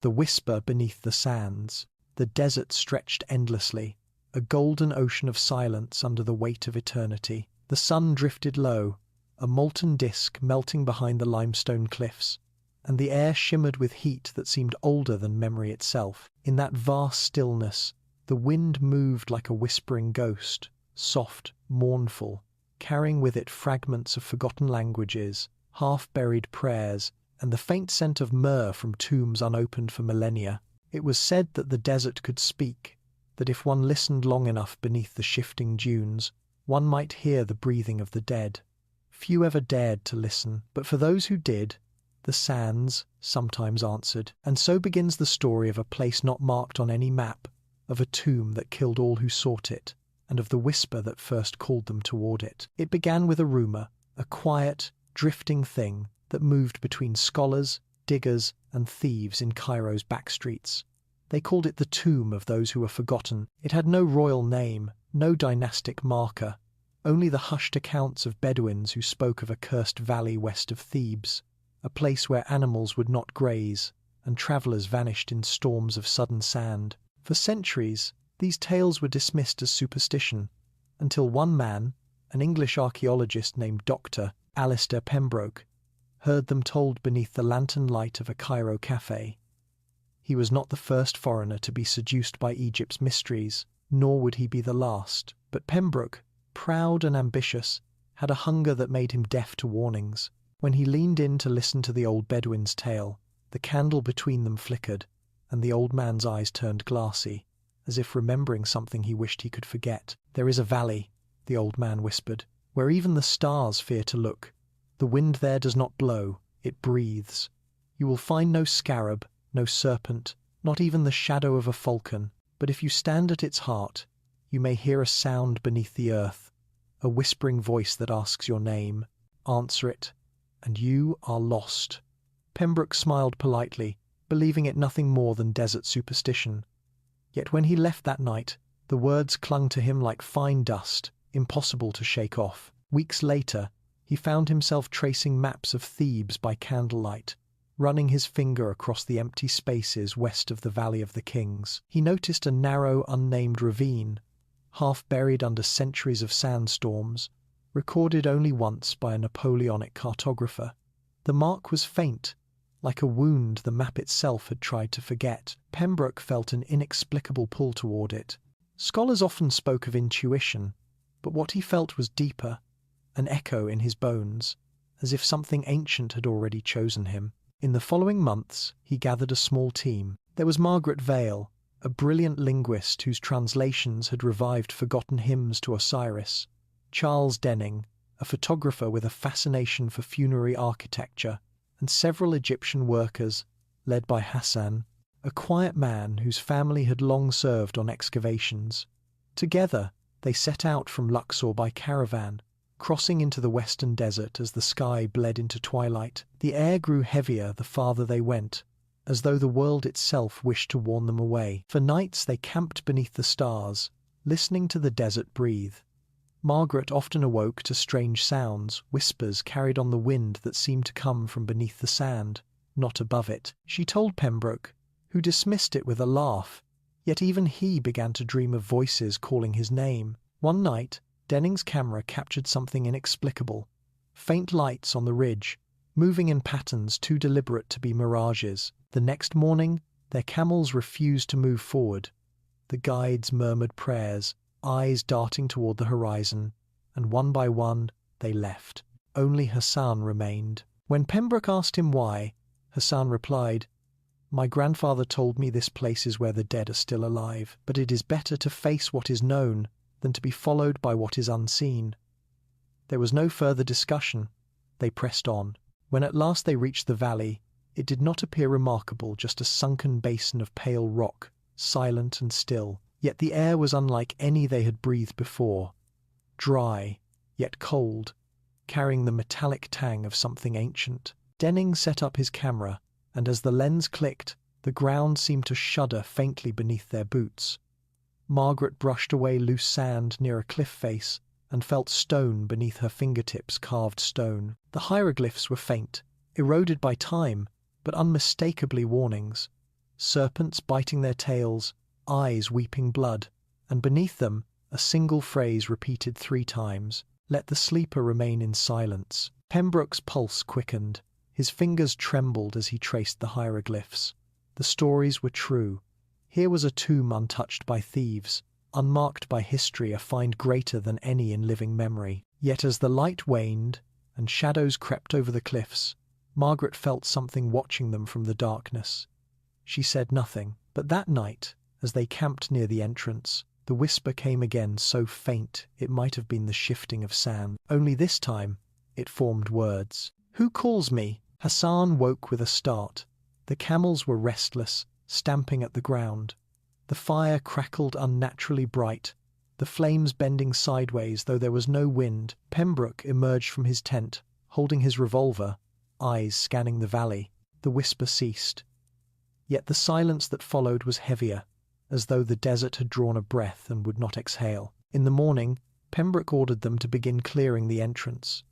The whisper beneath the sands. The desert stretched endlessly, a golden ocean of silence under the weight of eternity. The sun drifted low, a molten disk melting behind the limestone cliffs, and the air shimmered with heat that seemed older than memory itself. In that vast stillness, the wind moved like a whispering ghost, soft, mournful, carrying with it fragments of forgotten languages, half-buried prayers, and the faint scent of myrrh from tombs unopened for millennia. It was said that the desert could speak, that if one listened long enough beneath the shifting dunes, one might hear the breathing of the dead. Few ever dared to listen, but for those who did, the sands sometimes answered. And so begins the story of a place not marked on any map, of a tomb that killed all who sought it, and of the whisper that first called them toward it. It began with a rumor, a quiet, drifting thing that moved between scholars, diggers, and thieves in Cairo's back streets. They called it the tomb of those who were forgotten. It had no royal name, no dynastic marker, only the hushed accounts of Bedouins who spoke of a cursed valley west of Thebes, a place where animals would not graze, and travellers vanished in storms of sudden sand. For centuries, these tales were dismissed as superstition, until one man, an English archaeologist named Dr. Alistair Pembroke, heard them told beneath the lantern light of a Cairo cafe. He was not the first foreigner to be seduced by Egypt's mysteries, nor would he be the last. But Pembroke, proud and ambitious, had a hunger that made him deaf to warnings. When he leaned in to listen to the old Bedouin's tale, the candle between them flickered, and the old man's eyes turned glassy, as if remembering something he wished he could forget. "There is a valley," the old man whispered, "where even the stars fear to look. The wind there does not blow, it breathes. You will find no scarab, no serpent, not even the shadow of a falcon. But if you stand at its heart, you may hear a sound beneath the earth, a whispering voice that asks your name. Answer it, and you are lost." Pembroke smiled politely, believing it nothing more than desert superstition. Yet when he left that night, the words clung to him like fine dust, impossible to shake off. Weeks later, he found himself tracing maps of Thebes by candlelight, running his finger across the empty spaces west of the Valley of the Kings. He noticed a narrow, unnamed ravine, half buried under centuries of sandstorms, recorded only once by a Napoleonic cartographer. The mark was faint, like a wound the map itself had tried to forget. Pembroke felt an inexplicable pull toward it. Scholars often spoke of intuition, but what he felt was deeper, an echo in his bones, as if something ancient had already chosen him. In the following months, he gathered a small team. There was Margaret Vale, a brilliant linguist whose translations had revived forgotten hymns to Osiris; Charles Denning, a photographer with a fascination for funerary architecture; and several Egyptian workers, led by Hassan, a quiet man whose family had long served on excavations. Together, they set out from Luxor by caravan, crossing into the western desert as the sky bled into twilight. The air grew heavier the farther they went, as though the world itself wished to warn them away. For nights they camped beneath the stars, listening to the desert breathe. Margaret often awoke to strange sounds, whispers carried on the wind that seemed to come from beneath the sand, not above it. She told Pembroke, who dismissed it with a laugh, yet even he began to dream of voices calling his name. One night, Denning's camera captured something inexplicable. Faint lights on the ridge, moving in patterns too deliberate to be mirages. The next morning, their camels refused to move forward. The guides murmured prayers, eyes darting toward the horizon, and one by one they left. Only Hassan remained. When Pembroke asked him why, Hassan replied, "My grandfather told me this place is where the dead are still alive, but it is better to face what is known than to be followed by what is unseen." There was no further discussion. They pressed on. When at last they reached the valley, it did not appear remarkable, just a sunken basin of pale rock, silent and still. Yet the air was unlike any they had breathed before, dry, yet cold, carrying the metallic tang of something ancient. Denning set up his camera, and as the lens clicked, the ground seemed to shudder faintly beneath their boots. Margaret brushed away loose sand near a cliff face and felt stone beneath her fingertips, carved stone. The hieroglyphs were faint, eroded by time, but unmistakably warnings. serpents biting their tails, eyes weeping blood, and beneath them a single phrase repeated 3 times, "Let the sleeper remain in silence." Pembroke's pulse quickened. His fingers trembled as he traced the hieroglyphs. The stories were true. Here was a tomb untouched by thieves, unmarked by history, a find greater than any in living memory. Yet as the light waned and shadows crept over the cliffs, Margaret felt something watching them from the darkness. She said nothing, but that night, as they camped near the entrance, the whisper came again, so faint it might have been the shifting of sand. Only this time it formed words. "Who calls me?" Hassan woke with a start. The camels were restless, stamping at the ground. The fire crackled unnaturally bright, the flames bending sideways though there was no wind. Pembroke emerged from his tent, holding his revolver, eyes scanning the valley. The whisper ceased. Yet the silence that followed was heavier, as though the desert had drawn a breath and would not exhale. In the morning, Pembroke ordered them to begin clearing the entrance.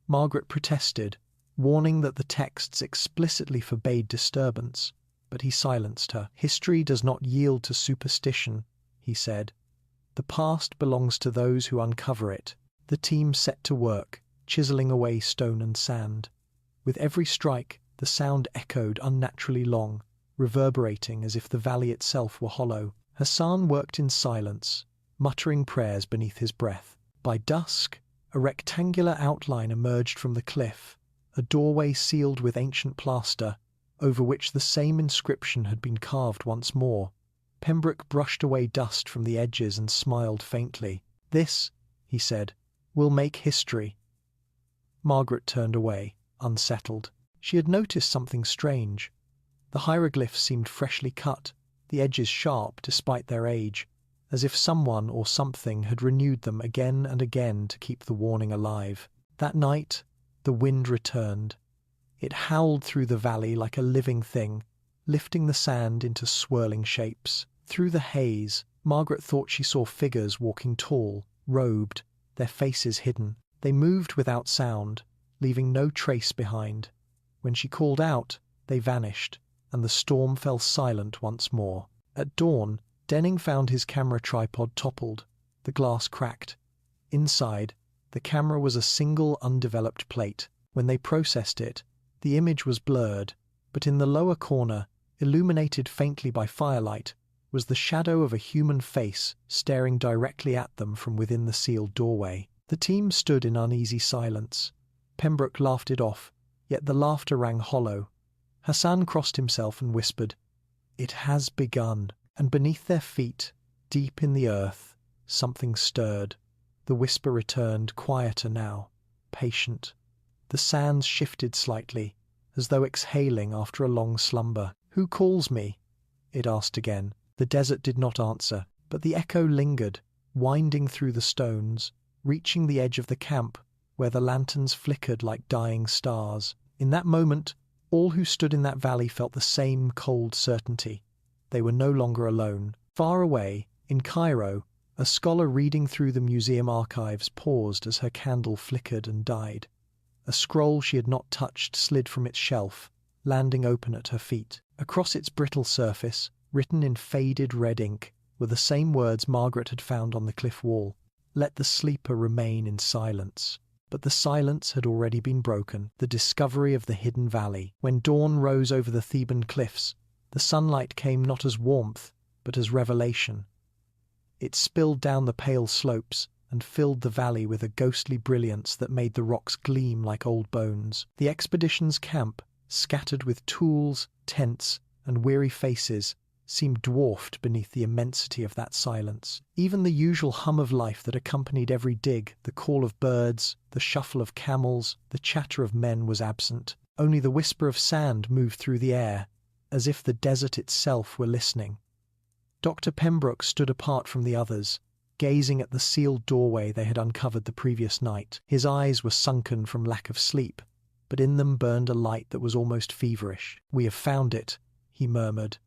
Margaret protested, warning that the texts explicitly forbade disturbance, but he silenced her. "History does not yield to superstition," he said. "The past belongs to those who uncover it." The team set to work, chiseling away stone and sand. With every strike, the sound echoed unnaturally long, reverberating as if the valley itself were hollow. Hassan worked in silence, muttering prayers beneath his breath. By dusk, a rectangular outline emerged from the cliff, a doorway sealed with ancient plaster, over which the same inscription had been carved once more. Pembroke brushed away dust from the edges and smiled faintly. "This," he said, "will make history." Margaret turned away, unsettled. She had noticed something strange. The hieroglyphs seemed freshly cut, the edges sharp despite their age, as if someone or something had renewed them again and again to keep the warning alive. That night, the wind returned. It howled through the valley like a living thing, lifting the sand into swirling shapes. Through the haze, Margaret thought she saw figures walking tall, robed, their faces hidden. They moved without sound, leaving no trace behind. When she called out, they vanished, and the storm fell silent once more. At dawn, Denning found his camera tripod toppled, the glass cracked. Inside, the camera was a single undeveloped plate. When they processed it, the image was blurred, but in the lower corner, illuminated faintly by firelight, was the shadow of a human face staring directly at them from within the sealed doorway. The team stood in uneasy silence. Pembroke laughed it off, yet the laughter rang hollow. Hassan crossed himself and whispered, "It has begun." And beneath their feet, deep in the earth, something stirred. The whisper returned, quieter now, patient. The sands shifted slightly, as though exhaling after a long slumber. "Who calls me?" it asked again. The desert did not answer, but the echo lingered, winding through the stones, reaching the edge of the camp, where the lanterns flickered like dying stars. In that moment, all who stood in that valley felt the same cold certainty. They were no longer alone. Far away, in Cairo, a scholar reading through the museum archives paused as her candle flickered and died. A scroll she had not touched slid from its shelf, landing open at her feet. Across its brittle surface, written in faded red ink, were the same words Margaret had found on the cliff wall. "Let the sleeper remain in silence." But the silence had already been broken. The discovery of the hidden valley. When dawn rose over the Theban cliffs, the sunlight came not as warmth, but as revelation. It spilled down the pale slopes and filled the valley with a ghostly brilliance that made the rocks gleam like old bones. The expedition's camp, scattered with tools, tents, and weary faces, seemed dwarfed beneath the immensity of that silence. Even the usual hum of life that accompanied every dig, the call of birds, the shuffle of camels, the chatter of men was absent. Only the whisper of sand moved through the air, as if the desert itself were listening. Dr. Pembroke stood apart from the others, gazing at the sealed doorway they had uncovered the previous night. His eyes were sunken from lack of sleep, but in them burned a light that was almost feverish. "We have found it," he murmured.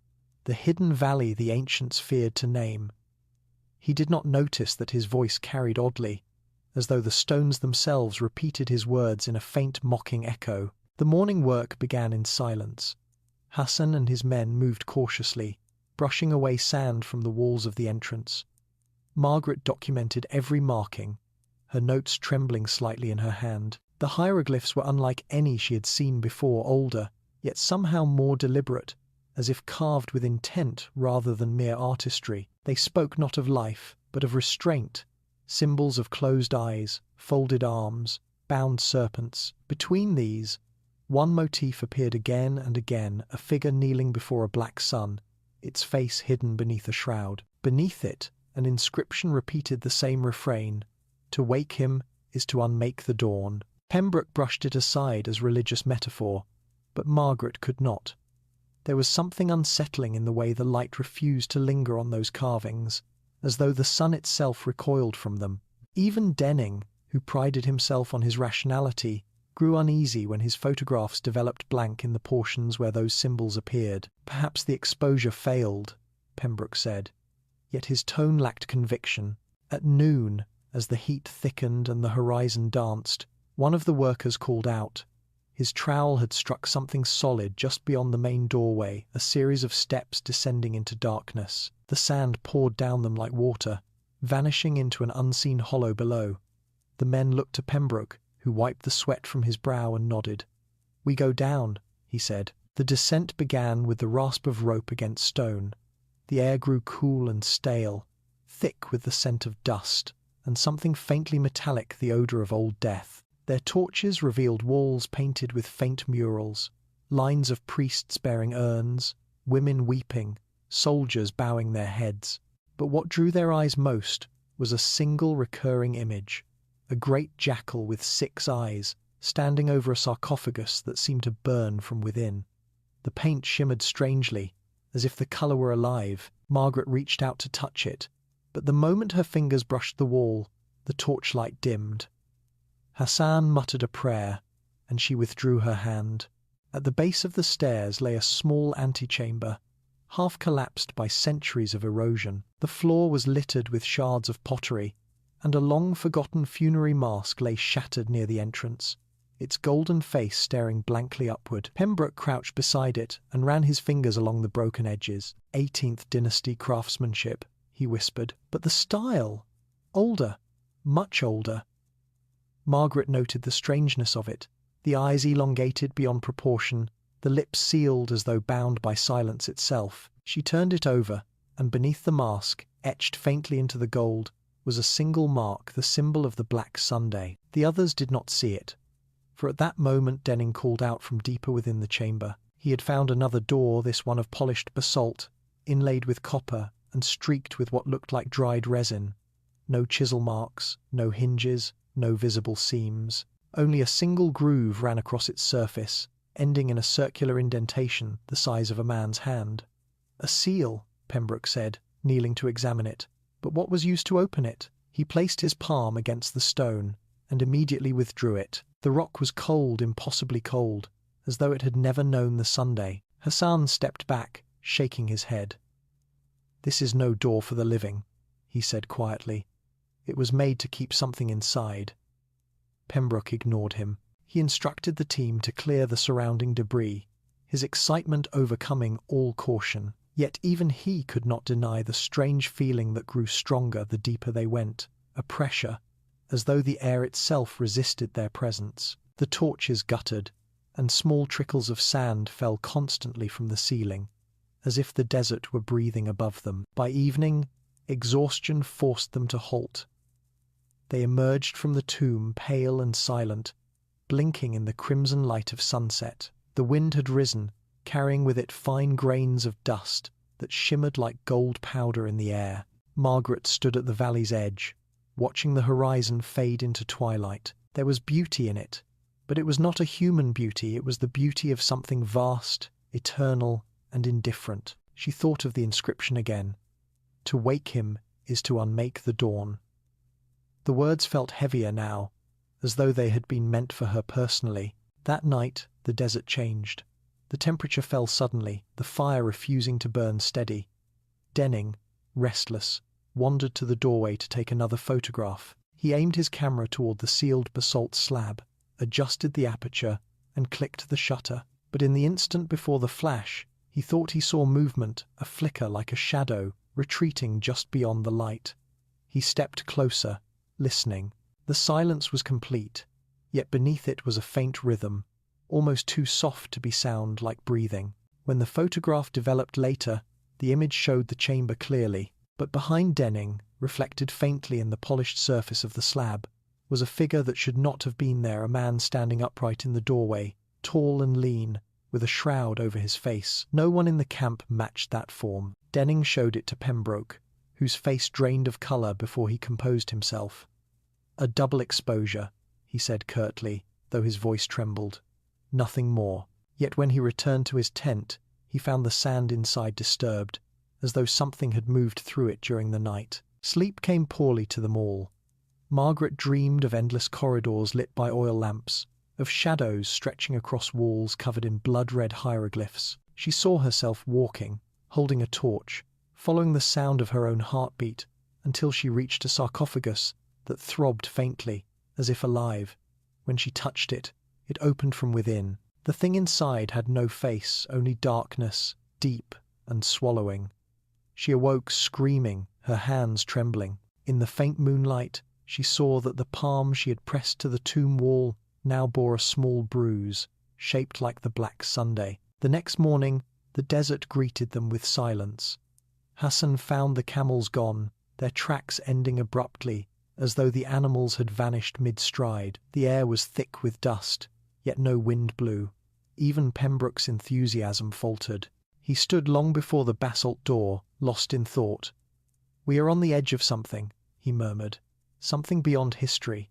"The hidden valley the ancients feared to name." He did not notice that his voice carried oddly, as though the stones themselves repeated his words in a faint mocking echo. The morning work began in silence. Hassan and his men moved cautiously, brushing away sand from the walls of the entrance. Margaret documented every marking, her notes trembling slightly in her hand. The hieroglyphs were unlike any she had seen before, older, yet somehow more deliberate, as if carved with intent rather than mere artistry. They spoke not of life, but of restraint, symbols of closed eyes, folded arms, bound serpents. Between these, one motif appeared again and again, a figure kneeling before a black sun, its face hidden beneath a shroud. Beneath it, an inscription repeated the same refrain: "To wake him is to unmake the dawn." Pembroke brushed it aside as religious metaphor, but Margaret could not. There was something unsettling in the way the light refused to linger on those carvings, as though the sun itself recoiled from them. Even Denning, who prided himself on his rationality, grew uneasy when his photographs developed blank in the portions where those symbols appeared. "Perhaps the exposure failed," Pembroke said, yet his tone lacked conviction. At noon, as the heat thickened and the horizon danced, one of the workers called out. His trowel had struck something solid just beyond the main doorway, a series of steps descending into darkness. The sand poured down them like water, vanishing into an unseen hollow below. The men looked to Pembroke, who wiped the sweat from his brow and nodded. "We go down," he said. The descent began with the rasp of rope against stone. The air grew cool and stale, thick with the scent of dust, and something faintly metallic, the odour of old death. Their torches revealed walls painted with faint murals, lines of priests bearing urns, women weeping, soldiers bowing their heads. But what drew their eyes most was a single recurring image, a great jackal with 6 eyes, standing over a sarcophagus that seemed to burn from within. The paint shimmered strangely, as if the colour were alive. Margaret reached out to touch it, but the moment her fingers brushed the wall, the torchlight dimmed. Hassan muttered a prayer, and she withdrew her hand. At the base of the stairs lay a small antechamber, half collapsed by centuries of erosion. The floor was littered with shards of pottery, and a long-forgotten funerary mask lay shattered near the entrance, its golden face staring blankly upward. Pembroke crouched beside it and ran his fingers along the broken edges. 18th dynasty craftsmanship, he whispered. But the style! Older, much older. Margaret noted the strangeness of it, the eyes elongated beyond proportion, the lips sealed as though bound by silence itself. She turned it over, and beneath the mask, etched faintly into the gold, was a single mark, the symbol of the Black Sunday. The others did not see it, for at that moment Denning called out from deeper within the chamber. He had found another door, this one of polished basalt, inlaid with copper and streaked with what looked like dried resin. No chisel marks, no hinges, no visible seams. Only a single groove ran across its surface, ending in a circular indentation the size of a man's hand. "A seal," Pembroke said, kneeling to examine it. But what was used to open it? He placed his palm against the stone and immediately withdrew it. The rock was cold, impossibly cold, as though it had never known the Sunday. Hassan stepped back, shaking his head. "This is no door for the living," he said quietly. "It was made to keep something inside." Pembroke ignored him. He instructed the team to clear the surrounding debris, his excitement overcoming all caution. Yet even he could not deny the strange feeling that grew stronger the deeper they went, a pressure, as though the air itself resisted their presence. The torches guttered, and small trickles of sand fell constantly from the ceiling, as if the desert were breathing above them. By evening, exhaustion forced them to halt. They emerged from the tomb pale and silent, blinking in the crimson light of sunset. The wind had risen, carrying with it fine grains of dust that shimmered like gold powder in the air. Margaret stood at the valley's edge, watching the horizon fade into twilight. There was beauty in it, but it was not a human beauty. It was the beauty of something vast, eternal, and indifferent. She thought of the inscription again. "To wake him is to unmake the dawn." The words felt heavier now, as though they had been meant for her personally. That night, the desert changed. The temperature fell suddenly, the fire refusing to burn steady. Denning, restless, wandered to the doorway to take another photograph. He aimed his camera toward the sealed basalt slab, adjusted the aperture, and clicked the shutter. But in the instant before the flash, he thought he saw movement, a flicker like a shadow, retreating just beyond the light. He stepped closer, listening. The silence was complete, yet beneath it was a faint rhythm, almost too soft to be sound like breathing. When the photograph developed later, the image showed the chamber clearly, but behind Denning, reflected faintly in the polished surface of the slab, was a figure that should not have been there, a man standing upright in the doorway, tall and lean, with a shroud over his face. No one in the camp matched that form. Denning showed it to Pembroke, whose face drained of colour before he composed himself. "A double exposure," he said curtly, though his voice trembled. Nothing more. Yet when he returned to his tent, he found the sand inside disturbed, as though something had moved through it during the night. Sleep came poorly to them all. Margaret dreamed of endless corridors lit by oil lamps, of shadows stretching across walls covered in blood-red hieroglyphs. She saw herself walking, holding a torch, following the sound of her own heartbeat, until she reached a sarcophagus that throbbed faintly, as if alive. When she touched it, it opened from within. The thing inside had no face, only darkness, deep and swallowing. She awoke screaming, her hands trembling. In the faint moonlight, she saw that the palm she had pressed to the tomb wall now bore a small bruise, shaped like the Black Sunday. The next morning, the desert greeted them with silence. Hassan found the camels gone, their tracks ending abruptly, as though the animals had vanished mid-stride. The air was thick with dust, yet no wind blew. Even Pembroke's enthusiasm faltered. He stood long before the basalt door, lost in thought. "We are on the edge of something," he murmured. "Something beyond history."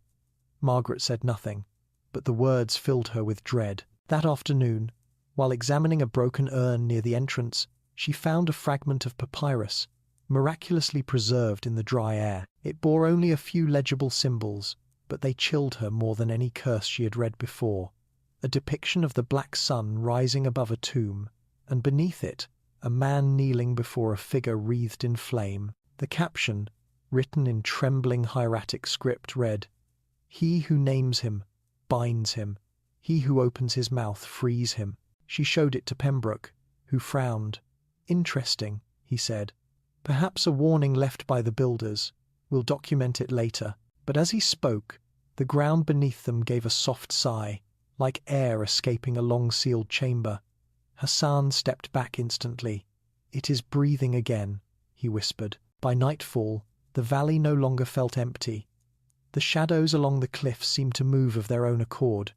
Margaret said nothing, but the words filled her with dread. That afternoon, while examining a broken urn near the entrance, she found a fragment of papyrus, miraculously preserved in the dry air. It bore only a few legible symbols, but they chilled her more than any curse she had read before. A depiction of the black sun rising above a tomb, and beneath it, a man kneeling before a figure wreathed in flame. The caption, written in trembling hieratic script, read, "He who names him, binds him. He who opens his mouth frees him." She showed it to Pembroke, who frowned. "Interesting," he said. "Perhaps a warning left by the builders. We'll document it later." But as he spoke, the ground beneath them gave a soft sigh, like air escaping a long-sealed chamber. Hassan stepped back instantly. "It is breathing again," he whispered. By nightfall, the valley no longer felt empty. The shadows along the cliffs seemed to move of their own accord,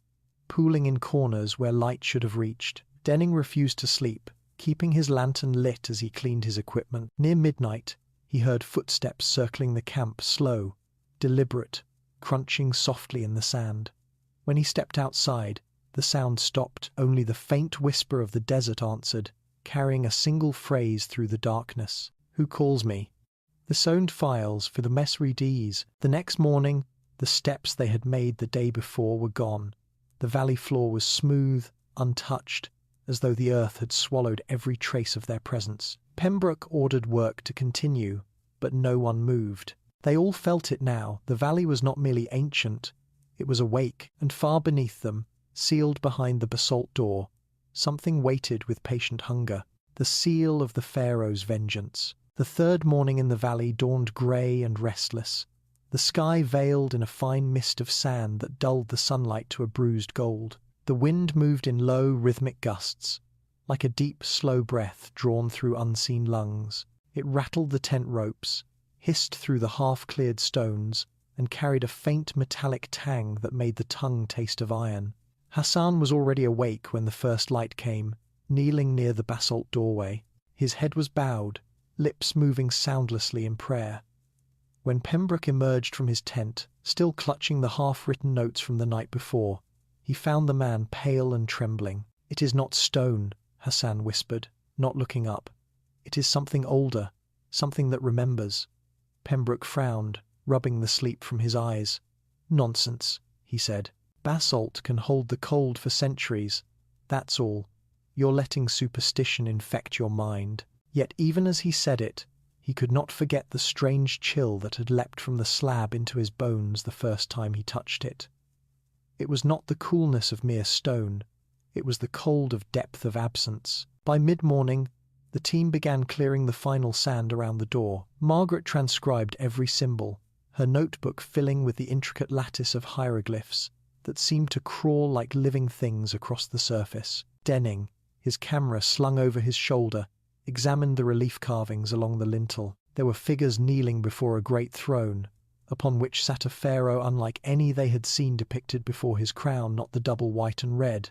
pooling in corners where light should have reached. Denning refused to sleep, keeping his lantern lit as he cleaned his equipment. Near midnight, he heard footsteps circling the camp, slow, deliberate, crunching softly in the sand. When he stepped outside, the sound stopped. Only the faint whisper of the desert answered, carrying a single phrase through the darkness. "Who calls me?" The sound files for the Mesrides. The next morning, the steps they had made the day before were gone. The valley floor was smooth, untouched, as though the earth had swallowed every trace of their presence. Pembroke ordered work to continue, but no one moved. They all felt it now. The valley was not merely ancient, it was awake, and far beneath them, sealed behind the basalt door, something waited with patient hunger, the seal of the Pharaoh's vengeance. The third morning in the valley dawned grey and restless, the sky veiled in a fine mist of sand that dulled the sunlight to a bruised gold. The wind moved in low, rhythmic gusts, like a deep, slow breath drawn through unseen lungs. It rattled the tent ropes, hissed through the half-cleared stones, and carried a faint metallic tang that made the tongue taste of iron. Hassan was already awake when the first light came, kneeling near the basalt doorway. His head was bowed, lips moving soundlessly in prayer. When Pembroke emerged from his tent, still clutching the half-written notes from the night before, he found the man pale and trembling. "It is not stone," Hassan whispered, not looking up. "It is something older, something that remembers." Pembroke frowned, rubbing the sleep from his eyes. "Nonsense," he said. "Basalt can hold the cold for centuries. That's all. You're letting superstition infect your mind." Yet even as he said it, he could not forget the strange chill that had leapt from the slab into his bones the first time he touched it. It was not the coolness of mere stone. It was the cold of depth of absence. By mid-morning, the team began clearing the final sand around the door. Margaret transcribed every symbol, her notebook filling with the intricate lattice of hieroglyphs that seemed to crawl like living things across the surface. Denning, his camera slung over his shoulder, examined the relief carvings along the lintel. There were figures kneeling before a great throne, upon which sat a pharaoh unlike any they had seen depicted before his crown, not the double white and red,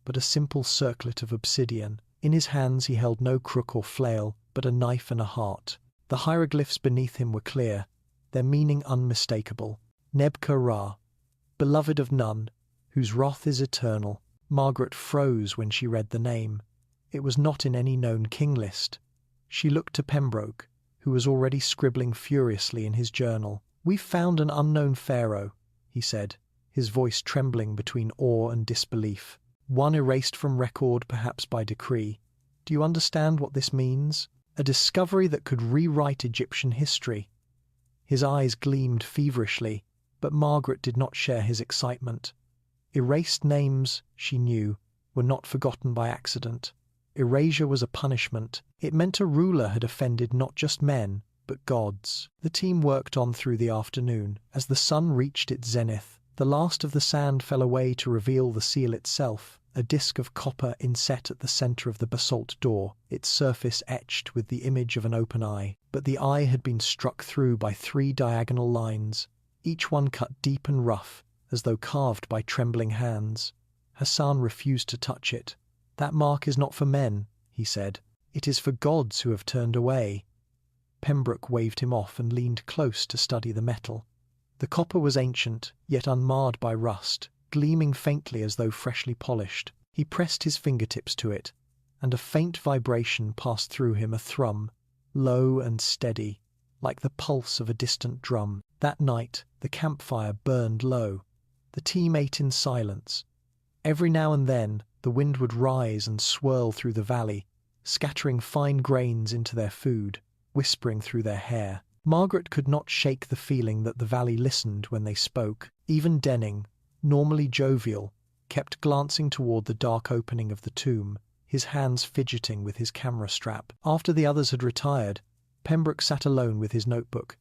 but a simple circlet of obsidian. In his hands he held no crook or flail, but a knife and a heart. The hieroglyphs beneath him were clear, their meaning unmistakable. Nebka-Ra, beloved of none, whose wrath is eternal. Margaret froze when she read the name. It was not in any known king list. She looked to Pembroke, who was already scribbling furiously in his journal. "We've found an unknown pharaoh," he said, his voice trembling between awe and disbelief. "One erased from record, perhaps by decree. Do you understand what this means? A discovery that could rewrite Egyptian history." His eyes gleamed feverishly, but Margaret did not share his excitement. Erased names, she knew, were not forgotten by accident. Erasure was a punishment. It meant a ruler had offended not just men, but gods. The team worked on through the afternoon. As the sun reached its zenith, the last of the sand fell away to reveal the seal itself, a disk of copper inset at the center of the basalt door, its surface etched with the image of an open eye. But the eye had been struck through by 3 diagonal lines, each one cut deep and rough, as though carved by trembling hands. Hassan refused to touch it. "That mark is not for men," he said. "It is for gods who have turned away." Pembroke waved him off and leaned close to study the metal. The copper was ancient, yet unmarred by rust, gleaming faintly as though freshly polished. He pressed his fingertips to it, and a faint vibration passed through him, a thrum, low and steady, like the pulse of a distant drum. That night, the campfire burned low. The team ate in silence. Every now and then, the wind would rise and swirl through the valley, scattering fine grains into their food, whispering through their hair. Margaret could not shake the feeling that the valley listened when they spoke. Even Denning, normally jovial, kept glancing toward the dark opening of the tomb, his hands fidgeting with his camera strap. After the others had retired, Pembroke sat alone with his notebook.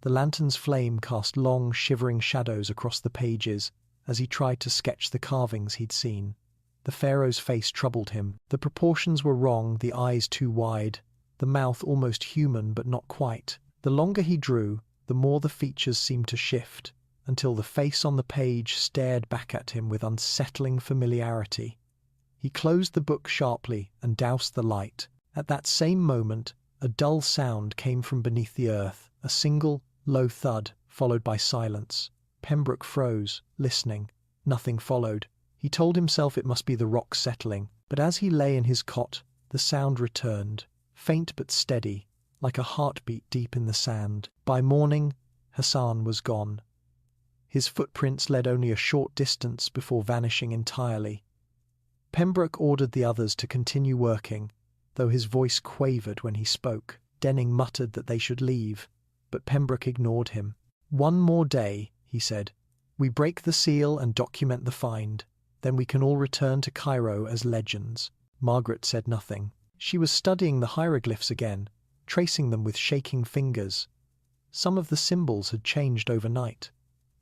The lantern's flame cast long, shivering shadows across the pages as he tried to sketch the carvings he'd seen. The pharaoh's face troubled him. The proportions were wrong, the eyes too wide, the mouth almost human but not quite. The longer he drew, the more the features seemed to shift, until the face on the page stared back at him with unsettling familiarity. He closed the book sharply and doused the light. At that same moment, a dull sound came from beneath the earth, a single, low thud, followed by silence. Pembroke froze, listening. Nothing followed. He told himself it must be the rocks settling, but as he lay in his cot, the sound returned, faint but steady, like a heartbeat deep in the sand. By morning, Hassan was gone. His footprints led only a short distance before vanishing entirely. Pembroke ordered the others to continue working, though his voice quavered when he spoke. Denning muttered that they should leave, but Pembroke ignored him. "One more day," he said. "We break the seal and document the find. Then we can all return to Cairo as legends." Margaret said nothing. She was studying the hieroglyphs again, tracing them with shaking fingers. Some of the symbols had changed overnight.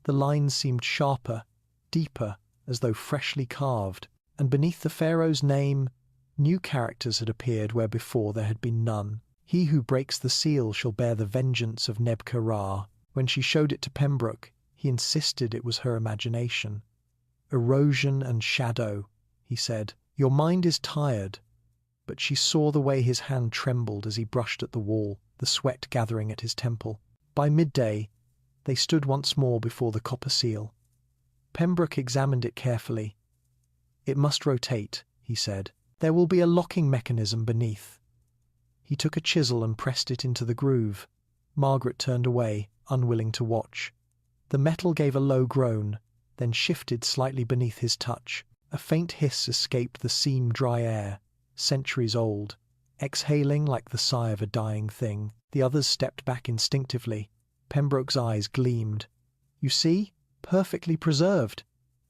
The lines seemed sharper, deeper, as though freshly carved, and beneath the pharaoh's name, new characters had appeared where before there had been none. "He who breaks the seal shall bear the vengeance of Nebka-Ra." When she showed it to Pembroke, he insisted it was her imagination. "Erosion and shadow," he said. "Your mind is tired." But she saw the way his hand trembled as he brushed at the wall, the sweat gathering at his temple. By midday, they stood once more before the copper seal. Pembroke examined it carefully. "It must rotate," he said. "There will be a locking mechanism beneath." He took a chisel and pressed it into the groove. Margaret turned away, unwilling to watch. The metal gave a low groan, then shifted slightly beneath his touch. A faint hiss escaped the seam-dry air, centuries old, exhaling like the sigh of a dying thing. The others stepped back instinctively. Pembroke's eyes gleamed. "You see? Perfectly preserved."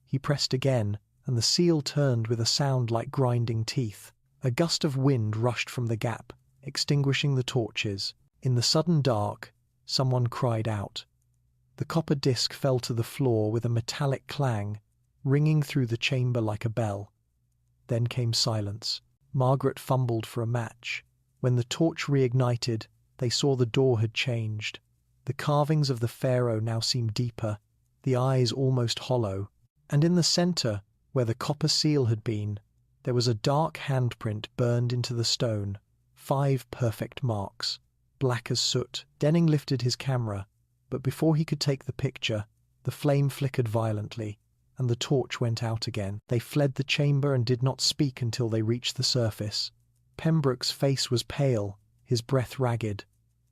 He pressed again, and the seal turned with a sound like grinding teeth. A gust of wind rushed from the gap, extinguishing the torches. In the sudden dark, someone cried out. The copper disc fell to the floor with a metallic clang, ringing through the chamber like a bell. Then came silence. Margaret fumbled for a match. When the torch reignited, they saw the door had changed. The carvings of the pharaoh now seemed deeper, the eyes almost hollow, and in the center, where the copper seal had been, there was a dark handprint burned into the stone. 5 perfect marks, black as soot. Denning lifted his camera, but before he could take the picture, the flame flickered violently, and the torch went out again. They fled the chamber and did not speak until they reached the surface. Pembroke's face was pale, his breath ragged.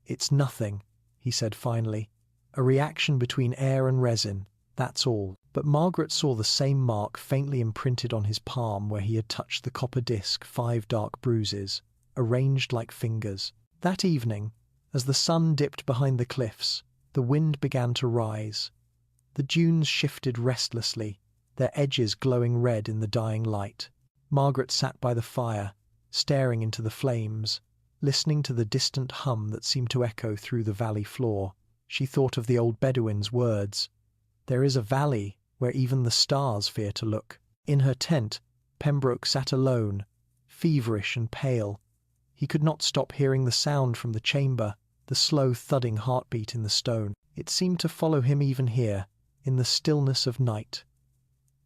"It's nothing," he said finally. "A reaction between air and resin, that's all." But Margaret saw the same mark faintly imprinted on his palm where he had touched the copper disc, 5 dark bruises, arranged like fingers. That evening, as the sun dipped behind the cliffs, the wind began to rise. The dunes shifted restlessly, their edges glowing red in the dying light. Margaret sat by the fire, staring into the flames, listening to the distant hum that seemed to echo through the valley floor. She thought of the old Bedouin's words, "There is a valley where even the stars fear to look." In her tent, Pembroke sat alone, feverish and pale. He could not stop hearing the sound from the chamber, the slow thudding heartbeat in the stone. It seemed to follow him even here, in the stillness of night.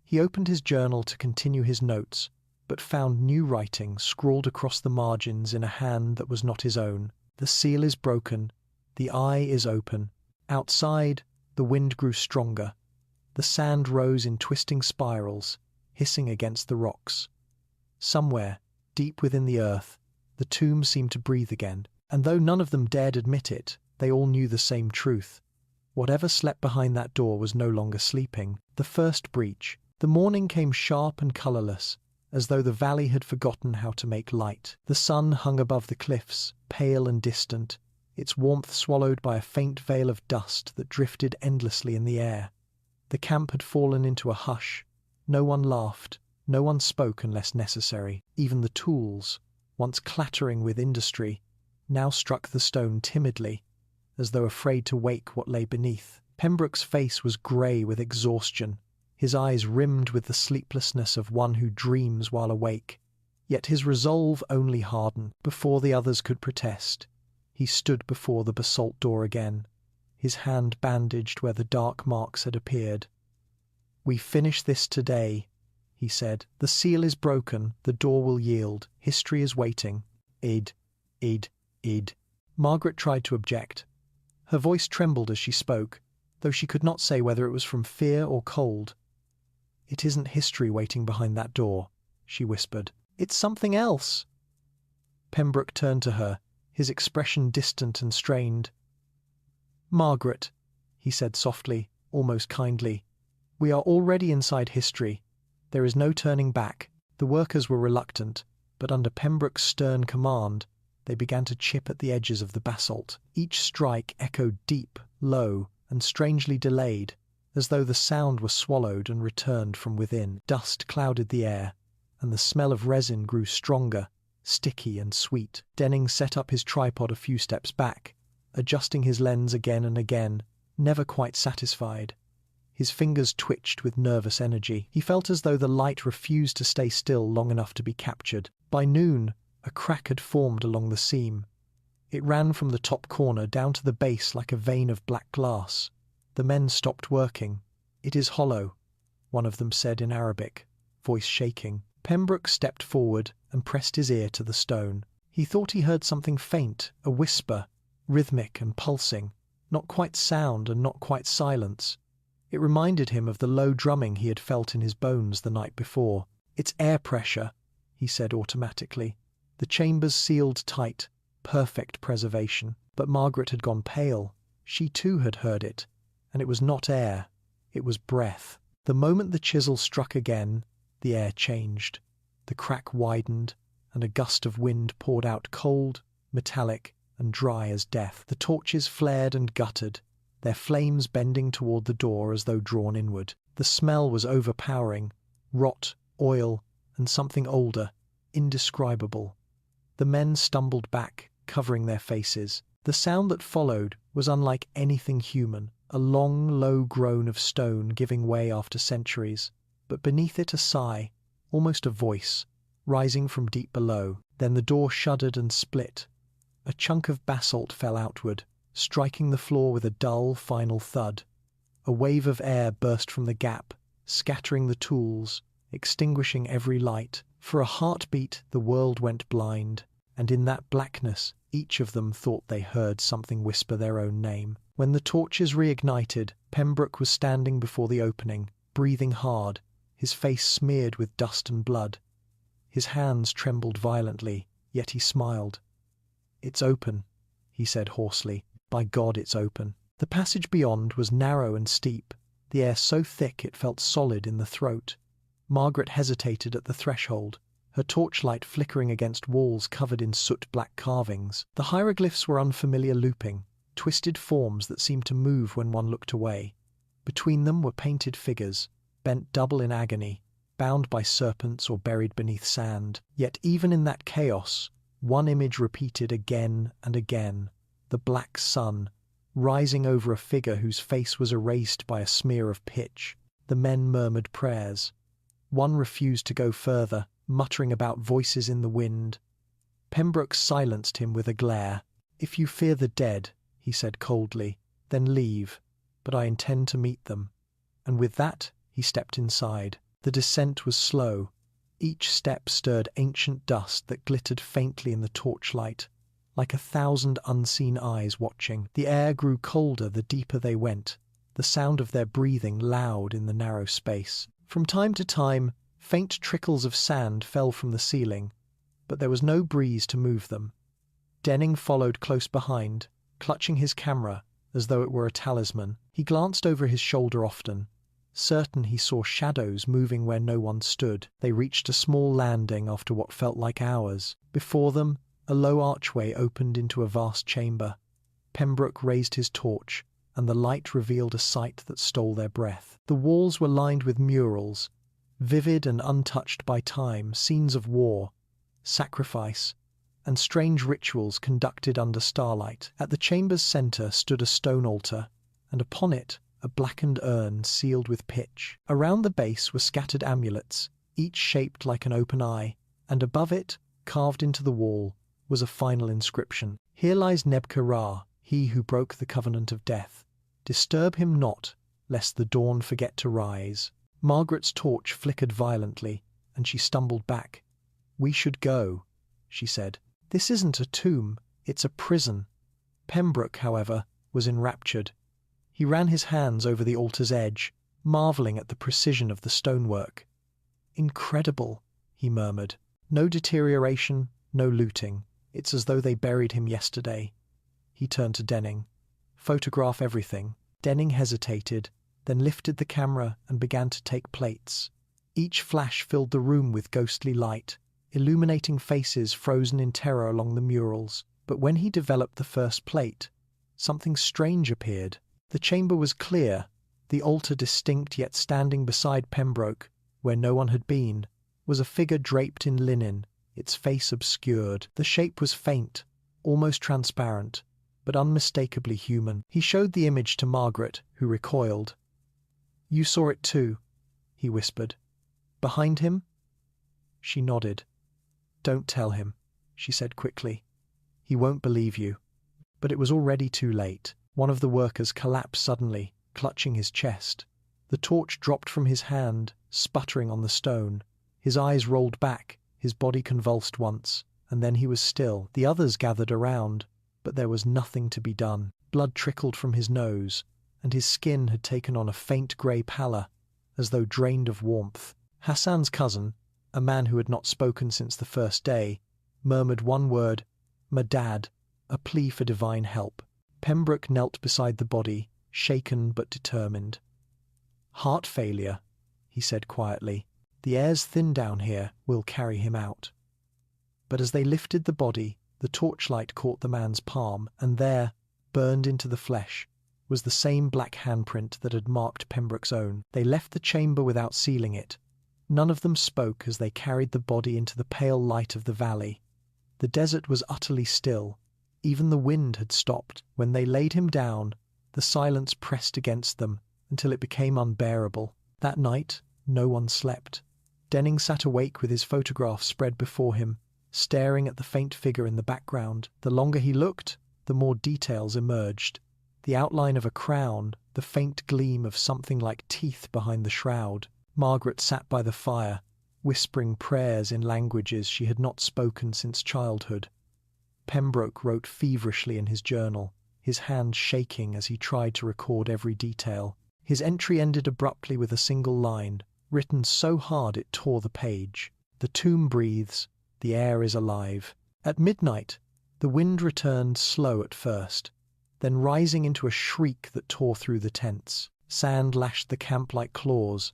He opened his journal to continue his notes, but found new writing scrawled across the margins in a hand that was not his own. "The seal is broken, the eye is open." Outside, the wind grew stronger. The sand rose in twisting spirals, hissing against the rocks. Somewhere, deep within the earth, the tomb seemed to breathe again, and though none of them dared admit it, they all knew the same truth. Whatever slept behind that door was no longer sleeping. The first breach. The morning came sharp and colourless, as though the valley had forgotten how to make light. The sun hung above the cliffs, pale and distant, its warmth swallowed by a faint veil of dust that drifted endlessly in the air. The camp had fallen into a hush. No one laughed, no one spoke unless necessary. Even the tools, once clattering with industry, now struck the stone timidly, as though afraid to wake what lay beneath. Pembroke's face was grey with exhaustion, his eyes rimmed with the sleeplessness of one who dreams while awake. Yet his resolve only hardened. Before the others could protest, he stood before the basalt door again, his hand bandaged where the dark marks had appeared. "We finish this today," he said. "The seal is broken, the door will yield, history is waiting." Id. Margaret tried to object. Her voice trembled as she spoke, though she could not say whether it was from fear or cold. "It isn't history waiting behind that door," she whispered. "It's something else." Pembroke turned to her, his expression distant and strained. "Margaret," he said softly, almost kindly, "we are already inside history. There is no turning back." The workers were reluctant, but under Pembroke's stern command, they began to chip at the edges of the basalt. Each strike echoed deep, low, and strangely delayed, as though the sound were swallowed and returned from within. Dust clouded the air, and the smell of resin grew stronger, sticky and sweet. Denning set up his tripod a few steps back, adjusting his lens again and again, never quite satisfied. His fingers twitched with nervous energy. He felt as though the light refused to stay still long enough to be captured. By noon, a crack had formed along the seam. It ran from the top corner down to the base like a vein of black glass. The men stopped working. "It is hollow," one of them said in Arabic, voice shaking. Pembroke stepped forward and pressed his ear to the stone. He thought he heard something faint, a whisper, rhythmic and pulsing, not quite sound and not quite silence. It reminded him of the low drumming he had felt in his bones the night before. "It's air pressure," he said automatically. The chambers sealed tight, perfect preservation. But Margaret had gone pale. She too had heard it, and it was not air, it was breath. The moment the chisel struck again, the air changed. The crack widened, and a gust of wind poured out cold, metallic, and dry as death. The torches flared and guttered, their flames bending toward the door as though drawn inward. The smell was overpowering, rot, oil, and something older, indescribable. The men stumbled back, covering their faces. The sound that followed was unlike anything human, a long, low groan of stone giving way after centuries, but beneath it a sigh, almost a voice, rising from deep below. Then the door shuddered and split. A chunk of basalt fell outward, striking the floor with a dull, final thud. A wave of air burst from the gap, scattering the tools, extinguishing every light. For a heartbeat, the world went blind, and in that blackness, each of them thought they heard something whisper their own name. When the torches reignited, Pembroke was standing before the opening, breathing hard, his face smeared with dust and blood. His hands trembled violently, yet he smiled. "It's open," he said hoarsely. "By God, it's open." The passage beyond was narrow and steep, the air so thick it felt solid in the throat. Margaret hesitated at the threshold, her torchlight flickering against walls covered in soot-black carvings. The hieroglyphs were unfamiliar looping, twisted forms that seemed to move when one looked away. Between them were painted figures, bent double in agony, bound by serpents or buried beneath sand. Yet even in that chaos, one image repeated again and again, the black sun, rising over a figure whose face was erased by a smear of pitch. The men murmured prayers. One refused to go further, muttering about voices in the wind. Pembroke silenced him with a glare. "If you fear the dead," he said coldly, "then leave, but I intend to meet them." And with that, he stepped inside. The descent was slow. Each step stirred ancient dust that glittered faintly in the torchlight, like 1,000 unseen eyes watching. The air grew colder the deeper they went, the sound of their breathing loud in the narrow space. From time to time, faint trickles of sand fell from the ceiling, but there was no breeze to move them. Denning followed close behind, clutching his camera as though it were a talisman. He glanced over his shoulder often, certain he saw shadows moving where no one stood. They reached a small landing after what felt like hours. Before them, a low archway opened into a vast chamber. Pembroke raised his torch, and the light revealed a sight that stole their breath. The walls were lined with murals, vivid and untouched by time, scenes of war, sacrifice, and strange rituals conducted under starlight. At the chamber's centre stood a stone altar, and upon it a blackened urn sealed with pitch. Around the base were scattered amulets, each shaped like an open eye, and above it, carved into the wall, was a final inscription. "Here lies Nebka-Ra, he who broke the covenant of death. Disturb him not, lest the dawn forget to rise." Margaret's torch flickered violently, and she stumbled back. "We should go," she said. "This isn't a tomb, it's a prison." Pembroke, however, was enraptured. He ran his hands over the altar's edge, marvelling at the precision of the stonework. "Incredible," he murmured. "No deterioration, no looting. It's as though they buried him yesterday." He turned to Denning. "Photograph everything." Denning hesitated, then lifted the camera and began to take plates. Each flash filled the room with ghostly light, illuminating faces frozen in terror along the murals. But when he developed the first plate, something strange appeared. The chamber was clear, the altar distinct, yet standing beside Pembroke, where no one had been, was a figure draped in linen, its face obscured. The shape was faint, almost transparent, but unmistakably human. He showed the image to Margaret, who recoiled. "You saw it too," he whispered. "Behind him?" She nodded. "Don't tell him," she said quickly. "He won't believe you." But it was already too late. One of the workers collapsed suddenly, clutching his chest. The torch dropped from his hand, sputtering on the stone. His eyes rolled back, his body convulsed once, and then he was still. The others gathered around, but there was nothing to be done. Blood trickled from his nose, and his skin had taken on a faint grey pallor, as though drained of warmth. Hassan's cousin, a man who had not spoken since the first day, murmured one word, "Madad," a plea for divine help. Pembroke knelt beside the body, shaken but determined. "Heart failure," he said quietly. "The air's thin down here, we'll carry him out." But as they lifted the body, the torchlight caught the man's palm, and there, burned into the flesh, was the same black handprint that had marked Pembroke's own. They left the chamber without sealing it. None of them spoke as they carried the body into the pale light of the valley. The desert was utterly still. Even the wind had stopped. When they laid him down, the silence pressed against them until it became unbearable. That night, no one slept. Denning sat awake with his photograph spread before him, staring at the faint figure in the background. The longer he looked, the more details emerged. The outline of a crown, the faint gleam of something like teeth behind the shroud. Margaret sat by the fire, whispering prayers in languages she had not spoken since childhood. Pembroke wrote feverishly in his journal, his hand shaking as he tried to record every detail. His entry ended abruptly with a single line, written so hard it tore the page. The tomb breathes, the air is alive. At midnight, the wind returned slow at first, then rising into a shriek that tore through the tents. Sand lashed the camp like claws.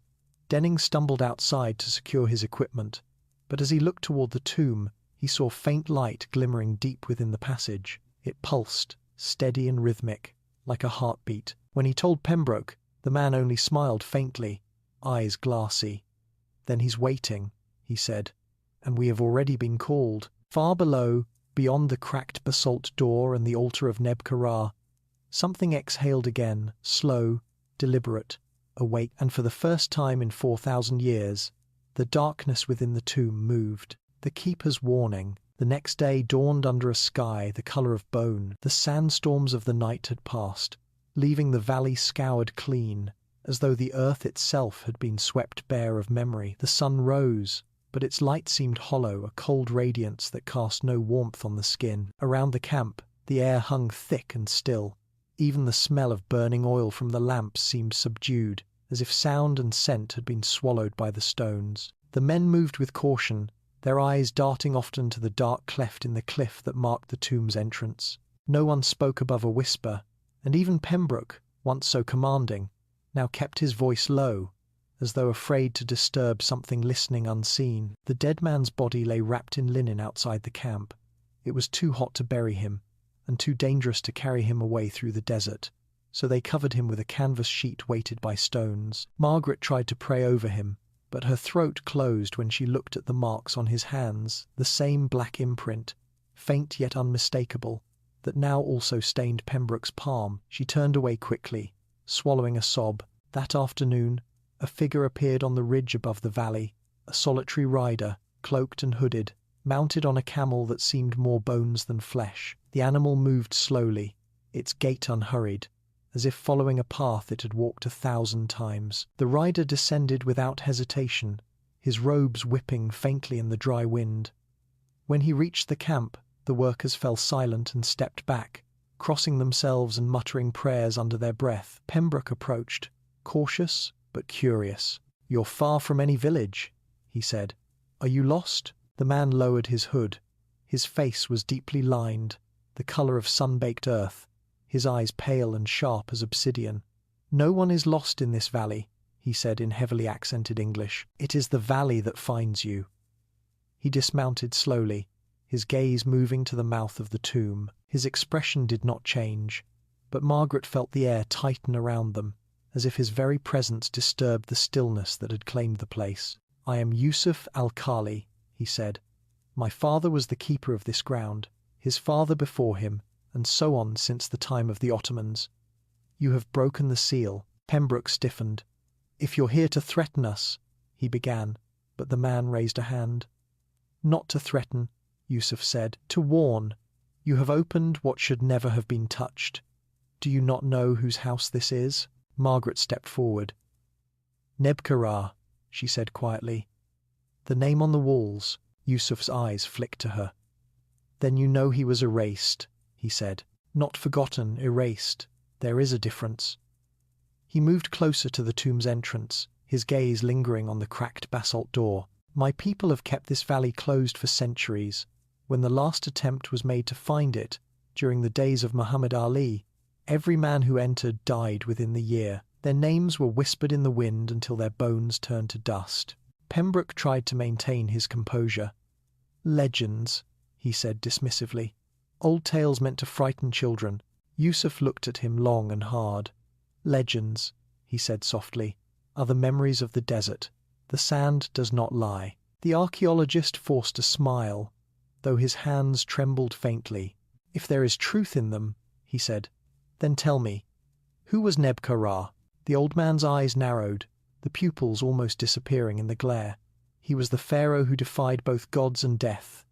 Denning stumbled outside to secure his equipment, but as he looked toward the tomb, he saw faint light glimmering deep within the passage. It pulsed, steady and rhythmic, like a heartbeat. When he told Pembroke, the man only smiled faintly, eyes glassy. "Then he's waiting," he said, "and we have already been called." Far below, beyond the cracked basalt door and the altar of Neb-Ka-Ra, something exhaled again, slow, deliberate, awake, and for the first time in 4,000 years, the darkness within the tomb moved. The keeper's warning. The next day dawned under a sky the color of bone. The sandstorms of the night had passed, leaving the valley scoured clean, as though the earth itself had been swept bare of memory. The sun rose, but its light seemed hollow, a cold radiance that cast no warmth on the skin. Around the camp, the air hung thick and still. Even the smell of burning oil from the lamps seemed subdued, as if sound and scent had been swallowed by the stones. The men moved with caution, their eyes darting often to the dark cleft in the cliff that marked the tomb's entrance. No one spoke above a whisper, and even Pembroke, once so commanding, now kept his voice low, as though afraid to disturb something listening unseen. The dead man's body lay wrapped in linen outside the camp. It was too hot to bury him, and too dangerous to carry him away through the desert, so they covered him with a canvas sheet weighted by stones. Margaret tried to pray over him, but her throat closed when she looked at the marks on his hands, the same black imprint, faint yet unmistakable, that now also stained Pembroke's palm. She turned away quickly, swallowing a sob. That afternoon, a figure appeared on the ridge above the valley, a solitary rider, cloaked and hooded, mounted on a camel that seemed more bones than flesh. The animal moved slowly, its gait unhurried, as if following a path it had walked 1,000 times. The rider descended without hesitation, his robes whipping faintly in the dry wind. When he reached the camp, the workers fell silent and stepped back, crossing themselves and muttering prayers under their breath. Pembroke approached, cautious but curious. "You're far from any village," he said. "Are you lost?" The man lowered his hood. His face was deeply lined, the color of sun-baked earth, his eyes pale and sharp as obsidian. "No one is lost in this valley," he said in heavily accented English. "It is the valley that finds you." He dismounted slowly, his gaze moving to the mouth of the tomb. His expression did not change, but Margaret felt the air tighten around them, as if his very presence disturbed the stillness that had claimed the place. "I am Yusuf al-Khali," he said. "My father was the keeper of this ground, his father before him, and so on since the time of the Ottomans. You have broken the seal." Pembroke stiffened. "If you're here to threaten us," he began, but the man raised a hand. "Not to threaten," Yusuf said, "to warn. You have opened what should never have been touched. Do you not know whose house this is?" Margaret stepped forward. "Neb-Ka-Ra," she said quietly. "The name on the walls." Yusuf's eyes flicked to her. "Then you know he was erased," he said. "Not forgotten, erased. There is a difference." He moved closer to the tomb's entrance, his gaze lingering on the cracked basalt door. "My people have kept this valley closed for centuries. When the last attempt was made to find it, during the days of Muhammad Ali, every man who entered died within the year. Their names were whispered in the wind until their bones turned to dust." Pembroke tried to maintain his composure. "Legends," he said dismissively. "Old tales meant to frighten children." Yusuf looked at him long and hard. "Legends," he said softly, "are the memories of the desert. The sand does not lie. The archaeologist forced a smile, though his hands trembled faintly. If there is truth in them, he said, then tell me, who was Neb-Ka-Ra? The old man's eyes narrowed, the pupils almost disappearing in the glare. He was the pharaoh who defied both gods and death,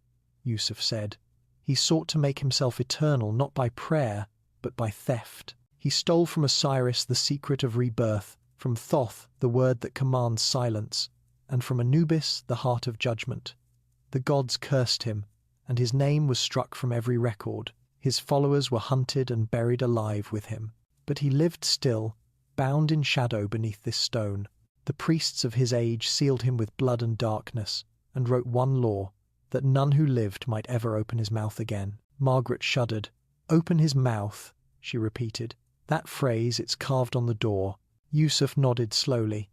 Yusuf said. He sought to make himself eternal not by prayer, but by theft. He stole from Osiris the secret of rebirth, from Thoth the word that commands silence, and from Anubis the heart of judgment. The gods cursed him, and his name was struck from every record. His followers were hunted and buried alive with him. But he lived still, bound in shadow beneath this stone. The priests of his age sealed him with blood and darkness, and wrote one law, that none who lived might ever open his mouth again. Margaret shuddered. "Open his mouth," she repeated. "That phrase, it's carved on the door." Yusuf nodded slowly.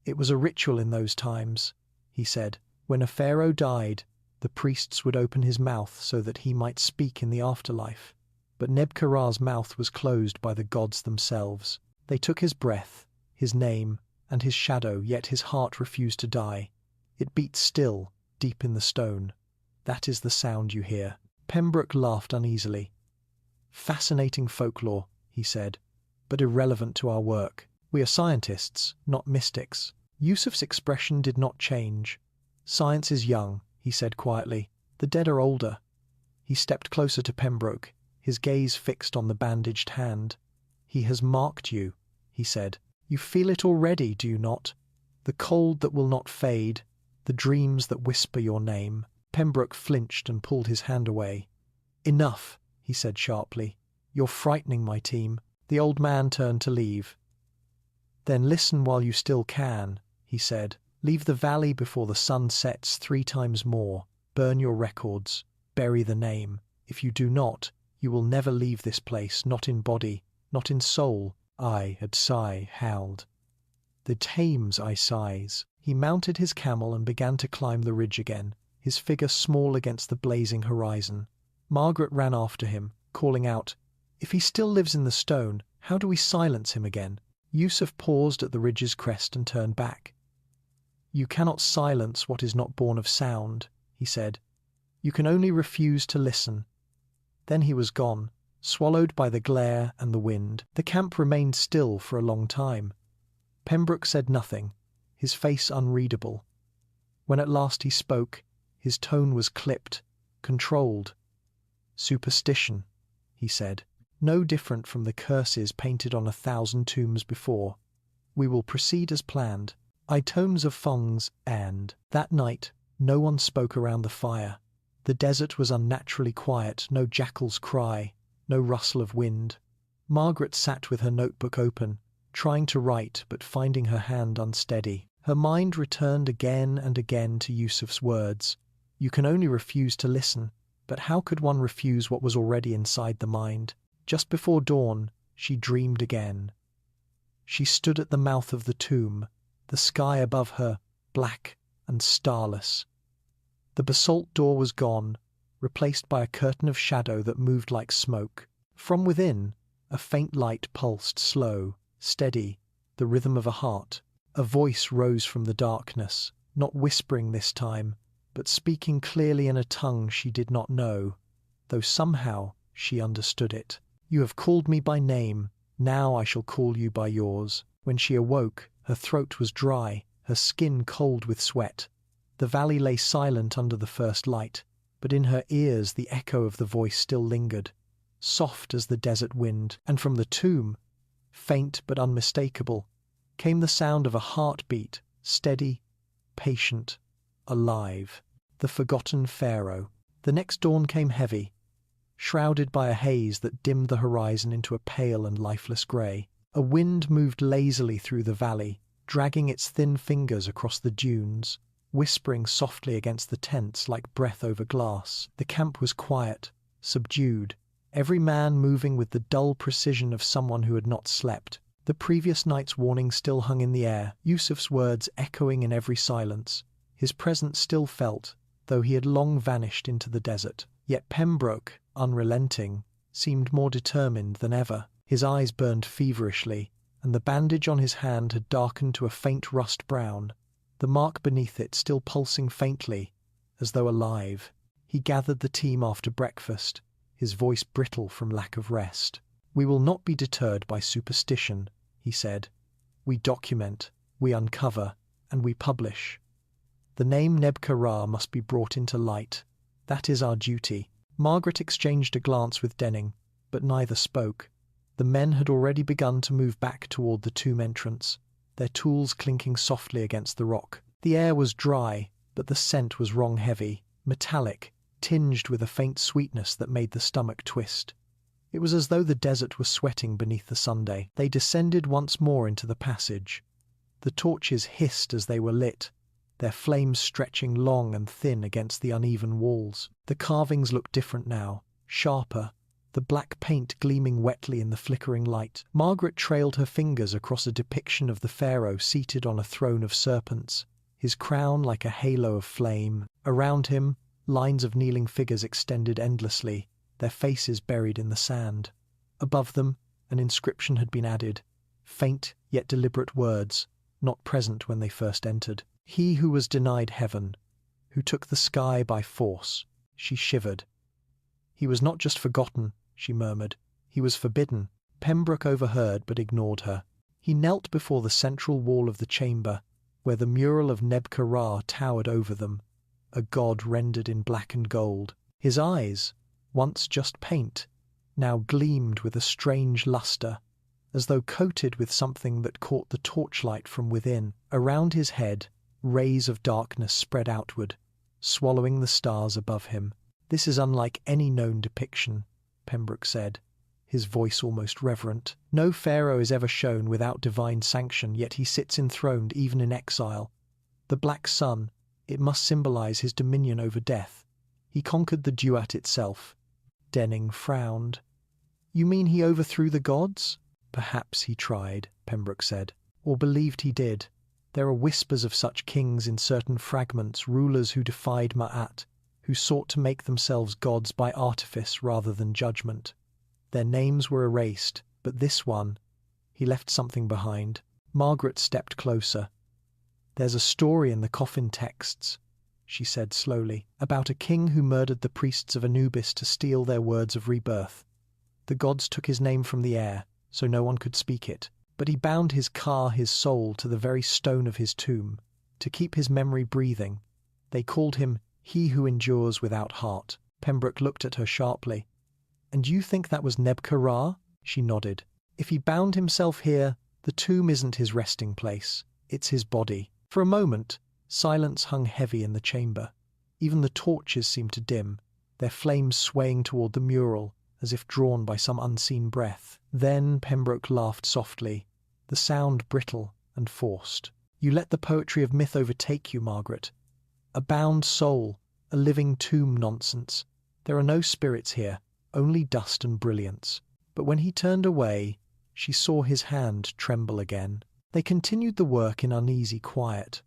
"It was a ritual in those times," he said. "When a pharaoh died, the priests would open his mouth so that he might speak in the afterlife. But Neb-Ka-Ra's mouth was closed by the gods themselves. They took his breath, his name, and his shadow, yet his heart refused to die. It beat still, deep in the stone. That is the sound you hear." Pembroke laughed uneasily. "Fascinating folklore," he said, "but irrelevant to our work. We are scientists, not mystics." Yusuf's expression did not change. "Science is young," he said quietly. "The dead are older." He stepped closer to Pembroke, his gaze fixed on the bandaged hand. "He has marked you," he said. "You feel it already, do you not? The cold that will not fade, the dreams that whisper your name." Pembroke flinched and pulled his hand away. "Enough," he said sharply. "You're frightening my team." The old man turned to leave. "Then listen while you still can," he said. "Leave the valley before the sun sets 3 times more. Burn your records. Bury the name. If you do not, you will never leave this place, not in body, not in soul." I had sigh howled. "The Thames, I sighs." He mounted his camel and began to climb the ridge again, his figure small against the blazing horizon. Margaret ran after him, calling out, "If he still lives in the stone, how do we silence him again?" Yusuf paused at the ridge's crest and turned back. "You cannot silence what is not born of sound," he said. "You can only refuse to listen." Then he was gone, swallowed by the glare and the wind. The camp remained still for a long time. Pembroke said nothing, his face unreadable. When at last he spoke, his tone was clipped, controlled. "Superstition," he said, "no different from the curses painted on 1,000 tombs before. We will proceed as planned. Itomes of Fungs, and..." That night, no one spoke around the fire. The desert was unnaturally quiet, no jackal's cry, no rustle of wind. Margaret sat with her notebook open, trying to write but finding her hand unsteady. Her mind returned again and again to Yusuf's words. You can only refuse to listen, but how could one refuse what was already inside the mind? Just before dawn, she dreamed again. She stood at the mouth of the tomb, the sky above her, black and starless. The basalt door was gone, replaced by a curtain of shadow that moved like smoke. From within, a faint light pulsed, slow, steady, the rhythm of a heart. A voice rose from the darkness, not whispering this time, but speaking clearly in a tongue she did not know, though somehow she understood it. "You have called me by name, now I shall call you by yours." When she awoke, her throat was dry, her skin cold with sweat. The valley lay silent under the first light, but in her ears the echo of the voice still lingered, soft as the desert wind, and from the tomb, faint but unmistakable, came the sound of a heartbeat, steady, patient, alive. The forgotten pharaoh. The next dawn came heavy, shrouded by a haze that dimmed the horizon into a pale and lifeless grey. A wind moved lazily through the valley, dragging its thin fingers across the dunes, whispering softly against the tents like breath over glass. The camp was quiet, subdued, every man moving with the dull precision of someone who had not slept. The previous night's warning still hung in the air, Yusuf's words echoing in every silence. His presence still felt, though he had long vanished into the desert. Yet Pembroke, unrelenting, seemed more determined than ever. His eyes burned feverishly, and the bandage on his hand had darkened to a faint rust brown. the mark beneath it still pulsing faintly, as though alive. He gathered the team after breakfast, his voice brittle from lack of rest. "We will not be deterred by superstition," he said. "We document, we uncover, and we publish. The name Nebka-Ra must be brought into light. That is our duty." Margaret exchanged a glance with Denning, but neither spoke. The men had already begun to move back toward the tomb entrance, their tools clinking softly against the rock. The air was dry, but the scent was wrong-heavy, metallic, tinged with a faint sweetness that made the stomach twist. It was as though the desert was sweating beneath the Sunday. They descended once more into the passage. The torches hissed as they were lit, their flames stretching long and thin against the uneven walls. The carvings looked different now, sharper, the black paint gleaming wetly in the flickering light. Margaret trailed her fingers across a depiction of the pharaoh seated on a throne of serpents, his crown like a halo of flame. Around him, lines of kneeling figures extended endlessly, their faces buried in the sand. Above them, an inscription had been added, faint yet deliberate words, not present when they first entered. "He who was denied heaven, who took the sky by force." She shivered. "He was not just forgotten," she murmured. "He was forbidden." Pembroke overheard but ignored her. He knelt before the central wall of the chamber, where the mural of Nebka-Ra towered over them, a god rendered in black and gold. His eyes, once just paint, now gleamed with a strange luster, as though coated with something that caught the torchlight from within. Around his head, rays of darkness spread outward, swallowing the stars above him. "This is unlike any known depiction," Pembroke said, his voice almost reverent. "No pharaoh is ever shown without divine sanction, yet he sits enthroned even in exile. The black sun, it must symbolize his dominion over death. He conquered the Duat itself." Denning frowned. "You mean he overthrew the gods?" "Perhaps he tried," Pembroke said, "or believed he did. There are whispers of such kings in certain fragments, rulers who defied Ma'at, who sought to make themselves gods by artifice rather than judgment. Their names were erased, but this one, he left something behind." Margaret stepped closer. "There's a story in the coffin texts," she said slowly, "about a king who murdered the priests of Anubis to steal their words of rebirth. The gods took his name from the air, so no one could speak it. But he bound his soul, to the very stone of his tomb, to keep his memory breathing. They called him He Who Endures Without Heart." Pembroke looked at her sharply. "And you think that was Nebka-Ra?" She nodded. "If he bound himself here, the tomb isn't his resting place, it's his body." For a moment, silence hung heavy in the chamber. Even the torches seemed to dim, their flames swaying toward the mural, as if drawn by some unseen breath. Then Pembroke laughed softly, the sound brittle and forced. "You let the poetry of myth overtake you, Margaret. A bound soul, a living tomb nonsense. There are no spirits here, only dust and brilliance." But when he turned away, she saw his hand tremble again. They continued the work in uneasy quiet.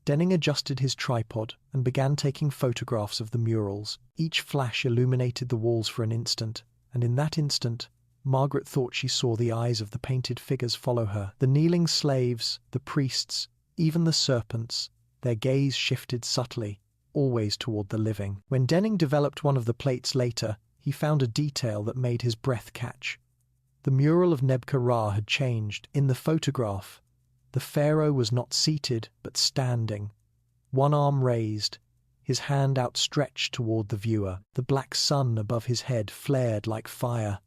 Denning adjusted his tripod and began taking photographs of the murals. Each flash illuminated the walls for an instant, and in that instant, Margaret thought she saw the eyes of the painted figures follow her. The kneeling slaves, the priests, even the serpents, their gaze shifted subtly, always toward the living. When Denning developed one of the plates later, he found a detail that made his breath catch. The mural of Nebka-Ra had changed. In the photograph, the pharaoh was not seated, but standing, one arm raised, his hand outstretched toward the viewer. The black sun above his head flared like fire.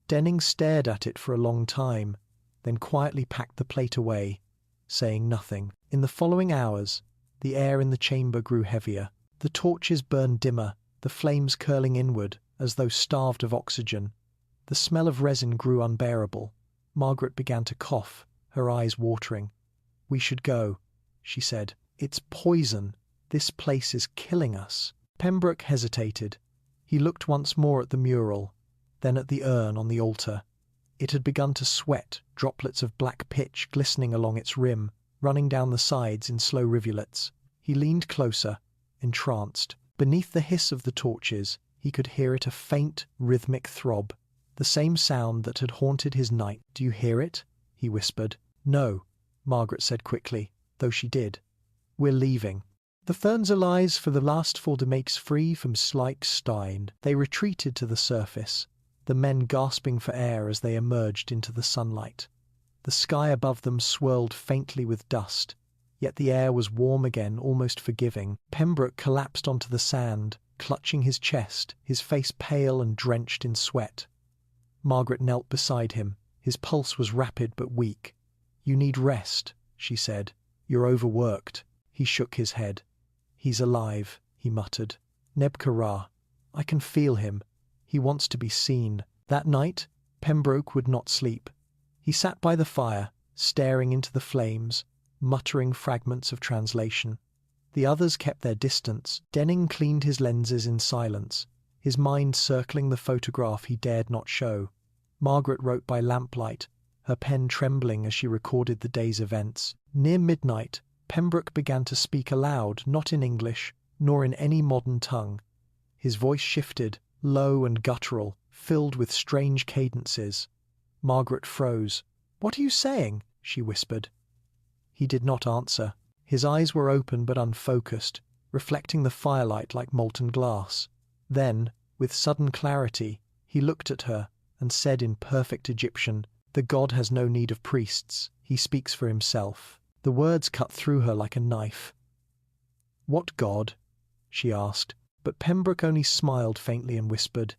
Denning stared at it for a long time, then quietly packed the plate away, saying nothing. In the following hours, the air in the chamber grew heavier. The torches burned dimmer, the flames curling inward, as though starved of oxygen. The smell of resin grew unbearable. Margaret began to cough, her eyes watering. "We should go," she said. "It's poison. This place is killing us." Pembroke hesitated. He looked once more at the mural, then at the urn on the altar. It had begun to sweat, droplets of black pitch glistening along its rim, running down the sides in slow rivulets. He leaned closer, entranced. Beneath the hiss of the torches, he could hear it, a faint, rhythmic throb, the same sound that had haunted his night. "Do you hear it?" he whispered. "No," Margaret said quickly, though she did. We're leaving. The Fernselys for the last fall to makes free from Stein. They retreated to the surface, the men gasping for air as they emerged into the sunlight. The sky above them swirled faintly with dust, yet the air was warm again, almost forgiving. Pembroke collapsed onto the sand, clutching his chest, his face pale and drenched in sweat. Margaret knelt beside him. His pulse was rapid but weak. "You need rest," she said. "You're overworked." He shook his head. "He's alive," he muttered. "Nebka-Ra. I can feel him. He wants to be seen." That night, Pembroke would not sleep. He sat by the fire, staring into the flames, muttering fragments of translation. The others kept their distance. Denning cleaned his lenses in silence, his mind circling the photograph he dared not show. Margaret wrote by lamplight, her pen trembling as she recorded the day's events. Near midnight, Pembroke began to speak aloud, not in English, nor in any modern tongue. His voice shifted, low and guttural, filled with strange cadences. Margaret froze. "What are you saying?" she whispered. He did not answer. His eyes were open but unfocused, reflecting the firelight like molten glass. Then, with sudden clarity, he looked at her and said in perfect Egyptian, "The god has no need of priests. He speaks for himself." The words cut through her like a knife. "What god?" she asked, but Pembroke only smiled faintly and whispered,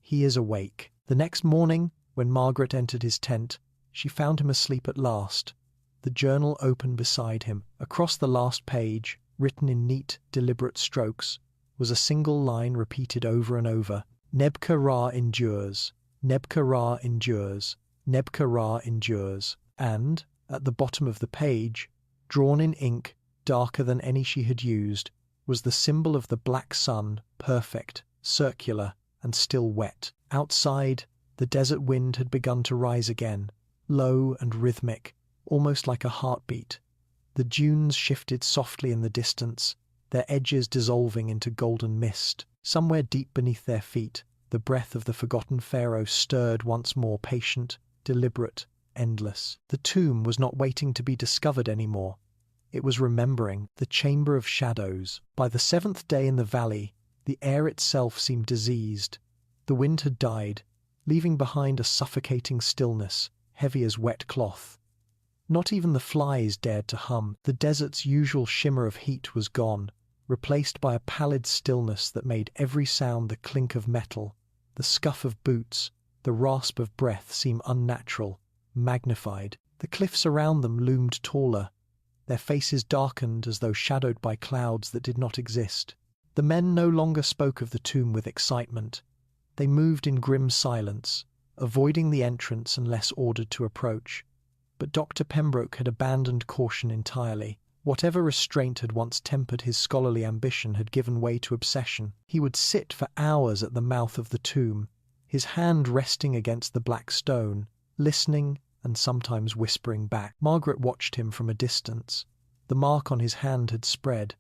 "He is awake." The next morning, when Margaret entered his tent, she found him asleep at last. The journal open beside him. Across the last page, written in neat, deliberate strokes, was a single line repeated over and over. "Nebka-Ra endures. Nebka-Ra endures. Nebka-Ra endures." And, at the bottom of the page, drawn in ink darker than any she had used, was the symbol of the black sun, perfect, circular, and still wet. Outside, the desert wind had begun to rise again, low and rhythmic, almost like a heartbeat. The dunes shifted softly in the distance, their edges dissolving into golden mist. Somewhere deep beneath their feet, the breath of the forgotten pharaoh stirred once more, patient, deliberate, endless. The tomb was not waiting to be discovered anymore. It was remembering, the chamber of shadows. By the seventh day in the valley, the air itself seemed diseased. The wind had died, leaving behind a suffocating stillness, heavy as wet cloth. Not even the flies dared to hum. The desert's usual shimmer of heat was gone, replaced by a pallid stillness that made every sound, the clink of metal, the scuff of boots, the rasp of breath, seem unnatural, magnified. The cliffs around them loomed taller, their faces darkened as though shadowed by clouds that did not exist. The men no longer spoke of the tomb with excitement. They moved in grim silence, avoiding the entrance unless ordered to approach. But Dr. Pembroke had abandoned caution entirely. Whatever restraint had once tempered his scholarly ambition had given way to obsession. He would sit for hours at the mouth of the tomb, his hand resting against the black stone, listening and sometimes whispering back. Margaret watched him from a distance. The mark on his hand had spread.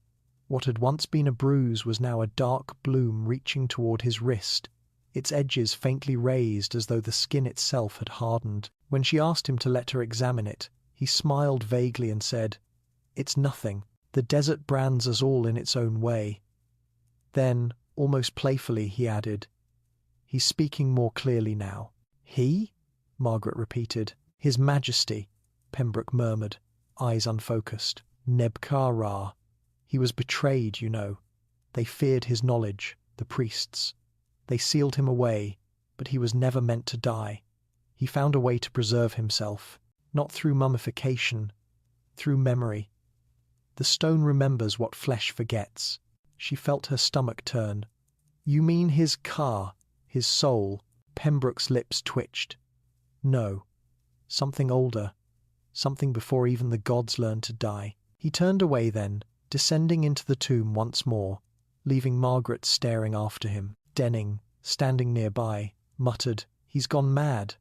What had once been a bruise was now a dark bloom reaching toward his wrist, its edges faintly raised as though the skin itself had hardened. When she asked him to let her examine it, he smiled vaguely and said, "It's nothing. The desert brands us all in its own way." Then, almost playfully, he added, "He's speaking more clearly now." "He?" Margaret repeated. "His Majesty," Pembroke murmured, eyes unfocused. "Nebka-Ra. He was betrayed, you know. They feared his knowledge, the priests. They sealed him away, but he was never meant to die. He found a way to preserve himself, not through mummification, through memory. The stone remembers what flesh forgets." She felt her stomach turn. "You mean his Ka, his soul?" Pembroke's lips twitched. "No. Something older. Something before even the gods learned to die." He turned away then, descending into the tomb once more, leaving Margaret staring after him. Denning, standing nearby, muttered, "He's gone mad."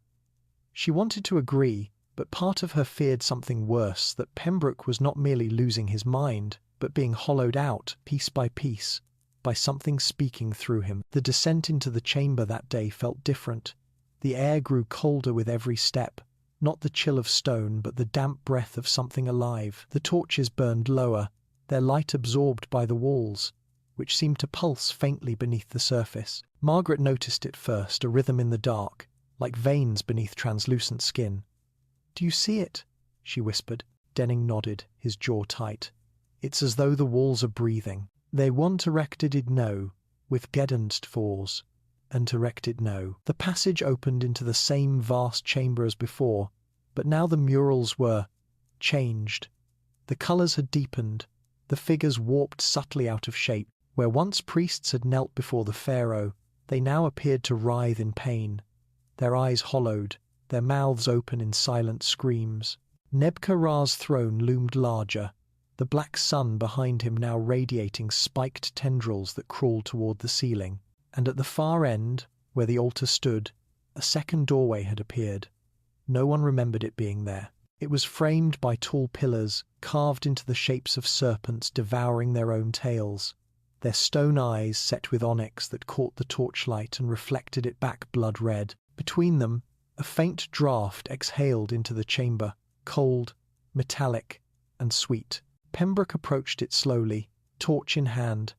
She wanted to agree, but part of her feared something worse, that Pembroke was not merely losing his mind, but being hollowed out, piece by piece, by something speaking through him. The descent into the chamber that day felt different. The air grew colder with every step, not the chill of stone, but the damp breath of something alive. The torches burned lower, their light absorbed by the walls, which seemed to pulse faintly beneath the surface. Margaret noticed it first, a rhythm in the dark, like veins beneath translucent skin. "Do you see it?" she whispered. Denning nodded, his jaw tight. "It's as though the walls are breathing. They want erected no, with geddenst fors, and erected no." The passage opened into the same vast chamber as before, but now the murals were changed. The colours had deepened, the figures warped subtly out of shape. Where once priests had knelt before the pharaoh, they now appeared to writhe in pain, their eyes hollowed, their mouths open in silent screams. Nebka-Ra's throne loomed larger, the black sun behind him now radiating spiked tendrils that crawled toward the ceiling. And at the far end, where the altar stood, a second doorway had appeared. No one remembered it being there. It was framed by tall pillars, carved into the shapes of serpents devouring their own tails, their stone eyes set with onyx that caught the torchlight and reflected it back blood red. Between them, a faint draught exhaled into the chamber, cold, metallic, and sweet. Pembroke approached it slowly, torch in hand.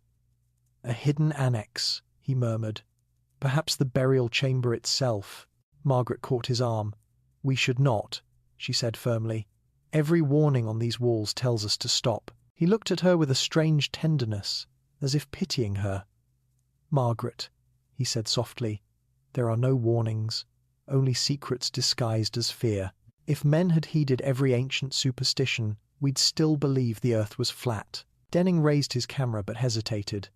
"A hidden annex," he murmured. "Perhaps the burial chamber itself." Margaret caught his arm. "We should not," she said firmly. "Every warning on these walls tells us to stop." He looked at her with a strange tenderness, as if pitying her. "Margaret," he said softly, "there are no warnings, only secrets disguised as fear. If men had heeded every ancient superstition, we'd still believe the earth was flat." Denning raised his camera but hesitated.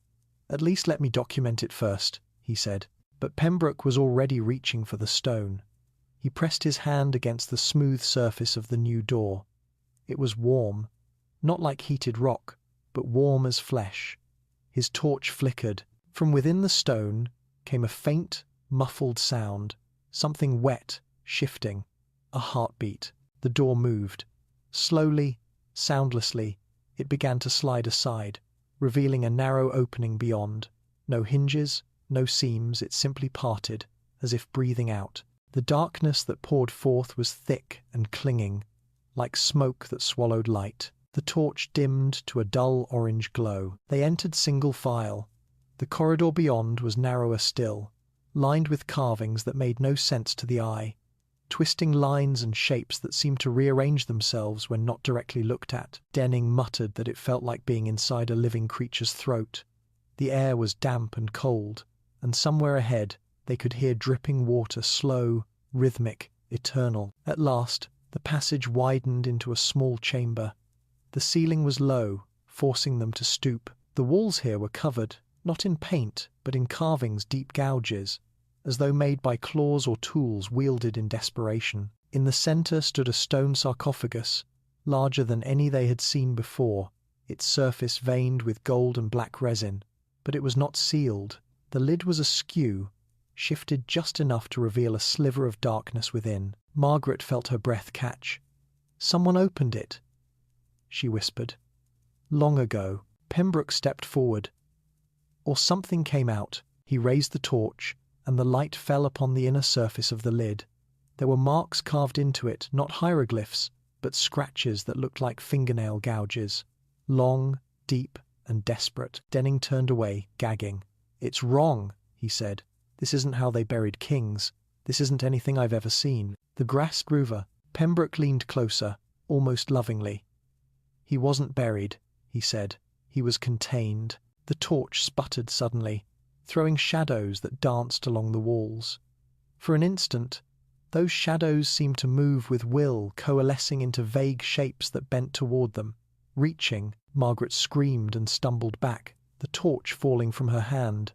"At least let me document it first," he said. But Pembroke was already reaching for the stone. He pressed his hand against the smooth surface of the new door. It was warm, not like heated rock, but warm as flesh. His torch flickered. From within the stone came a faint, muffled sound, something wet, shifting, a heartbeat. The door moved. Slowly, soundlessly, it began to slide aside, revealing a narrow opening beyond. No hinges, no seams, it simply parted, as if breathing out. The darkness that poured forth was thick and clinging, like smoke that swallowed light. The torch dimmed to a dull orange glow. They entered single file. The corridor beyond was narrower still, lined with carvings that made no sense to the eye, twisting lines and shapes that seemed to rearrange themselves when not directly looked at. Denning muttered that it felt like being inside a living creature's throat. The air was damp and cold, and somewhere ahead they could hear dripping water, slow, rhythmic, eternal. At last, the passage widened into a small chamber. The ceiling was low, forcing them to stoop. The walls here were covered, not in paint, but in carvings, deep gouges, as though made by claws or tools wielded in desperation. In the center stood a stone sarcophagus, larger than any they had seen before, its surface veined with gold and black resin. But it was not sealed. The lid was askew, shifted just enough to reveal a sliver of darkness within. Margaret felt her breath catch. "Someone opened it," she whispered. "Long ago." Pembroke stepped forward. Or something came out. He raised the torch, and the light fell upon the inner surface of the lid. There were marks carved into it, not hieroglyphs, but scratches that looked like fingernail gouges. Long, deep, and desperate. Denning turned away, gagging. "It's wrong," he said. "This isn't how they buried kings. This isn't anything I've ever seen." The grass grew over. Pembroke leaned closer, almost lovingly. "He wasn't buried," he said. "He was contained." The torch sputtered suddenly, throwing shadows that danced along the walls. For an instant, those shadows seemed to move with will, coalescing into vague shapes that bent toward them. Reaching, Margaret screamed and stumbled back, the torch falling from her hand.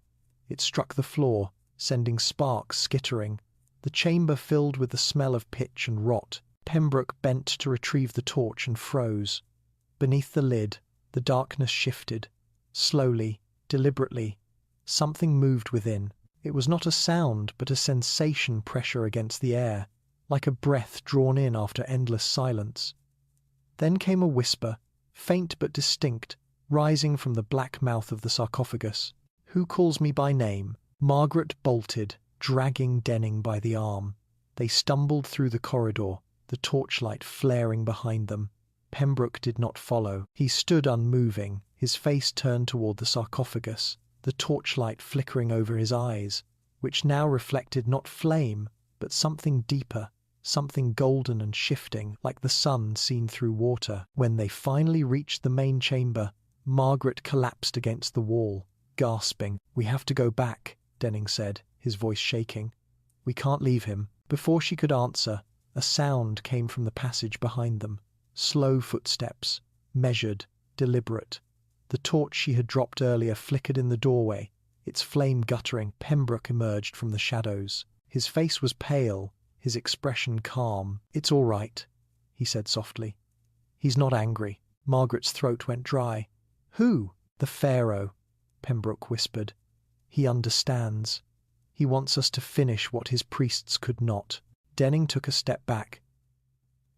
It struck the floor, sending sparks skittering. The chamber filled with the smell of pitch and rot. Pembroke bent to retrieve the torch and froze. Beneath the lid, the darkness shifted. Slowly, deliberately, something moved within. It was not a sound, but a sensation pressure against the air, like a breath drawn in after endless silence. Then came a whisper, faint but distinct, rising from the black mouth of the sarcophagus. "Who calls me by name?" Margaret bolted, dragging Denning by the arm. They stumbled through the corridor, the torchlight flaring behind them. Pembroke did not follow. He stood unmoving, his face turned toward the sarcophagus, the torchlight flickering over his eyes, which now reflected not flame, but something deeper, something golden and shifting, like the sun seen through water. When they finally reached the main chamber, Margaret collapsed against the wall, gasping. "We have to go back," Denning said, his voice shaking. "We can't leave him." Before she could answer, a sound came from the passage behind them. Slow footsteps, measured, deliberate. The torch she had dropped earlier flickered in the doorway, its flame guttering. Pembroke emerged from the shadows. His face was pale, his expression calm. "It's all right," he said softly. "He's not angry." Margaret's throat went dry. "Who?" "The Pharaoh," Pembroke whispered. "He understands. He wants us to finish what his priests could not." Denning took a step back.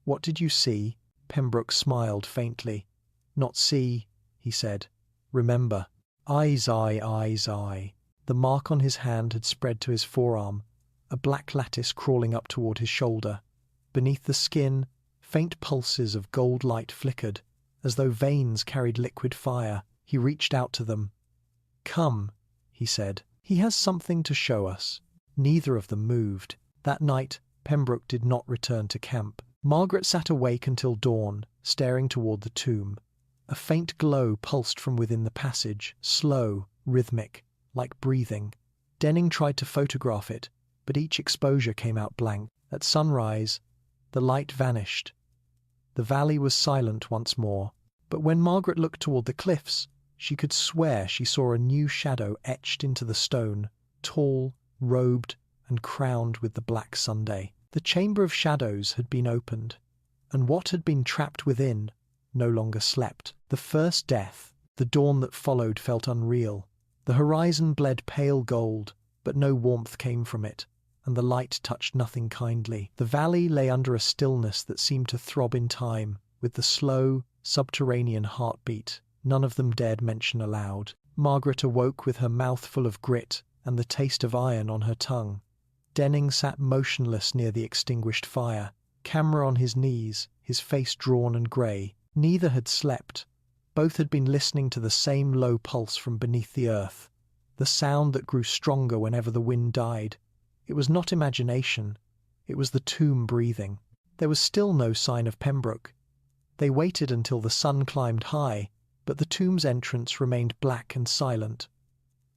"What did you see?" Pembroke smiled faintly. "Not see," he said. "Remember." Eyes, eye. The mark on his hand had spread to his forearm, a black lattice crawling up toward his shoulder. Beneath the skin, faint pulses of gold light flickered, as though veins carried liquid fire. He reached out to them. "Come," he said. "He has something to show us." Neither of them moved. That night, Pembroke did not return to camp. Margaret sat awake until dawn, staring toward the tomb. A faint glow pulsed from within the passage, slow, rhythmic, like breathing. Denning tried to photograph it, but each exposure came out blank. At sunrise, the light vanished. The valley was silent once more, but when Margaret looked toward the cliffs, she could swear she saw a new shadow etched into the stone, tall, robed, and crowned with the black Sunday. The chamber of shadows had been opened, and what had been trapped within no longer slept. The first death, the dawn that followed, felt unreal. The horizon bled pale gold, but no warmth came from it, and the light touched nothing kindly. The valley lay under a stillness that seemed to throb in time, with the slow, subterranean heartbeat none of them dared mention aloud. Margaret awoke with her mouth full of grit and the taste of iron on her tongue. Denning sat motionless near the extinguished fire, camera on his knees, his face drawn and grey. Neither had slept. Both had been listening to the same low pulse from beneath the earth, the sound that grew stronger whenever the wind died. It was not imagination. It was the tomb breathing. There was still no sign of Pembroke. They waited until the sun climbed high, but the tomb's entrance remained black and silent.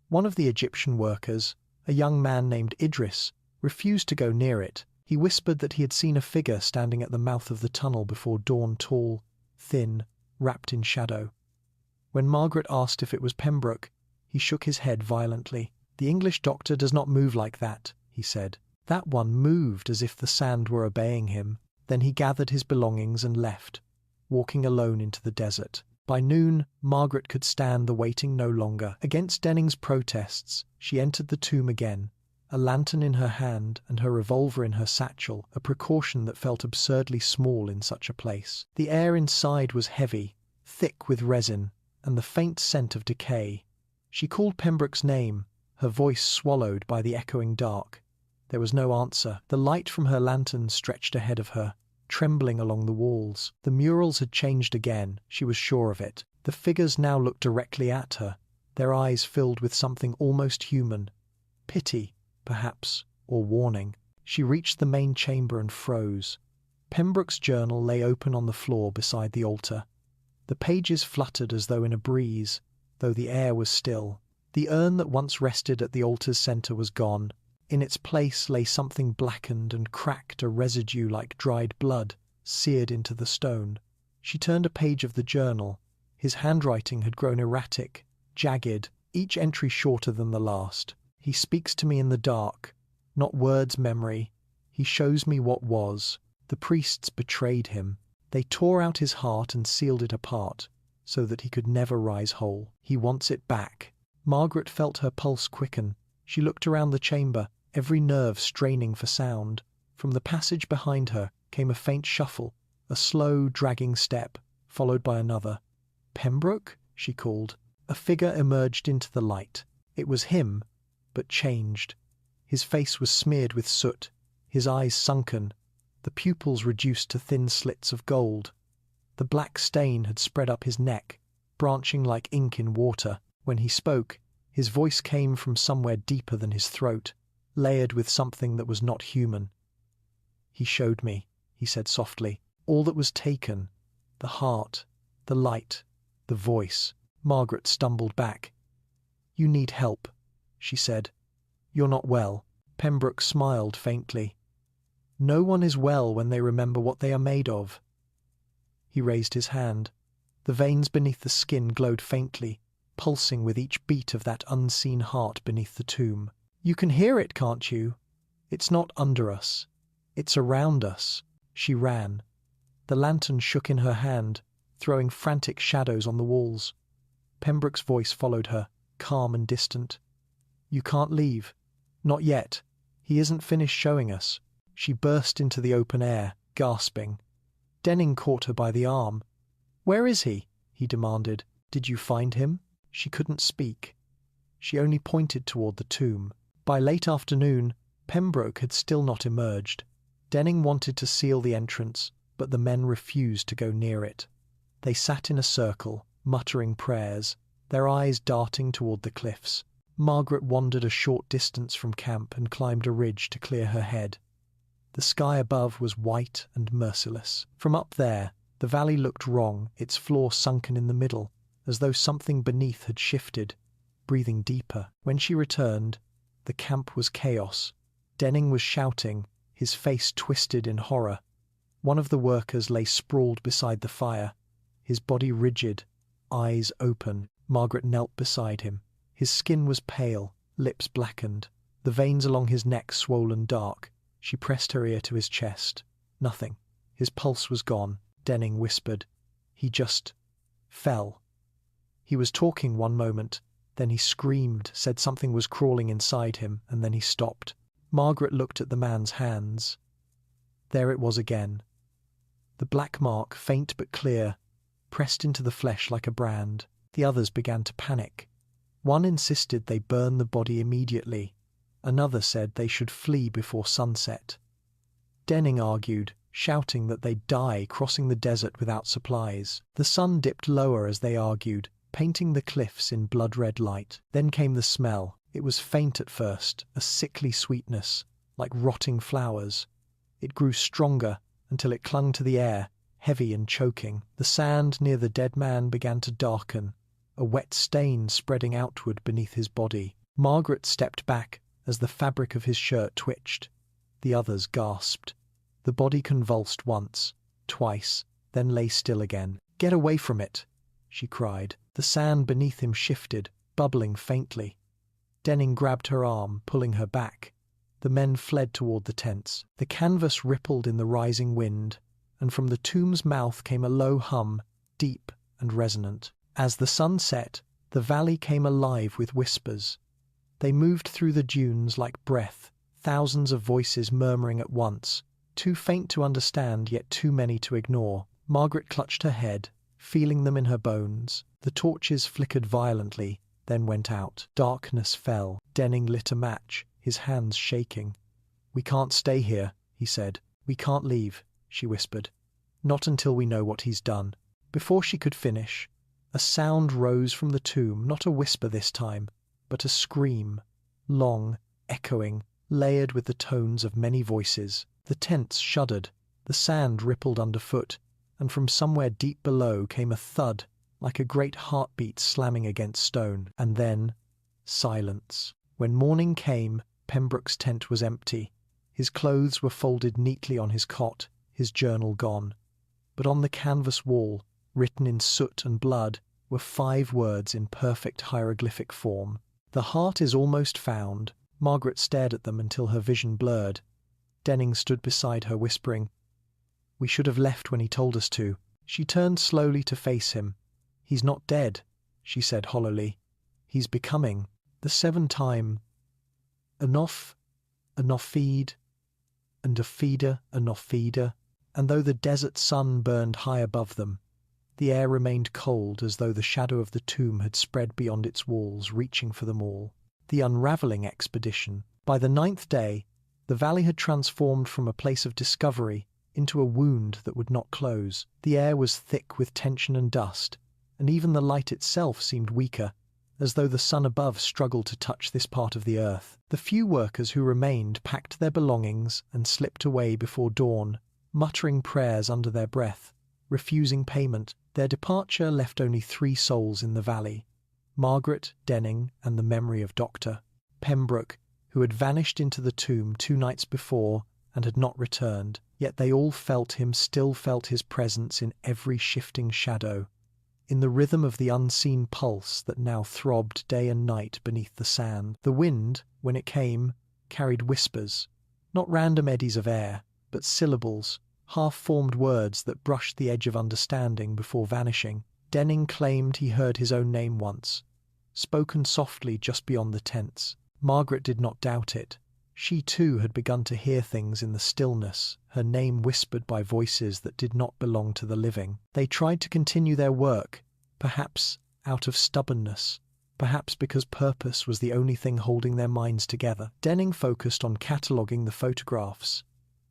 One of the Egyptian workers, a young man named Idris, refused to go near it. He whispered that he had seen a figure standing at the mouth of the tunnel before dawn, tall, thin, wrapped in shadow. When Margaret asked if it was Pembroke, he shook his head violently. "The English doctor does not move like that," he said. That one moved as if the sand were obeying him. Then he gathered his belongings and left, walking alone into the desert. By noon, Margaret could stand the waiting no longer. Against Denning's protests, she entered the tomb again, a lantern in her hand and her revolver in her satchel, a precaution that felt absurdly small in such a place. The air inside was heavy, thick with resin, and the faint scent of decay. She called Pembroke's name, her voice swallowed by the echoing dark. There was no answer. The light from her lantern stretched ahead of her, trembling along the walls. The murals had changed again, she was sure of it. The figures now looked directly at her, their eyes filled with something almost human. Pity, perhaps, or warning. She reached the main chamber and froze. Pembroke's journal lay open on the floor beside the altar. The pages fluttered as though in a breeze, though the air was still. The urn that once rested at the altar's center was gone. In its place lay something blackened and cracked, a residue like dried blood, seared into the stone. She turned a page of the journal. His handwriting had grown erratic, jagged, each entry shorter than the last. "He speaks to me in the dark, not words memory. He shows me what was. The priests betrayed him. They tore out his heart and sealed it apart, so that he could never rise whole. He wants it back." Margaret felt her pulse quicken. She looked around the chamber, every nerve straining for sound. From the passage behind her came a faint shuffle, a slow, dragging step, followed by another. "Pembroke?" she called. A figure emerged into the light. It was him, but changed. His face was smeared with soot, his eyes sunken, the pupils reduced to thin slits of gold. The black stain had spread up his neck, branching like ink in water. When he spoke, his voice came from somewhere deeper than his throat, layered with something that was not human. "He showed me," he said softly, "all that was taken, the heart, the light, the voice." Margaret stumbled back. "You need help," she said. "You're not well." Pembroke smiled faintly. "No one is well when they remember what they are made of." He raised his hand. The veins beneath the skin glowed faintly, pulsing with each beat of that unseen heart beneath the tomb. "You can hear it, can't you? It's not under us. It's around us." She ran. The lantern shook in her hand, throwing frantic shadows on the walls. Pembroke's voice followed her, calm and distant. "You can't leave. Not yet. He isn't finished showing us." She burst into the open air, gasping. Denning caught her by the arm. "Where is he?" he demanded. "Did you find him?" She couldn't speak. She only pointed toward the tomb. By late afternoon, Pembroke had still not emerged. Denning wanted to seal the entrance, but the men refused to go near it. They sat in a circle, muttering prayers, their eyes darting toward the cliffs. Margaret wandered a short distance from camp and climbed a ridge to clear her head. The sky above was white and merciless. From up there, the valley looked wrong, its floor sunken in the middle, as though something beneath had shifted, breathing deeper. When she returned, the camp was chaos. Denning was shouting, his face twisted in horror. One of the workers lay sprawled beside the fire, his body rigid, eyes open. Margaret knelt beside him. His skin was pale, lips blackened, the veins along his neck swollen dark. She pressed her ear to his chest. Nothing. His pulse was gone. Denning whispered. "He just fell." He was talking one moment, then he screamed, said something was crawling inside him, and then he stopped. Margaret looked at the man's hands. There it was again. The black mark, faint but clear, pressed into the flesh like a brand. The others began to panic. One insisted they burn the body immediately. Another said they should flee before sunset. Denning argued, shouting that they'd die crossing the desert without supplies. The sun dipped lower as they argued, painting the cliffs in blood-red light. Then came the smell. It was faint at first, a sickly sweetness, like rotting flowers. It grew stronger until it clung to the air, heavy and choking. The sand near the dead man began to darken, a wet stain spreading outward beneath his body. Margaret stepped back as the fabric of his shirt twitched. The others gasped. The body convulsed once, twice, then lay still again. "Get away from it!" she cried. The sand beneath him shifted, bubbling faintly. Denning grabbed her arm, pulling her back. The men fled toward the tents. The canvas rippled in the rising wind, and from the tomb's mouth came a low hum, deep and resonant. As the sun set, the valley came alive with whispers. They moved through the dunes like breath, thousands of voices murmuring at once, too faint to understand yet too many to ignore. Margaret clutched her head, feeling them in her bones. The torches flickered violently, then went out. Darkness fell. Denning lit a match, his hands shaking. "We can't stay here," he said. "We can't leave," she whispered. "Not until we know what he's done." Before she could finish, a sound rose from the tomb, not a whisper this time, but a scream, long, echoing, layered with the tones of many voices. The tents shuddered, the sand rippled underfoot, and from somewhere deep below came a thud, like a great heartbeat slamming against stone. And then, silence. When morning came, Pembroke's tent was empty. His clothes were folded neatly on his cot, his journal gone. But on the canvas wall, written in soot and blood, were 5 words in perfect hieroglyphic form. "The heart is almost found." Margaret stared at them until her vision blurred. Denning stood beside her, whispering, "We should have left when he told us to." She turned slowly to face him. "He's not dead," she said hollowly. "He's becoming." The 7-time Enough, Enophide, and Ophida, Enophida, and though the desert sun burned high above them, the air remained cold as though the shadow of the tomb had spread beyond its walls, reaching for them all. The unravelling expedition. By the 9th day, the valley had transformed from a place of discovery into a wound that would not close. The air was thick with tension and dust, and even the light itself seemed weaker, as though the sun above struggled to touch this part of the earth. The few workers who remained packed their belongings and slipped away before dawn, muttering prayers under their breath, refusing payment. Their departure left only 3 souls in the valley: Margaret, Denning, and the memory of Dr. Pembroke, who had vanished into the tomb 2 nights before and had not returned. Yet they all felt him, still felt his presence in every shifting shadow, in the rhythm of the unseen pulse that now throbbed day and night beneath the sand. The wind, when it came, carried whispers, not random eddies of air, but syllables, half-formed words that brushed the edge of understanding before vanishing. Denning claimed he heard his own name once, spoken softly just beyond the tents. Margaret did not doubt it. She too had begun to hear things in the stillness, her name whispered by voices that did not belong to the living. They tried to continue their work, perhaps out of stubbornness, perhaps because purpose was the only thing holding their minds together. Denning focused on cataloguing the photographs,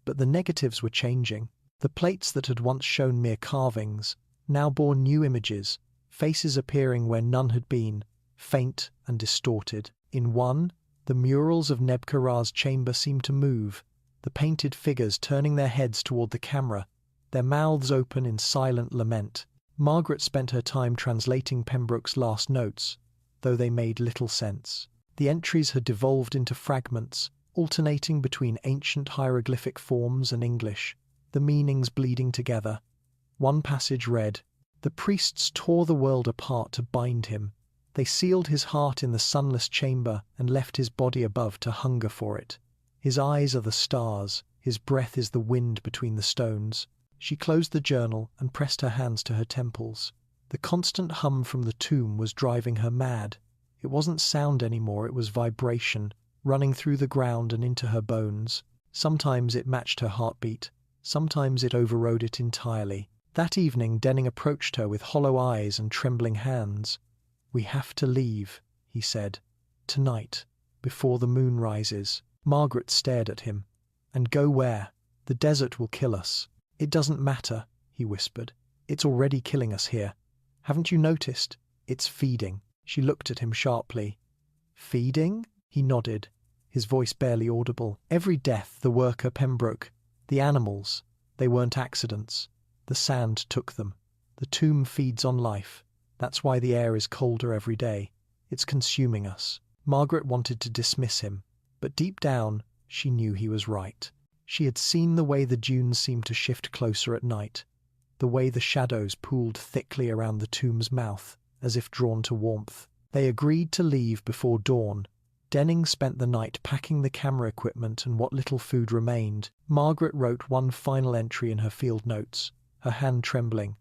but the negatives were changing. The plates that had once shown mere carvings now bore new images, faces appearing where none had been, faint and distorted. In one, the murals of Nebka-Ra's chamber seemed to move, the painted figures turning their heads toward the camera, their mouths open in silent lament. Margaret spent her time translating Pembroke's last notes, though they made little sense. The entries had devolved into fragments, alternating between ancient hieroglyphic forms and English, the meanings bleeding together. One passage read, "The priests tore the world apart to bind him. They sealed his heart in the sunless chamber and left his body above to hunger for it. His eyes are the stars, his breath is the wind between the stones." She closed the journal and pressed her hands to her temples. The constant hum from the tomb was driving her mad. It wasn't sound anymore, it was vibration, running through the ground and into her bones. Sometimes it matched her heartbeat, sometimes it overrode it entirely. That evening Denning approached her with hollow eyes and trembling hands. "We have to leave," he said. "Tonight, before the moon rises." Margaret stared at him. "And go where? The desert will kill us." "It doesn't matter," he whispered. "It's already killing us here. Haven't you noticed? It's feeding." She looked at him sharply. "Feeding?" He nodded, his voice barely audible. "Every death, the worker Pembroke, the animals, they weren't accidents. The sand took them. The tomb feeds on life. That's why the air is colder every day. It's consuming us." Margaret wanted to dismiss him, but deep down, she knew he was right. She had seen the way the dunes seemed to shift closer at night, the way the shadows pooled thickly around the tomb's mouth, as if drawn to warmth. They agreed to leave before dawn. Denning spent the night packing the camera equipment and what little food remained. Margaret wrote one final entry in her field notes, her hand trembling.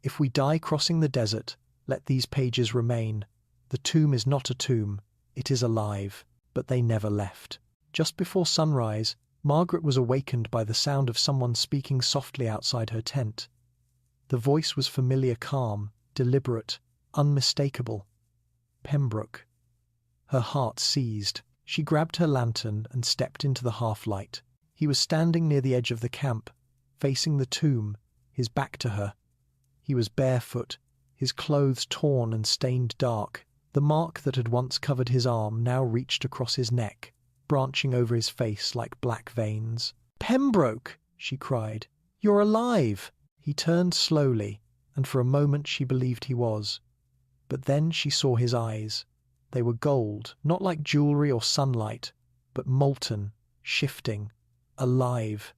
"If we die crossing the desert, let these pages remain. The tomb is not a tomb, it is alive." But they never left. Just before sunrise, Margaret was awakened by the sound of someone speaking softly outside her tent. The voice was familiar, calm, deliberate, unmistakable. Pembroke. Her heart seized. She grabbed her lantern and stepped into the half-light. He was standing near the edge of the camp, facing the tomb, his back to her. He was barefoot, his clothes torn and stained dark. The mark that had once covered his arm now reached across his neck, branching over his face like black veins. "Pembroke!" she cried. "You're alive!" He turned slowly, and for a moment she believed he was. But then she saw his eyes. They were gold, not like jewelry or sunlight, but molten, shifting, alive.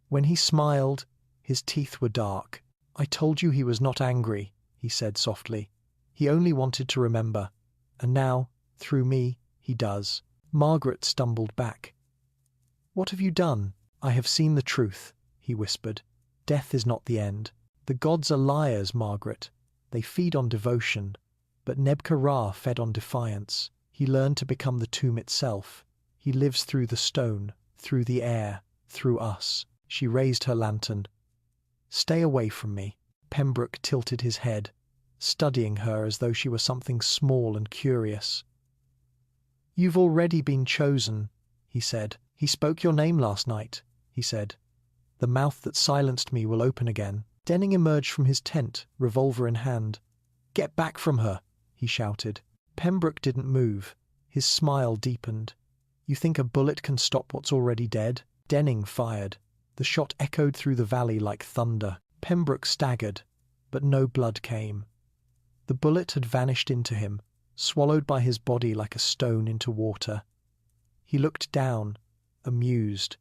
When he smiled, his teeth were dark. "I told you he was not angry," he said softly. "He only wanted to remember. And now, through me, he does." Margaret stumbled back. "What have you done?" "I have seen the truth," he whispered. "Death is not the end. The gods are liars, Margaret. They feed on devotion. But Nebka-Ra fed on defiance. He learned to become the tomb itself. He lives through the stone, through the air, through us." She raised her lantern. "Stay away from me." Pembroke tilted his head, studying her as though she were something small and curious. "You've already been chosen," he said. "He spoke your name last night," he said. The mouth that silenced me will open again. Denning emerged from his tent, revolver in hand. "Get back from her!" he shouted. Pembroke didn't move. His smile deepened. "You think a bullet can stop what's already dead?" Denning fired. The shot echoed through the valley like thunder. Pembroke staggered, but no blood came. The bullet had vanished into him, swallowed by his body like a stone into water. He looked down, amused.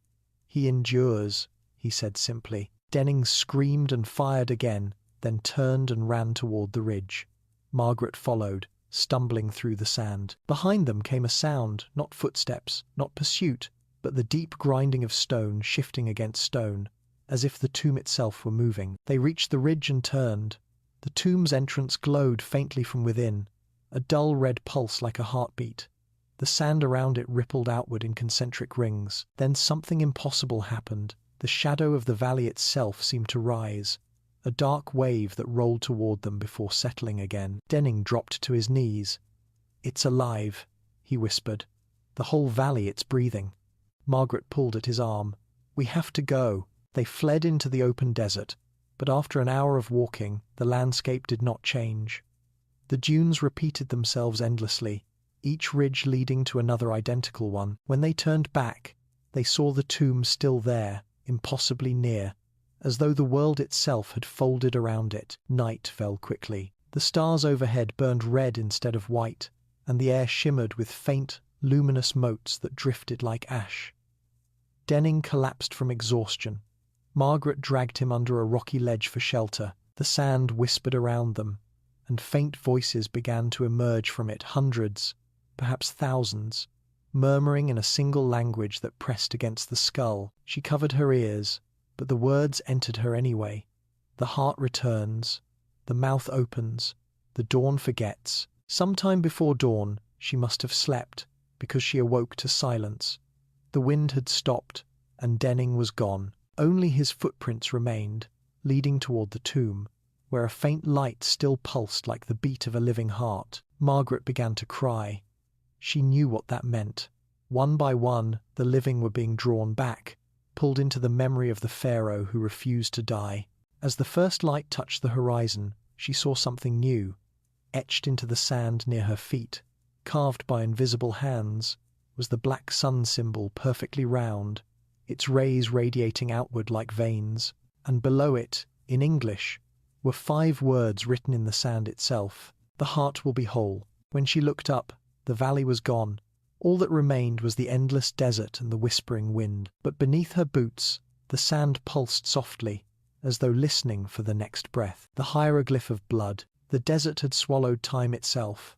"He endures," he said simply. Denning screamed and fired again, then turned and ran toward the ridge. Margaret followed, stumbling through the sand. Behind them came a sound, not footsteps, not pursuit, but the deep grinding of stone shifting against stone, as if the tomb itself were moving. They reached the ridge and turned. The tomb's entrance glowed faintly from within, a dull red pulse like a heartbeat. The sand around it rippled outward in concentric rings. Then something impossible happened. The shadow of the valley itself seemed to rise, a dark wave that rolled toward them before settling again. Denning dropped to his knees. "It's alive," he whispered. "The whole valley, it's breathing." Margaret pulled at his arm. "We have to go." They fled into the open desert, but after an hour of walking, the landscape did not change. The dunes repeated themselves endlessly, each ridge leading to another identical one. When they turned back, they saw the tomb still there, impossibly near, as though the world itself had folded around it. Night fell quickly. The stars overhead burned red instead of white, and the air shimmered with faint, luminous motes that drifted like ash. Denning collapsed from exhaustion. Margaret dragged him under a rocky ledge for shelter. The sand whispered around them, and faint voices began to emerge from it, hundreds, perhaps thousands, murmuring in a single language that pressed against the skull. She covered her ears, but the words entered her anyway. The heart returns, the mouth opens, the dawn forgets. Sometime before dawn, she must have slept, because she awoke to silence. The wind had stopped, and Denning was gone. Only his footprints remained, leading toward the tomb, where a faint light still pulsed like the beat of a living heart. Margaret began to cry. She knew what that meant. One by one, the living were being drawn back, pulled into the memory of the pharaoh who refused to die. As the first light touched the horizon, she saw something new, etched into the sand near her feet, carved by invisible hands, was the black sun symbol, perfectly round, its rays radiating outward like veins, and below it, in English, were 5 words written in the sand itself. "The heart will be whole." When she looked up, the valley was gone. All that remained was the endless desert and the whispering wind. But beneath her boots, the sand pulsed softly, as though listening for the next breath. The hieroglyph of blood. The desert had swallowed time itself.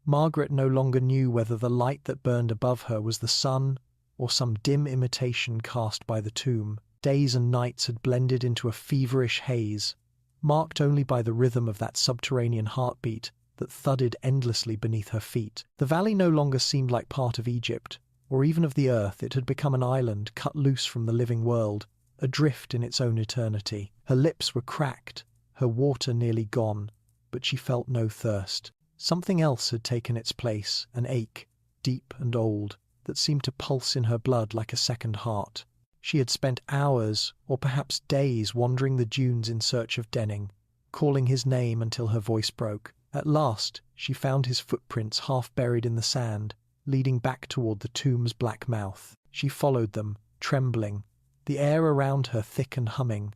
Margaret no longer knew whether the light that burned above her was the sun or some dim imitation cast by the tomb. Days and nights had blended into a feverish haze, marked only by the rhythm of that subterranean heartbeat that thudded endlessly beneath her feet. The valley no longer seemed like part of Egypt, or even of the earth. It had become an island cut loose from the living world, adrift in its own eternity. Her lips were cracked, her water nearly gone, but she felt no thirst. Something else had taken its place, an ache, deep and old, that seemed to pulse in her blood like a second heart. She had spent hours, or perhaps days, wandering the dunes in search of Denning, calling his name until her voice broke. At last, she found his footprints half buried in the sand, leading back toward the tomb's black mouth. She followed them, trembling, the air around her thick and humming.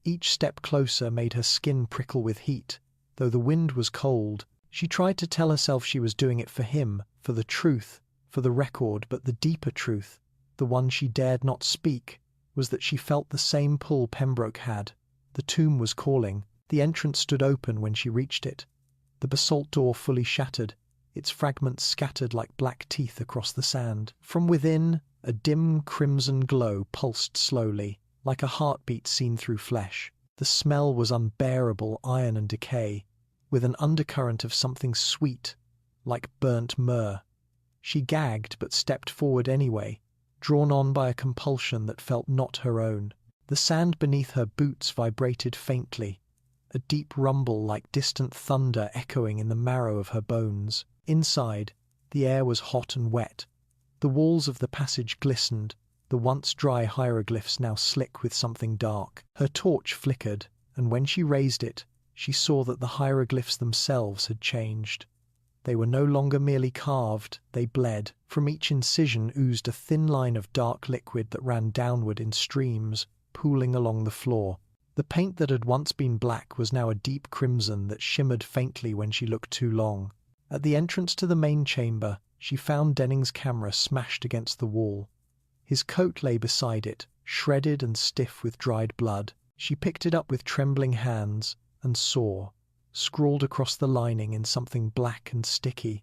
Each step closer made her skin prickle with heat, though the wind was cold. She tried to tell herself she was doing it for him, for the truth, for the record, but the deeper truth, the one she dared not speak, was that she felt the same pull Pembroke had. The tomb was calling. The entrance stood open when she reached it, the basalt door fully shattered, its fragments scattered like black teeth across the sand. From within, a dim crimson glow pulsed slowly, like a heartbeat seen through flesh. The smell was unbearable iron and decay, with an undercurrent of something sweet, like burnt myrrh. She gagged but stepped forward anyway, drawn on by a compulsion that felt not her own. The sand beneath her boots vibrated faintly, a deep rumble like distant thunder echoing in the marrow of her bones. Inside, the air was hot and wet. The walls of the passage glistened, the once dry hieroglyphs now slick with something dark. Her torch flickered, and when she raised it, she saw that the hieroglyphs themselves had changed. They were no longer merely carved, they bled. From each incision oozed a thin line of dark liquid that ran downward in streams, pooling along the floor. The paint that had once been black was now a deep crimson that shimmered faintly when she looked too long. At the entrance to the main chamber, she found Denning's camera smashed against the wall. His coat lay beside it, shredded and stiff with dried blood. She picked it up with trembling hands and saw, scrawled across the lining in something black and sticky,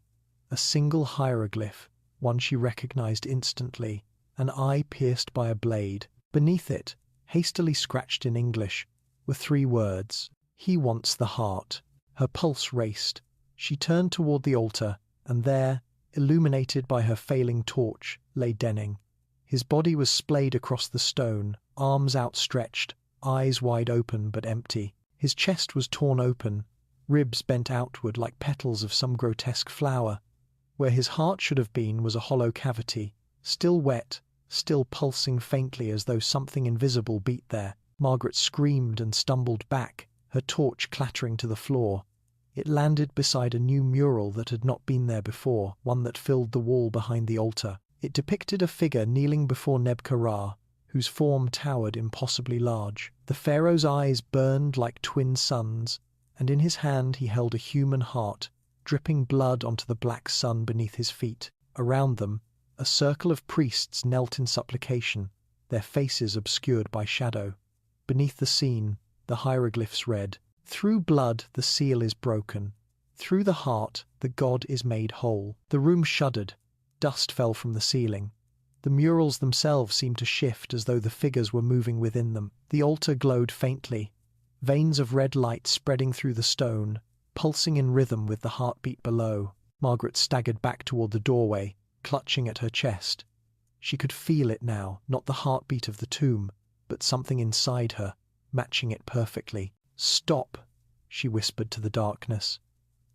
a single hieroglyph, one she recognized instantly, an eye pierced by a blade. Beneath it, hastily scratched in English, were 3 words: "He wants the heart." Her pulse raced. She turned toward the altar, and there, illuminated by her failing torch, lay Denning. His body was splayed across the stone, arms outstretched, eyes wide open but empty. His chest was torn open, ribs bent outward like petals of some grotesque flower. Where his heart should have been was a hollow cavity, still wet, still pulsing faintly as though something invisible beat there. Margaret screamed and stumbled back, her torch clattering to the floor. It landed beside a new mural that had not been there before, one that filled the wall behind the altar. It depicted a figure kneeling before Nebka-Ra, whose form towered impossibly large. The pharaoh's eyes burned like twin suns, and in his hand he held a human heart, dripping blood onto the black sun beneath his feet. Around them, a circle of priests knelt in supplication, their faces obscured by shadow. Beneath the scene, the hieroglyphs read, "Through blood the seal is broken. Through the heart the god is made whole." The room shuddered. Dust fell from the ceiling. The murals themselves seemed to shift as though the figures were moving within them. The altar glowed faintly, veins of red light spreading through the stone, pulsing in rhythm with the heartbeat below. Margaret staggered back toward the doorway, clutching at her chest. She could feel it now, not the heartbeat of the tomb, but something inside her, matching it perfectly. "Stop," she whispered to the darkness.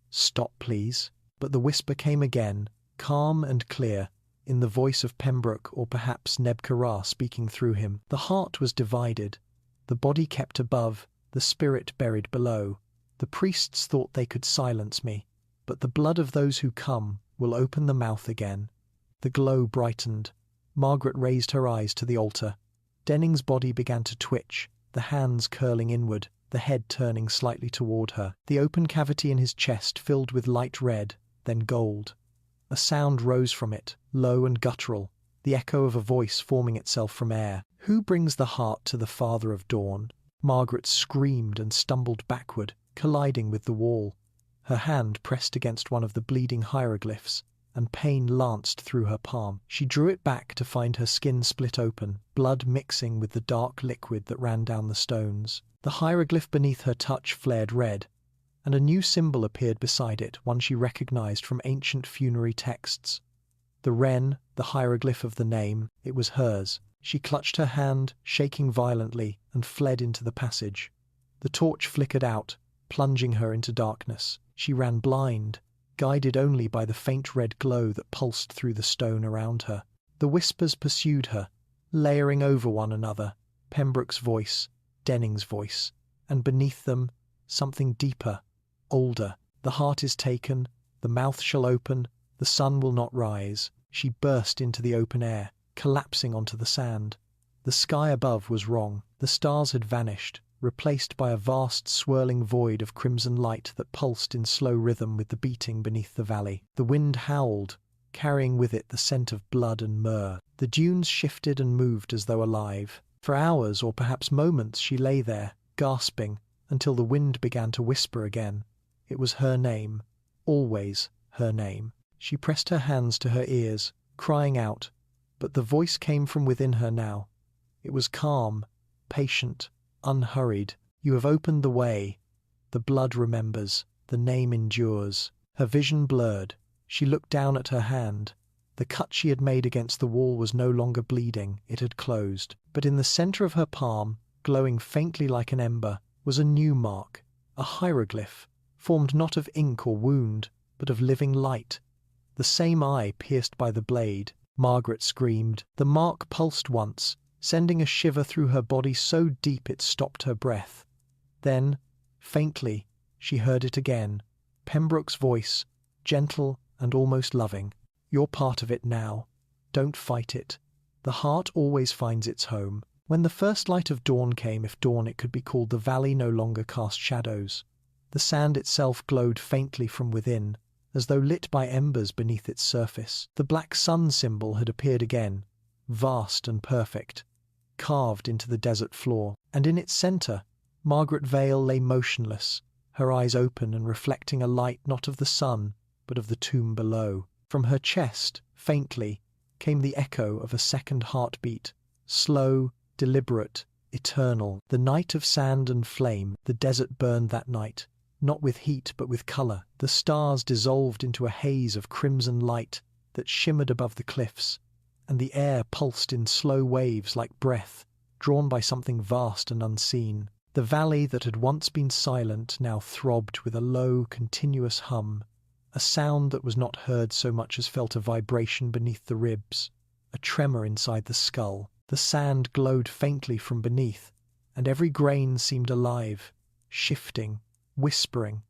"Stop, please." But the whisper came again, calm and clear, in the voice of Pembroke or perhaps Nebka-Ra speaking through him. The heart was divided, the body kept above, the spirit buried below. The priests thought they could silence me, but the blood of those who come will open the mouth again. The glow brightened. Margaret raised her eyes to the altar. Denning's body began to twitch, the hands curling inward, the head turning slightly toward her. The open cavity in his chest filled with light red, then gold. A sound rose from it, low and guttural, the echo of a voice forming itself from air. "Who brings the heart to the Father of Dawn?" Margaret screamed and stumbled backward, colliding with the wall. Her hand pressed against one of the bleeding hieroglyphs, and pain lanced through her palm. She drew it back to find her skin split open, blood mixing with the dark liquid that ran down the stones. The hieroglyph beneath her touch flared red, and a new symbol appeared beside it, one she recognized from ancient funerary texts. The wren, the hieroglyph of the name, it was hers. She clutched her hand, shaking violently, and fled into the passage. The torch flickered out, plunging her into darkness. She ran blind, guided only by the faint red glow that pulsed through the stone around her. The whispers pursued her, layering over one another, Pembroke's voice, Denning's voice, and beneath them, something deeper, older. "The heart is taken, the mouth shall open, the sun will not rise." She burst into the open air, collapsing onto the sand. The sky above was wrong. The stars had vanished, replaced by a vast swirling void of crimson light that pulsed in slow rhythm with the beating beneath the valley. The wind howled, carrying with it the scent of blood and myrrh. The dunes shifted and moved as though alive. For hours or perhaps moments she lay there, gasping, until the wind began to whisper again. It was her name, always her name. She pressed her hands to her ears, crying out, but the voice came from within her now. It was calm, patient, unhurried. "You have opened the way. The blood remembers. The name endures." Her vision blurred. She looked down at her hand. The cut she had made against the wall was no longer bleeding. It had closed. But in the center of her palm, glowing faintly like an ember, was a new mark, a hieroglyph, formed not of ink or wound, but of living light. The same eye pierced by the blade, Margaret screamed. The mark pulsed once, sending a shiver through her body so deep it stopped her breath. Then, faintly, she heard it again. Pembroke's voice, gentle and almost loving. "You're part of it now. Don't fight it. The heart always finds its home." When the first light of dawn came, if dawn it could be called, the valley no longer cast shadows. The sand itself glowed faintly from within, as though lit by embers beneath its surface. The black sun symbol had appeared again, vast and perfect, carved into the desert floor. And in its center, Margaret Vale lay motionless, her eyes open and reflecting a light not of the sun, but of the tomb below. From her chest, faintly, came the echo of a second heartbeat, slow, deliberate, eternal. The night of sand and flame, the desert burned that night, not with heat but with color. The stars dissolved into a haze of crimson light that shimmered above the cliffs, and the air pulsed in slow waves like breath, drawn by something vast and unseen. The valley that had once been silent now throbbed with a low, continuous hum, a sound that was not heard so much as felt a vibration beneath the ribs, a tremor inside the skull. The sand glowed faintly from beneath, and every grain seemed alive, shifting, whispering.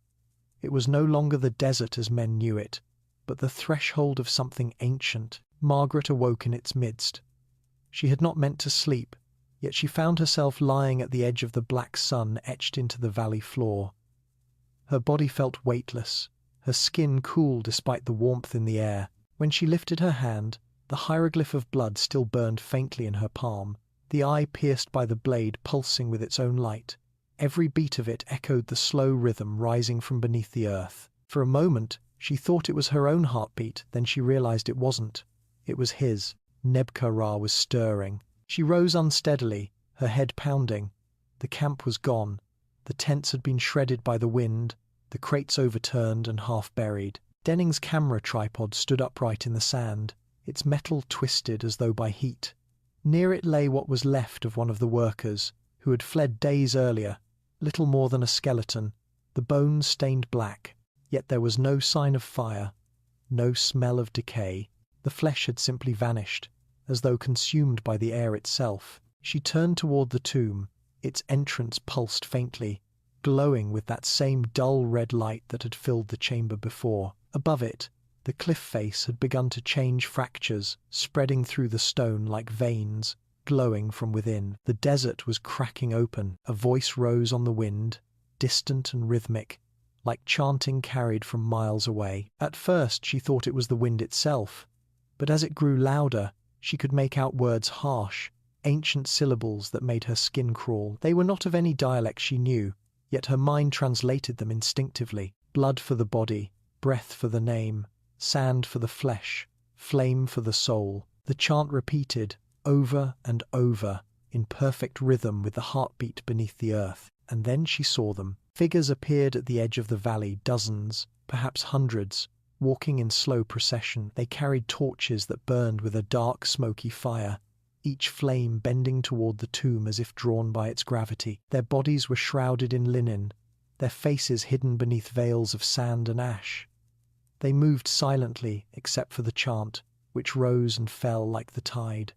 It was no longer the desert as men knew it, but the threshold of something ancient. Margaret awoke in its midst. She had not meant to sleep, yet she found herself lying at the edge of the black sun etched into the valley floor. Her body felt weightless, her skin cool despite the warmth in the air. When she lifted her hand, the hieroglyph of blood still burned faintly in her palm, the eye pierced by the blade pulsing with its own light. Every beat of it echoed the slow rhythm rising from beneath the earth. For a moment, she thought it was her own heartbeat, then she realized it wasn't. It was his. Nebka-Ra was stirring. She rose unsteadily, her head pounding. The camp was gone. The tents had been shredded by the wind, the crates overturned and half buried. Denning's camera tripod stood upright in the sand, its metal twisted as though by heat. Near it lay what was left of one of the workers, who had fled days earlier, little more than a skeleton, the bones stained black. Yet there was no sign of fire, no smell of decay. The flesh had simply vanished, as though consumed by the air itself. She turned toward the tomb, its entrance pulsed faintly, glowing with that same dull red light that had filled the chamber before. Above it, the cliff face had begun to change fractures, spreading through the stone like veins, glowing from within. The desert was cracking open. A voice rose on the wind, distant and rhythmic, like chanting carried from miles away. At first she thought it was the wind itself, but as it grew louder, she could make out words harsh, ancient syllables that made her skin crawl. They were not of any dialect she knew, yet her mind translated them instinctively. Blood for the body, breath for the name, sand for the flesh, flame for the soul. The chant repeated, over and over, in perfect rhythm with the heartbeat beneath the earth. And then she saw them. Figures appeared at the edge of the valley, dozens, perhaps hundreds, walking in slow procession. They carried torches that burned with a dark, smoky fire, each flame bending toward the tomb as if drawn by its gravity. Their bodies were shrouded in linen, their faces hidden beneath veils of sand and ash. They moved silently, except for the chant, which rose and fell like the tide.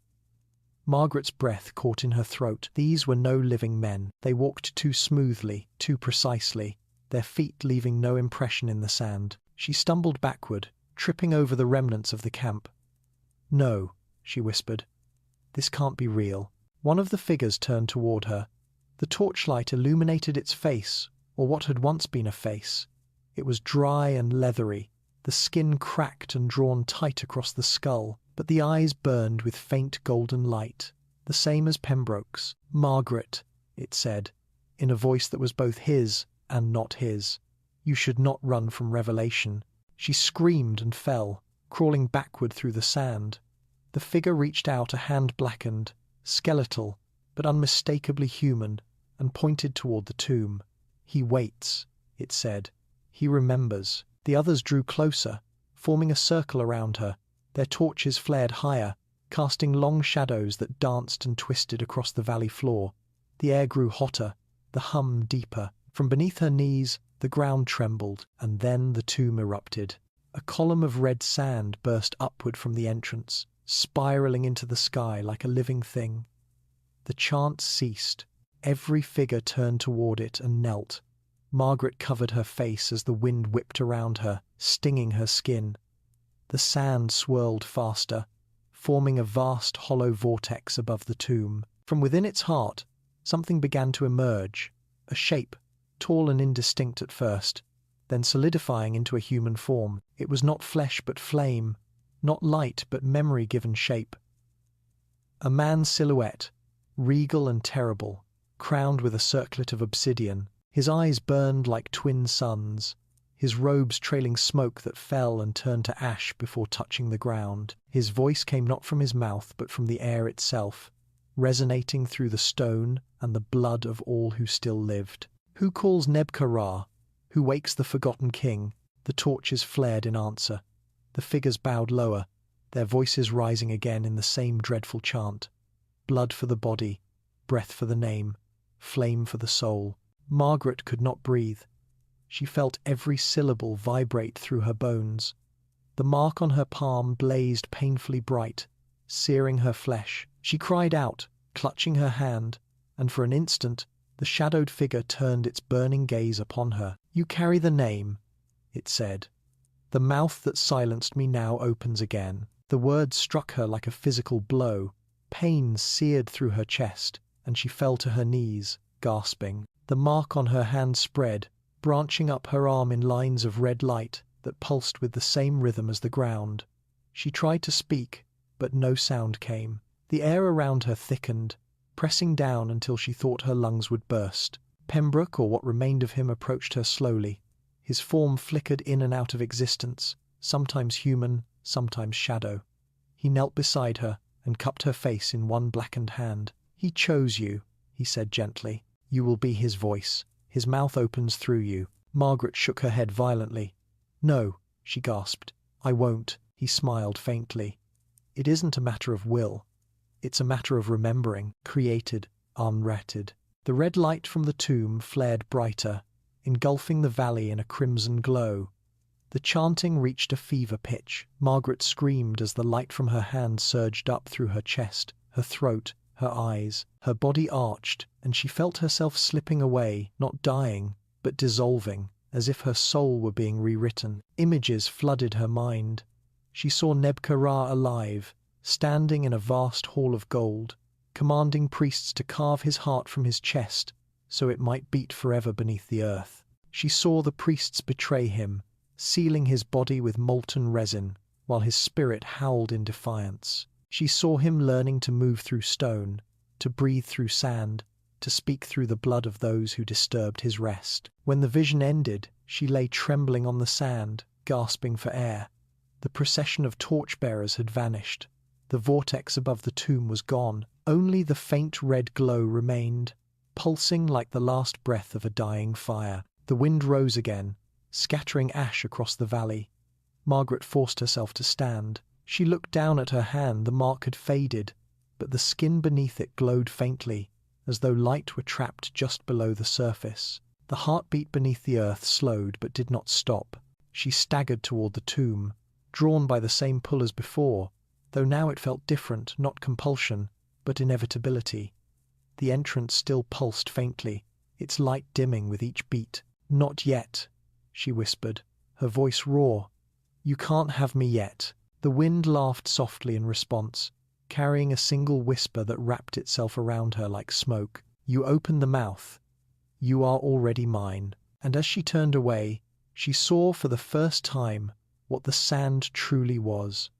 Margaret's breath caught in her throat. These were no living men. They walked too smoothly, too precisely, their feet leaving no impression in the sand. She stumbled backward, tripping over the remnants of the camp. "No," she whispered. "This can't be real." One of the figures turned toward her. The torchlight illuminated its face, or what had once been a face. It was dry and leathery, the skin cracked and drawn tight across the skull, but the eyes burned with faint golden light, the same as Pembroke's. "Margaret," it said, in a voice that was both his and not his, "you should not run from revelation." She screamed and fell, crawling backward through the sand. The figure reached out a hand blackened, skeletal, but unmistakably human, and pointed toward the tomb. "He waits," it said. "He remembers." The others drew closer, forming a circle around her. Their torches flared higher, casting long shadows that danced and twisted across the valley floor. The air grew hotter, the hum deeper. From beneath her knees, the ground trembled, and then the tomb erupted. A column of red sand burst upward from the entrance, spiraling into the sky like a living thing. The chant ceased. Every figure turned toward it and knelt. Margaret covered her face as the wind whipped around her, stinging her skin. The sand swirled faster, forming a vast hollow vortex above the tomb. From within its heart, something began to emerge, a shape, tall and indistinct at first, then solidifying into a human form. It was not flesh but flame, not light but memory-given shape. A man's silhouette, regal and terrible, crowned with a circlet of obsidian. His eyes burned like twin suns, his robes trailing smoke that fell and turned to ash before touching the ground. His voice came not from his mouth but from the air itself, resonating through the stone and the blood of all who still lived. "Who calls Nebka-Ra? Who wakes the forgotten king?" The torches flared in answer. The figures bowed lower, their voices rising again in the same dreadful chant. Blood for the body, breath for the name, flame for the soul. Margaret could not breathe. She felt every syllable vibrate through her bones. The mark on her palm blazed painfully bright, searing her flesh. She cried out, clutching her hand, and for an instant the shadowed figure turned its burning gaze upon her. "You carry the name," it said. "The mouth that silenced me now opens again." The words struck her like a physical blow. Pain seared through her chest, and she fell to her knees, gasping. The mark on her hand spread, branching up her arm in lines of red light that pulsed with the same rhythm as the ground. She tried to speak, but no sound came. The air around her thickened, pressing down until she thought her lungs would burst. Pembroke, or what remained of him, approached her slowly. His form flickered in and out of existence, sometimes human, sometimes shadow. He knelt beside her and cupped her face in one blackened hand. "He chose you," he said gently. "You will be his voice. His mouth opens through you." Margaret shook her head violently. "No," she gasped. "I won't." He smiled faintly. "It isn't a matter of will. It's a matter of remembering, created, unretted." The red light from the tomb flared brighter, engulfing the valley in a crimson glow. The chanting reached a fever pitch. Margaret screamed as the light from her hand surged up through her chest, her throat, her eyes. Her body arched, and she felt herself slipping away, not dying, but dissolving, as if her soul were being rewritten. Images flooded her mind. She saw Nebka-Ra alive, standing in a vast hall of gold, commanding priests to carve his heart from his chest so it might beat forever beneath the earth. She saw the priests betray him, sealing his body with molten resin, while his spirit howled in defiance. She saw him learning to move through stone, to breathe through sand, to speak through the blood of those who disturbed his rest. When the vision ended, she lay trembling on the sand, gasping for air. The procession of torchbearers had vanished. The vortex above the tomb was gone. Only the faint red glow remained, pulsing like the last breath of a dying fire. The wind rose again, scattering ash across the valley. Margaret forced herself to stand. She looked down at her hand. The mark had faded, but the skin beneath it glowed faintly, as though light were trapped just below the surface. The heartbeat beneath the earth slowed but did not stop. She staggered toward the tomb, drawn by the same pull as before, though now it felt different, not compulsion, but inevitability. The entrance still pulsed faintly, its light dimming with each beat. "Not yet," she whispered, her voice raw. "You can't have me yet." The wind laughed softly in response, carrying a single whisper that wrapped itself around her like smoke. "You open the mouth. You are already mine." And as she turned away, she saw for the first time what the sand truly was.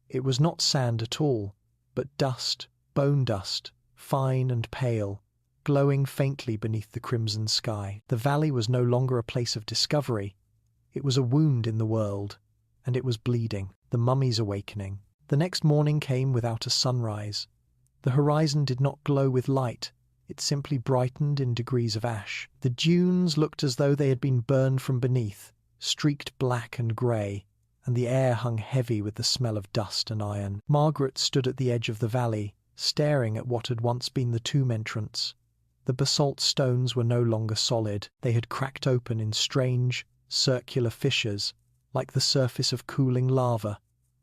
It was not sand at all, but dust, bone dust, fine and pale, glowing faintly beneath the crimson sky. The valley was no longer a place of discovery. It was a wound in the world, and it was bleeding. The mummy's awakening. The next morning came without a sunrise. The horizon did not glow with light. It simply brightened in degrees of ash. The dunes looked as though they had been burned from beneath, streaked black and grey, and the air hung heavy with the smell of dust and iron. Margaret stood at the edge of the valley, staring at what had once been the tomb entrance. The basalt stones were no longer solid. They had cracked open in strange, circular fissures, like the surface of cooling lava,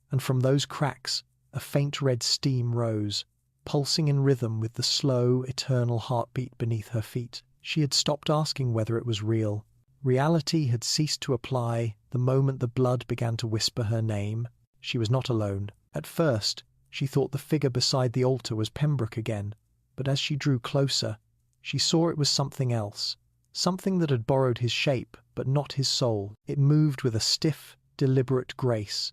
and from those cracks A faint red steam rose, pulsing in rhythm with the slow, eternal heartbeat beneath her feet. She had stopped asking whether it was real. Reality had ceased to apply the moment the blood began to whisper her name. She was not alone. At first, she thought the figure beside the altar was Pembroke again, but as she drew closer, she saw it was something else, something that had borrowed his shape, but not his soul. It moved with a stiff, deliberate grace,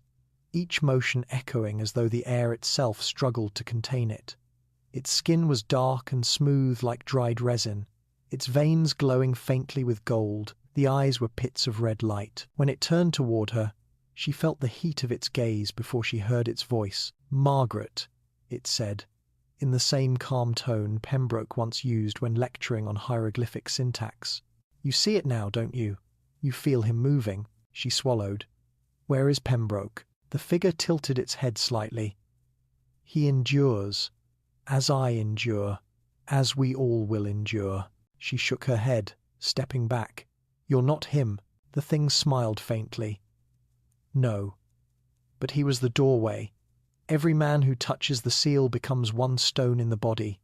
each motion echoing as though the air itself struggled to contain it. Its skin was dark and smooth like dried resin, its veins glowing faintly with gold. The eyes were pits of red light. When it turned toward her, she felt the heat of its gaze before she heard its voice. "Margaret," it said, in the same calm tone Pembroke once used when lecturing on hieroglyphic syntax. "You see it now, don't you? You feel him moving." She swallowed. "Where is Pembroke?" The figure tilted its head slightly. "He endures, as I endure, as we all will endure." She shook her head, stepping back. "You're not him." The thing smiled faintly. "No. But he was the doorway. Every man who touches the seal becomes one stone in the body.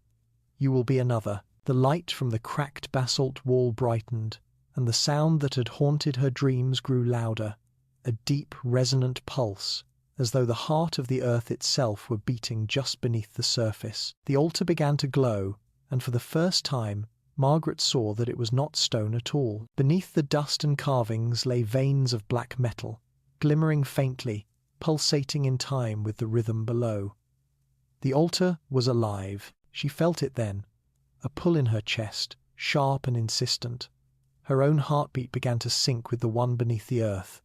You will be another." The light from the cracked basalt wall brightened, and the sound that had haunted her dreams grew louder, a deep, resonant pulse, as though the heart of the earth itself were beating just beneath the surface. The altar began to glow, and for the first time, Margaret saw that it was not stone at all. Beneath the dust and carvings lay veins of black metal, glimmering faintly, pulsating in time with the rhythm below. The altar was alive. She felt it then, a pull in her chest, sharp and insistent. Her own heartbeat began to sync with the one beneath the earth.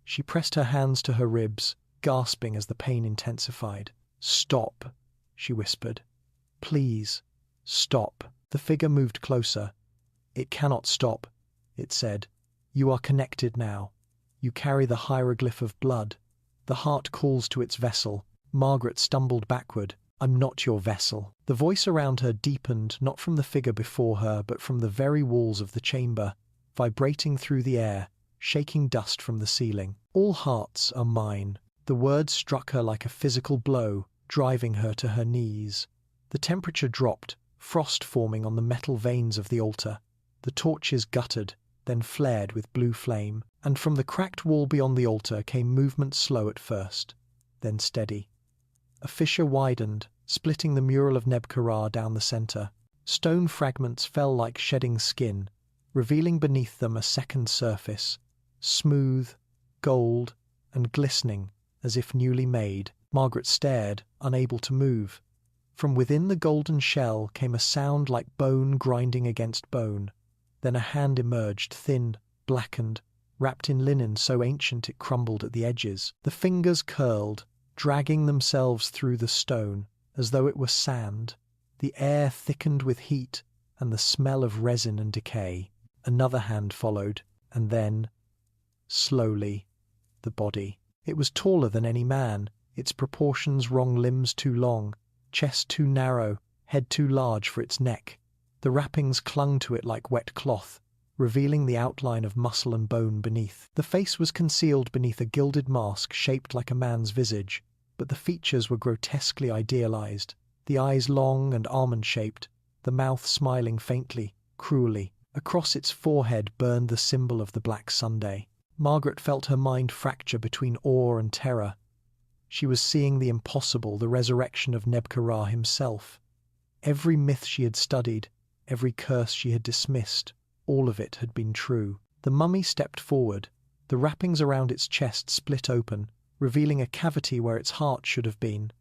She pressed her hands to her ribs, gasping as the pain intensified. "Stop," she whispered. "Please, stop." The figure moved closer. "It cannot stop," it said. "You are connected now. You carry the hieroglyph of blood. The heart calls to its vessel." Margaret stumbled backward. "I'm not your vessel." The voice around her deepened, not from the figure before her, but from the very walls of the chamber, vibrating through the air, shaking dust from the ceiling. "All hearts are mine." The words struck her like a physical blow, driving her to her knees. The temperature dropped, frost forming on the metal veins of the altar. The torches guttered, then flared with blue flame, and from the cracked wall beyond the altar came movement slow at first, then steady. A fissure widened, splitting the mural of Nebkara down the center. Stone fragments fell like shedding skin, revealing beneath them a second surface, smooth, gold, and glistening as if newly made. Margaret stared, unable to move. From within the golden shell came a sound like bone grinding against bone. Then a hand emerged, thin, blackened, wrapped in linen so ancient it crumbled at the edges. The fingers curled, dragging themselves through the stone, as though it were sand. The air thickened with heat and the smell of resin and decay. Another hand followed, and then, slowly, the body. It was taller than any man, its proportions wrong, limbs too long, chest too narrow, head too large for its neck. The wrappings clung to it like wet cloth, revealing the outline of muscle and bone beneath. The face was concealed beneath a gilded mask shaped like a man's visage, but the features were grotesquely idealized, the eyes long and almond-shaped, the mouth smiling faintly, cruelly. Across its forehead burned the symbol of the Black Sunday. Margaret felt her mind fracture between awe and terror. She was seeing the impossible, the resurrection of Nebkara himself. Every myth she had studied, every curse she had dismissed, all of it had been true. The mummy stepped forward. The wrappings around its chest split open, revealing a cavity where its heart should have been.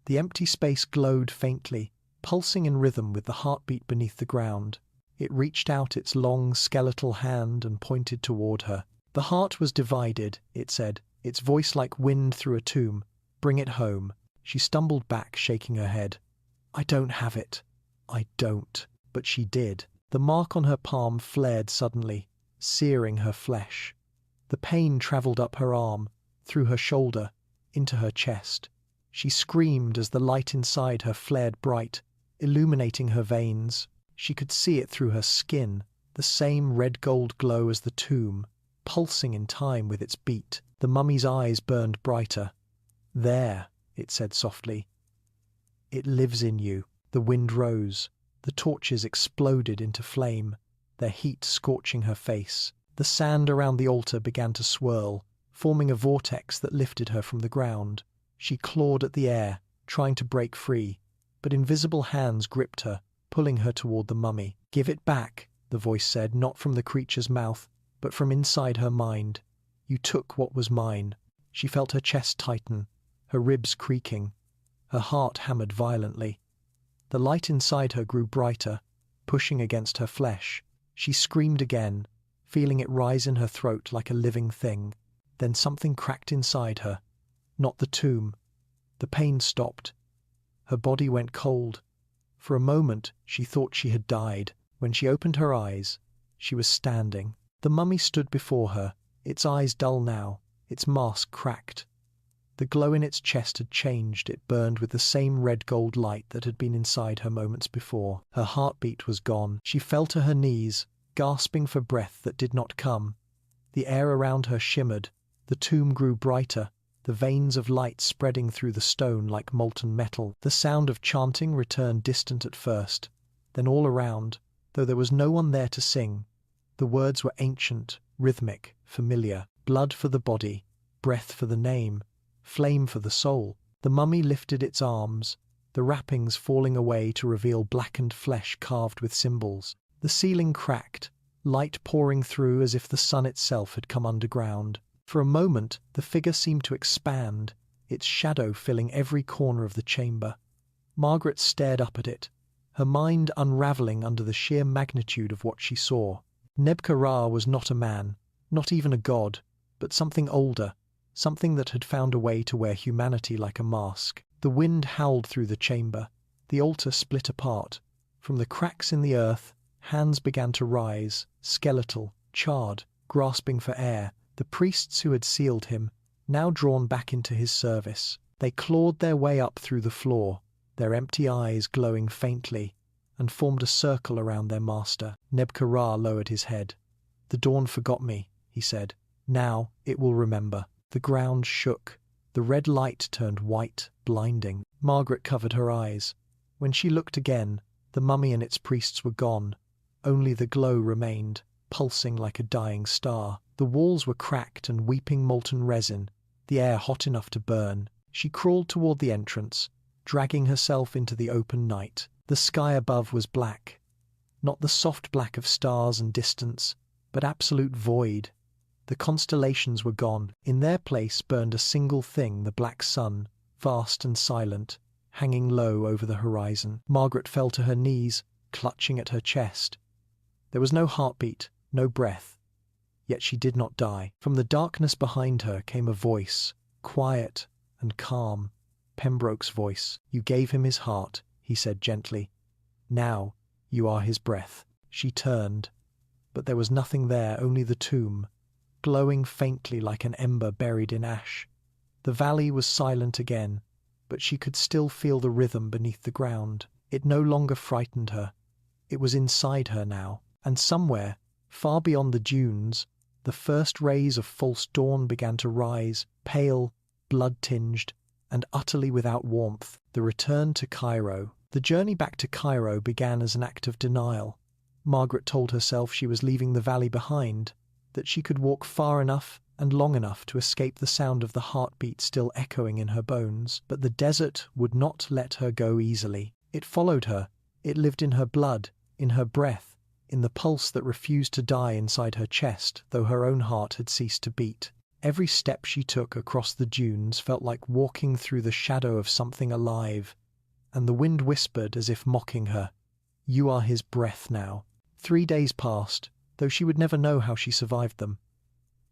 The empty space glowed faintly, pulsing in rhythm with the heartbeat beneath the ground. It reached out its long, skeletal hand and pointed toward her. The heart was divided, it said, its voice like wind through a tomb. "Bring it home." She stumbled back, shaking her head. "I don't have it. I don't." But she did. The mark on her palm flared suddenly, searing her flesh. The pain traveled up her arm, through her shoulder, into her chest. She screamed as the light inside her flared bright, illuminating her veins. She could see it through her skin, the same red-gold glow as the tomb, pulsing in time with its beat. The mummy's eyes burned brighter. "There," it said softly. "It lives in you." The wind rose. The torches exploded into flame, their heat scorching her face. The sand around the altar began to swirl, forming a vortex that lifted her from the ground. She clawed at the air, trying to break free, but invisible hands gripped her, pulling her toward the mummy. "Give it back," the voice said, not from the creature's mouth, but from inside her mind. "You took what was mine." She felt her chest tighten, her ribs creaking. Her heart hammered violently. The light inside her grew brighter, pushing against her flesh. She screamed again, feeling it rise in her throat like a living thing. Then something cracked inside her. Not the tomb. The pain stopped. Her body went cold. For a moment, she thought she had died. When she opened her eyes, she was standing. The mummy stood before her, its eyes dull now, its mask cracked. The glow in its chest had changed. It burned with the same red-gold light that had been inside her moments before. Her heartbeat was gone. She fell to her knees, gasping for breath that did not come. The air around her shimmered. The tomb grew brighter, the veins of light spreading through the stone like molten metal. The sound of chanting returned, distant at first. Then all around, though there was no one there to sing, the words were ancient, rhythmic, familiar. Blood for the body, breath for the name, flame for the soul. The mummy lifted its arms, the wrappings falling away to reveal blackened flesh carved with symbols. The ceiling cracked, light pouring through as if the sun itself had come underground. For a moment, the figure seemed to expand, its shadow filling every corner of the chamber. Margaret stared up at it, her mind unraveling under the sheer magnitude of what she saw. Nebka-Ra was not a man, not even a god, but something older, something that had found a way to wear humanity like a mask. The wind howled through the chamber. The altar split apart. From the cracks in the earth, hands began to rise, skeletal, charred, grasping for air. The priests who had sealed him, now drawn back into his service. They clawed their way up through the floor, their empty eyes glowing faintly, and formed a circle around their master. Nebka-Ra lowered his head. "The dawn forgot me," he said. "Now it will remember." The ground shook. The red light turned white, blinding. Margaret covered her eyes. When she looked again, the mummy and its priests were gone. Only the glow remained, pulsing like a dying star. The walls were cracked and weeping molten resin, the air hot enough to burn. She crawled toward the entrance, dragging herself into the open night. The sky above was black. Not the soft black of stars and distance, but absolute void. The constellations were gone. In their place burned a single thing, the black sun, vast and silent, hanging low over the horizon. Margaret fell to her knees, clutching at her chest. There was no heartbeat, no breath. Yet she did not die. From the darkness behind her came a voice, quiet and calm. Pembroke's voice. "You gave him his heart," he said gently. "Now you are his breath." She turned, but there was nothing there, only the tomb, glowing faintly like an ember buried in ash. The valley was silent again, but she could still feel the rhythm beneath the ground. It no longer frightened her. It was inside her now. And somewhere, far beyond the dunes, the first rays of false dawn began to rise, pale, blood-tinged, and utterly without warmth. The return to Cairo. The journey back to Cairo began as an act of denial. Margaret told herself she was leaving the valley behind, that she could walk far enough and long enough to escape the sound of the heartbeat still echoing in her bones. But the desert would not let her go easily. It followed her. It lived in her blood, in her breath, in the pulse that refused to die inside her chest, though her own heart had ceased to beat. Every step she took across the dunes felt like walking through the shadow of something alive, and the wind whispered as if mocking her, "You are his breath now." 3 days passed, though she would never know how she survived them.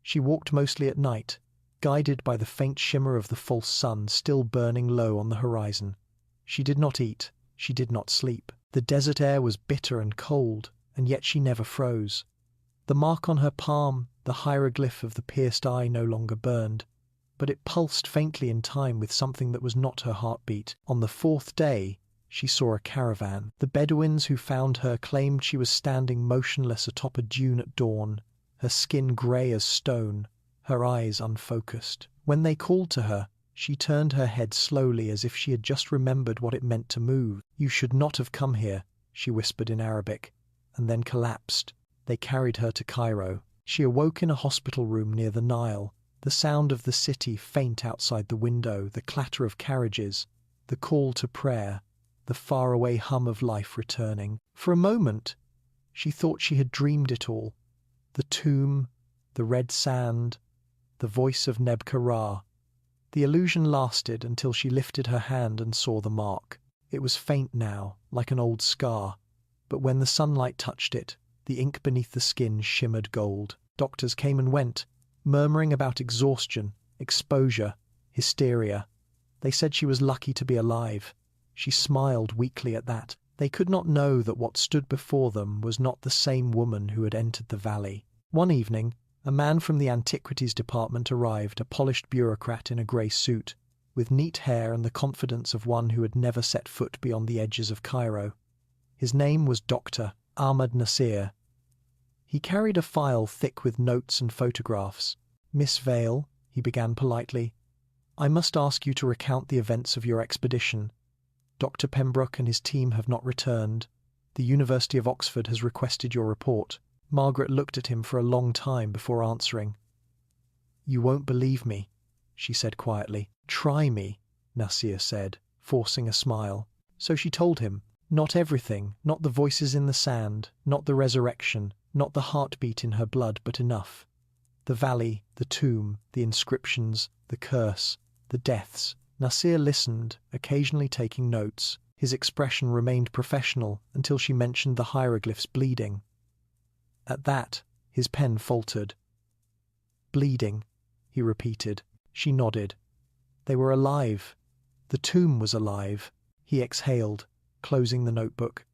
She walked mostly at night, guided by the faint shimmer of the false sun still burning low on the horizon. She did not eat, she did not sleep. The desert air was bitter and cold, and yet she never froze. The mark on her palm, the hieroglyph of the pierced eye, no longer burned, but it pulsed faintly in time with something that was not her heartbeat. On the 4th day, she saw a caravan. The Bedouins who found her claimed she was standing motionless atop a dune at dawn, her skin grey as stone, her eyes unfocused. When they called to her, She turned her head slowly as if she had just remembered what it meant to move. "You should not have come here," she whispered in Arabic, and then collapsed. They carried her to Cairo. She awoke in a hospital room near the Nile, the sound of the city faint outside the window, the clatter of carriages, the call to prayer, the faraway hum of life returning. For a moment, she thought she had dreamed it all. The tomb, the red sand, the voice of Nebka-Ra. The illusion lasted until she lifted her hand and saw the mark. It was faint now, like an old scar, but when the sunlight touched it, the ink beneath the skin shimmered gold. Doctors came and went, murmuring about exhaustion, exposure, hysteria. They said she was lucky to be alive. She smiled weakly at that. They could not know that what stood before them was not the same woman who had entered the valley. One evening, a man from the antiquities department arrived, a polished bureaucrat in a grey suit, with neat hair and the confidence of one who had never set foot beyond the edges of Cairo. His name was Dr. Ahmad Nasir. He carried a file thick with notes and photographs. "Miss Vale," he began politely, "I must ask you to recount the events of your expedition. Dr. Pembroke and his team have not returned. The University of Oxford has requested your report." Margaret looked at him for a long time before answering. "You won't believe me," she said quietly. "Try me," Nasir said, forcing a smile. So she told him. Not everything, not the voices in the sand, not the resurrection, not the heartbeat in her blood, but enough. The valley, the tomb, the inscriptions, the curse, the deaths. Nasir listened, occasionally taking notes. His expression remained professional until she mentioned the hieroglyphs bleeding. At that, his pen faltered. "Bleeding," he repeated. She nodded. They were alive. The tomb was alive. He exhaled, closing the notebook.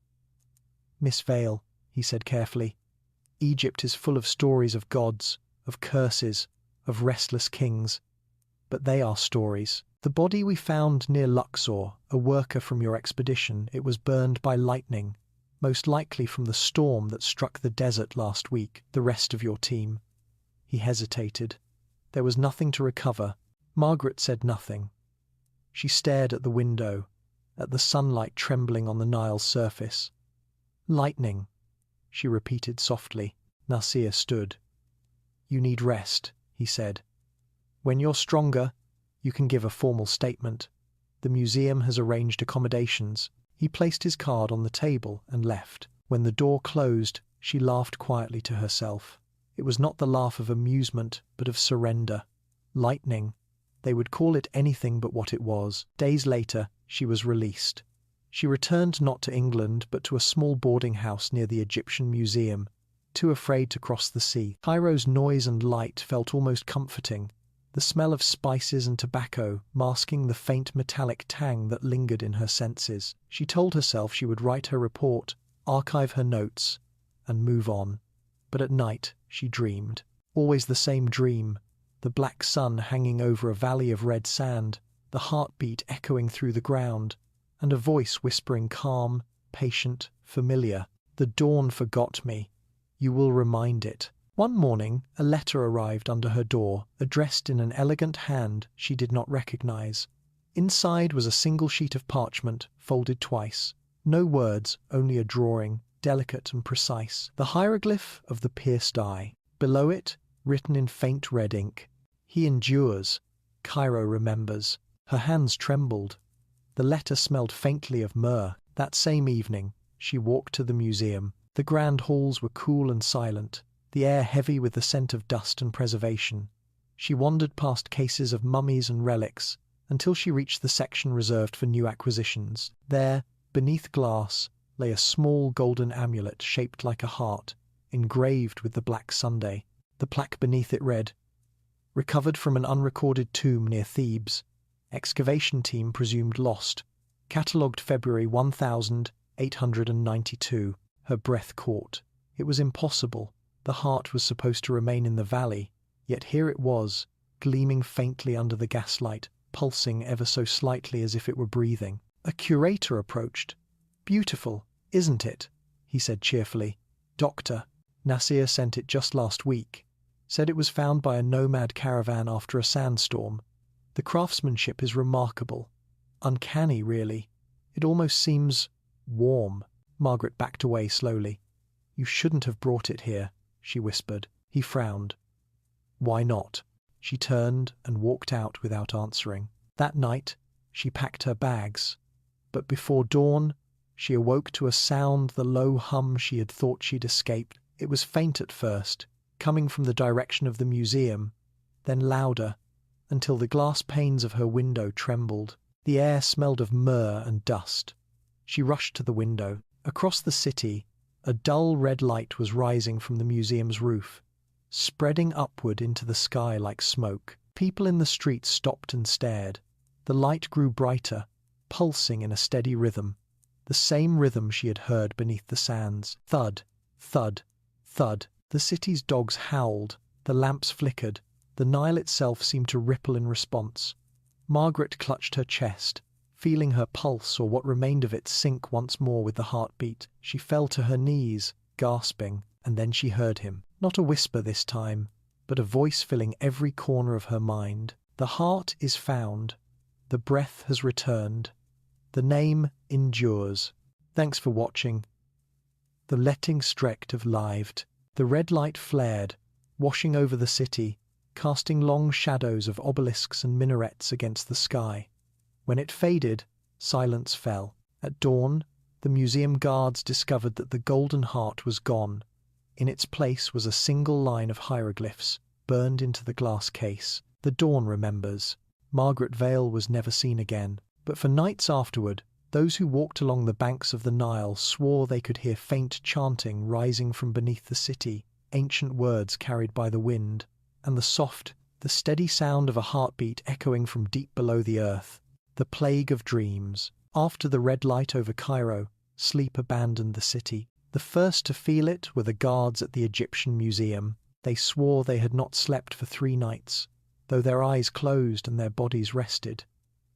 "Miss Vale," he said carefully, "Egypt is full of stories of gods, of curses, of restless kings. But they are stories. The body we found near Luxor, a worker from your expedition, it was burned by lightning, most likely from the storm that struck the desert last week. The rest of your team." He hesitated. There was nothing to recover. Margaret said nothing. She stared at the window, at the sunlight trembling on the Nile's surface. "Lightning," she repeated softly. Nasir stood. "You need rest," he said. "When you're stronger, you can give a formal statement. The museum has arranged accommodations." He placed his card on the table and left. When the door closed, she laughed quietly to herself. It was not the laugh of amusement, but of surrender. Lightning. They would call it anything but what it was. Days later, she was released. She returned not to England, but to a small boarding house near the Egyptian Museum, too afraid to cross the sea. Cairo's noise and light felt almost comforting, the smell of spices and tobacco masking the faint metallic tang that lingered in her senses. She told herself she would write her report, archive her notes, and move on. But at night, she dreamed. Always the same dream. The black sun hanging over a valley of red sand, the heartbeat echoing through the ground, and a voice whispering calm, patient, familiar. "The dawn forgot me. You will remind it." One morning, a letter arrived under her door, addressed in an elegant hand she did not recognize. Inside was a single sheet of parchment, folded twice. No words, only a drawing, delicate and precise. The hieroglyph of the pierced eye. Below it, written in faint red ink, "He endures. Cairo remembers." Her hands trembled. The letter smelled faintly of myrrh. That same evening, she walked to the museum. The grand halls were cool and silent, the air heavy with the scent of dust and preservation. She wandered past cases of mummies and relics until she reached the section reserved for new acquisitions. There, beneath glass, lay a small golden amulet shaped like a heart, engraved with the Black Sunday. The plaque beneath it read, "Recovered from an unrecorded tomb near Thebes. Excavation team presumed lost. Catalogued February 1892. Her breath caught. It was impossible. The heart was supposed to remain in the valley, yet here it was, gleaming faintly under the gaslight, pulsing ever so slightly as if it were breathing. A curator approached. "Beautiful, isn't it?" he said cheerfully. "Doctor, Nasir sent it just last week. Said it was found by a nomad caravan after a sandstorm. The craftsmanship is remarkable. Uncanny, really. It almost seems warm. Margaret backed away slowly. "You shouldn't have brought it here," she whispered. He frowned. "Why not?" She turned and walked out without answering. That night, she packed her bags. But before dawn, she awoke to a sound, the low hum she had thought she'd escaped. It was faint at first, coming from the direction of the museum, then louder, until the glass panes of her window trembled. The air smelled of myrrh and dust. She rushed to the window. Across the city, a dull red light was rising from the museum's roof, spreading upward into the sky like smoke. People in the streets stopped and stared. The light grew brighter, pulsing in a steady rhythm, the same rhythm she had heard beneath the sands. Thud, thud, thud. The city's dogs howled, the lamps flickered, the Nile itself seemed to ripple in response. Margaret clutched her chest, feeling her pulse, or what remained of it, sink once more with the heartbeat. She fell to her knees, gasping, and then she heard him. Not a whisper this time, but a voice filling every corner of her mind. "The heart is found. The breath has returned. The name endures. Thanks for watching." The letting strecked of lived. The red light flared, washing over the city, casting long shadows of obelisks and minarets against the sky. When it faded, silence fell. At dawn, the museum guards discovered that the golden heart was gone. In its place was a single line of hieroglyphs, burned into the glass case. The dawn remembers. Margaret Vale was never seen again. But for nights afterward, those who walked along the banks of the Nile swore they could hear faint chanting rising from beneath the city, ancient words carried by the wind, and the steady sound of a heartbeat echoing from deep below the earth. The plague of dreams. After the red light over Cairo, sleep abandoned the city. The first to feel it were the guards at the Egyptian Museum. They swore they had not slept for 3 nights, though their eyes closed and their bodies rested.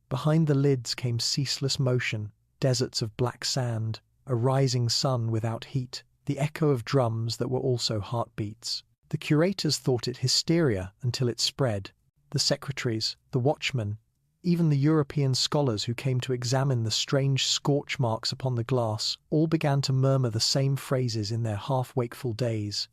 Behind the lids came ceaseless motion, deserts of black sand, a rising sun without heat, the echo of drums that were also heartbeats. The curators thought it hysteria until it spread. The secretaries, the watchmen, even the European scholars who came to examine the strange scorch marks upon the glass, all began to murmur the same phrases in their half-wakeful days.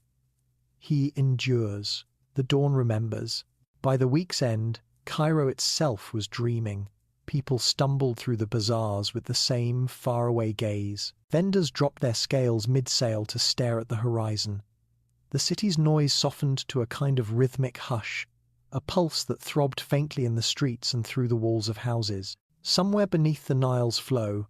"He endures. The dawn remembers." By the week's end, Cairo itself was dreaming. People stumbled through the bazaars with the same faraway gaze. Vendors dropped their scales mid-sail to stare at the horizon. The city's noise softened to a kind of rhythmic hush, a pulse that throbbed faintly in the streets and through the walls of houses. Somewhere beneath the Nile's flow,